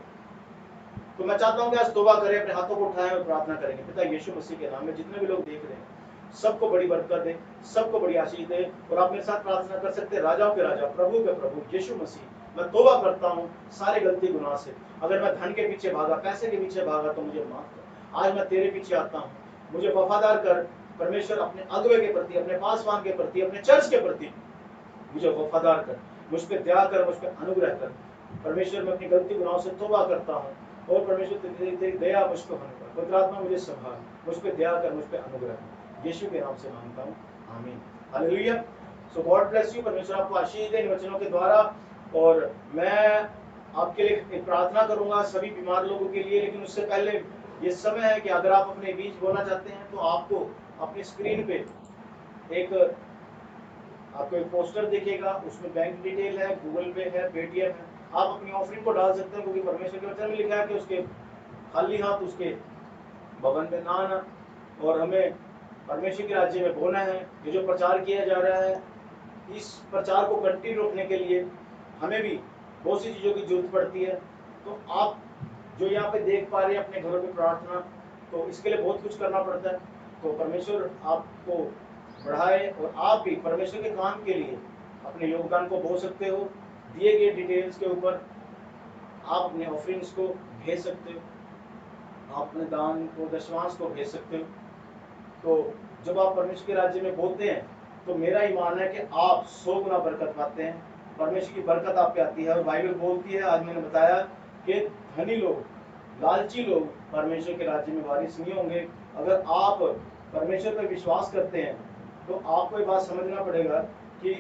तो मैं चाहता हूं कि आज तौबा करें, अपने हाथों को उठाएं और प्रार्थना करेंगे। पिता यीशु मसीह के नाम में जितने भी लोग देख रहे हैं सबको बड़ी बरकत दे, सबको बड़ी आशीष दे। और आप मेरे साथ प्रार्थना कर सकते हैं। राजाओं के राजा, प्रभु के प्रभु यीशु मसीह, मैं तौबा करता हूं सारे गलती गुनाह से। अगर मैं धन के पीछे भागा, पैसे के पीछे भागा तो मुझे माफ कर। आज मैं तेरे पीछे आता हूं, मुझे वफादार कर परमेश्वर, अपने अगुवे के प्रति, अपने पासवान के प्रति, अपने चर्च के प्रति मुझे वफादार कर, मुझ पे दया कर, मुझ पे अनुग्रह कर। परमेश्वर मैं अपनी गलती गुनाहों से तौबा करता हूँ, और परमेश्वर तेरी दया मुझ पे होने पर, पवित्र आत्मा मुझे संभाल, मुझ पे दया कर, मुझ पे अनुग्रह। यीशु के नाम से मांगता हूँ, आमीन। Hallelujah. So God bless you. परमेश्वर आपको आशीष दे इन वचनों के द्वारा। और मैं आपके लिए एक प्रार्थना करूंगा सभी बीमार लोगों के लिए, लेकिन उससे पहले ये समय है कि अगर आप अपने बीच बोलना चाहते हैं तो आपको अपनी स्क्रीन पे आपको एक पोस्टर दिखेगा, उसमें बैंक डिटेल है, गूगल पे है, पेटीएम है। आप अपनी ऑफरिंग को डाल सकते हैं, क्योंकि परमेश्वर के वचन में लिखा है कि उसके खाली हाथ उसके भवन में ना आना, और हमें परमेश्वर के राज्य में बोना है। ये जो प्रचार किया जा रहा है, इस प्रचार को कंटिन्यू रखने के लिए हमें भी बहुत सी चीज़ों की जरूरत पड़ती है। तो आप जो यहाँ पे देख पा रहे हैं अपने घरों में प्रार्थना, तो इसके लिए बहुत कुछ करना पड़ता है। तो परमेश्वर आपको बढ़ाए और आप भी परमेश्वर के काम के लिए अपने योगदान को बो सकते हो। दिए गए डिटेल्स के ऊपर आप अपने ऑफरिंग्स को भेज सकते हो, आप अपने दान को, दशमांश को भेज सकते हो। तो जब आप परमेश्वर के राज्य में बोलते हैं तो मेरा ईमान है कि आप 100 गुना बरकत पाते हैं, परमेश्वर की बरकत आप पे आती है। और बाइबल बोलती है, आज मैंने बताया कि धनी लोग, लालची लोग परमेश्वर के राज्य में वारिस नहीं होंगे। अगर आप परमेश्वर पर विश्वास करते हैं तो आपको ये बात समझना पड़ेगा कि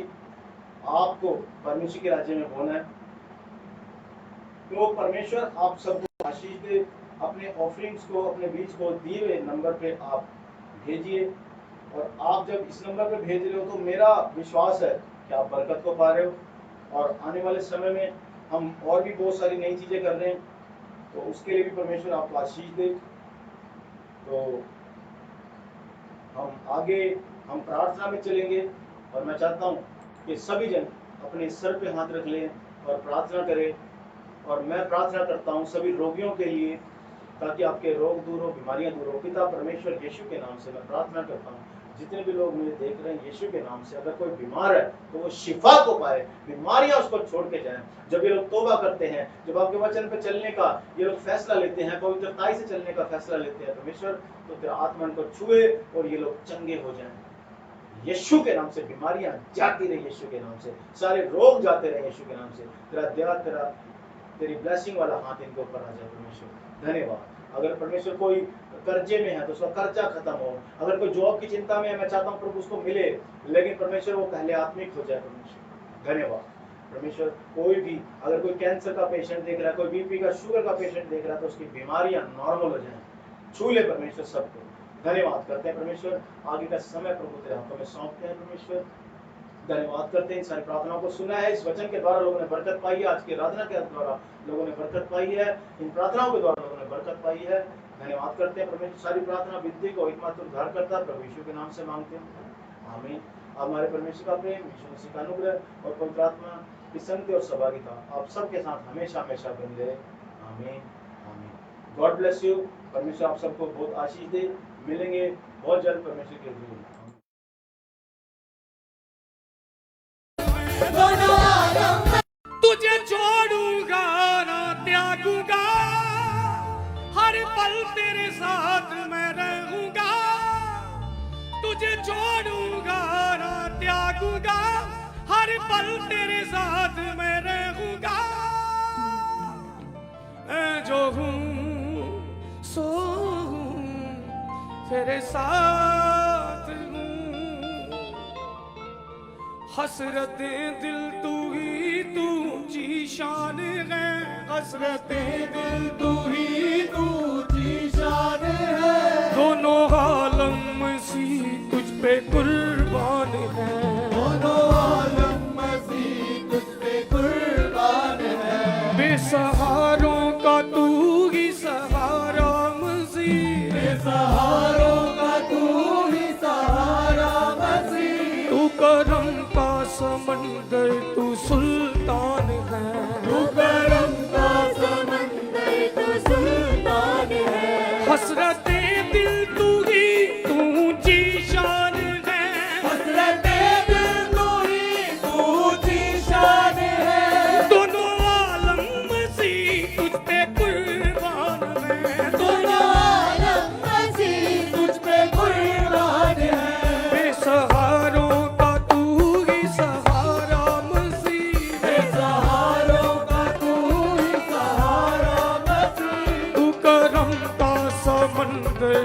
आपको परमेश्वर के राज्य में होना है। तो परमेश्वर आप सबको आशीष दे। अपने ऑफरिंग्स को, अपने बीज को दिए हुए नंबर पे आप भेजिए, और आप जब इस नंबर पे भेज रहे हो तो मेरा विश्वास है कि आप बरकत को पा रहे हो। और आने वाले समय में हम और भी बहुत सारी नई चीज़ें कर रहे हैं, तो उसके लिए भी परमेश्वर आपको आशीष दे। तो हम प्रार्थना में चलेंगे, और मैं चाहता हूँ कि सभी जन अपने सर पे हाथ रख लें और प्रार्थना करें। और मैं प्रार्थना करता हूँ सभी रोगियों के लिए, ताकि आपके रोग दूर हो, बीमारियां दूर हो। पिता परमेश्वर यीशु के नाम से मैं प्रार्थना करता हूँ, जितने भी लोग मुझे देख रहे हैं यीशु के नाम से, अगर कोई बीमार है तो वो शिफा को पाए, बीमारियां उसको छोड़ के जाएं। जब ये लोग तौबा करते हैं, जब आपके वचन पे चलने का ये लोग फैसला लेते हैं, पवित्रताई से चलने का फैसला लेते हैं परमेश्वर, तो तेरा आत्मा इनको छुए और ये लोग चंगे हो जाएं यीशु के नाम से। बीमारियां जाती रहे यीशु के नाम से, सारे रोग जाते रहे यीशु के नाम से। तेरी ब्लेसिंग वाला हाथ इनके ऊपर आ जाए परमेश्वर। धन्यवाद। अगर परमेश्वर कोई कर्जे में है तो उसका कर्जा खत्म हो। अगर कोई जॉब की चिंता में है, मैं चाहता हूँ प्रभु उसको मिले, लेकिन परमेश्वर वो पहले आत्मिक हो जाए परमेश्वर। धन्यवाद परमेश्वर। कोई भी अगर कोई कैंसर का पेशेंट देख रहा है, कोई बीपी का शुगर का पेशेंट देख रहा है, तो उसकी बीमारियां नॉर्मल हो जाए। छू ले परमेश्वर सबको। धन्यवाद करते हैं परमेश्वर। आगे का समय प्रभु तेरे हाथों में सौंपते हैं परमेश्वर। धन्यवाद करते हैं, इन सारी प्रार्थनाओं को सुना है। इस वचन के द्वारा लोगों ने बरकत पाई है, आज की आराधना के द्वारा लोगों ने बरकत पाई है, इन प्रार्थनाओं के द्वारा लोगों ने बरकत पाई है। धन्यवाद करते हैं परमेश्वर। सारी प्रार्थना विधि को एकमात्र उद्धार करता प्रभु यीशु के नाम से मांगते हैं, आमीन। हमारे परमेश्वर का प्रेम, यीशु मसीह का अनुग्रह और पवित्र आत्मा की संगति और सहभागिता आप सबके साथ हमेशा हमेशा बनी रहे, आमीन आमीन। God bless you. परमेश्वर आप सबको बहुत आशीष दे। मिलेंगे बहुत जल्द परमेश्वर के लिए। तुझे छोड़ूंगा ना त्यागूंगा, हर पल तेरे साथ मैं रहूंगा। तुझे छोड़ूंगा ना त्यागूंगा, हर पल तेरे साथ मैं रहूंगा। मैं जो हूँ सो हूँ, तेरे साथ हूँ। हसरतें दिल तू ही तू ऊंची शान है, हसरतें दिल तू ही तू ऊंची शान है। दोनों आलम सी तुझ पे कुर्बान है, दोनों आलम सी तुझ पे कुर्बान है। बेसहारों का तू ही सहारा मसीह, बेसहारों का तू ही सहारा मसीह। तू करम का समंदर, तू सुल्तान है, तू करम का समंदर, तू सुल्तान है। हसरतें दिल तू ही तू ऊंची शान है, हसरतें दिल तू ही तू ऊंची शान है। दोनों आलम मसीह तुझ पे कुर्बान है, दोनों आलम मसीह तुझ पे कुर्बान है। बेसहारों का तू ही सहारा मसीह, बेसहारों का तू ही सहारा मसीह। तू करम का समंदर,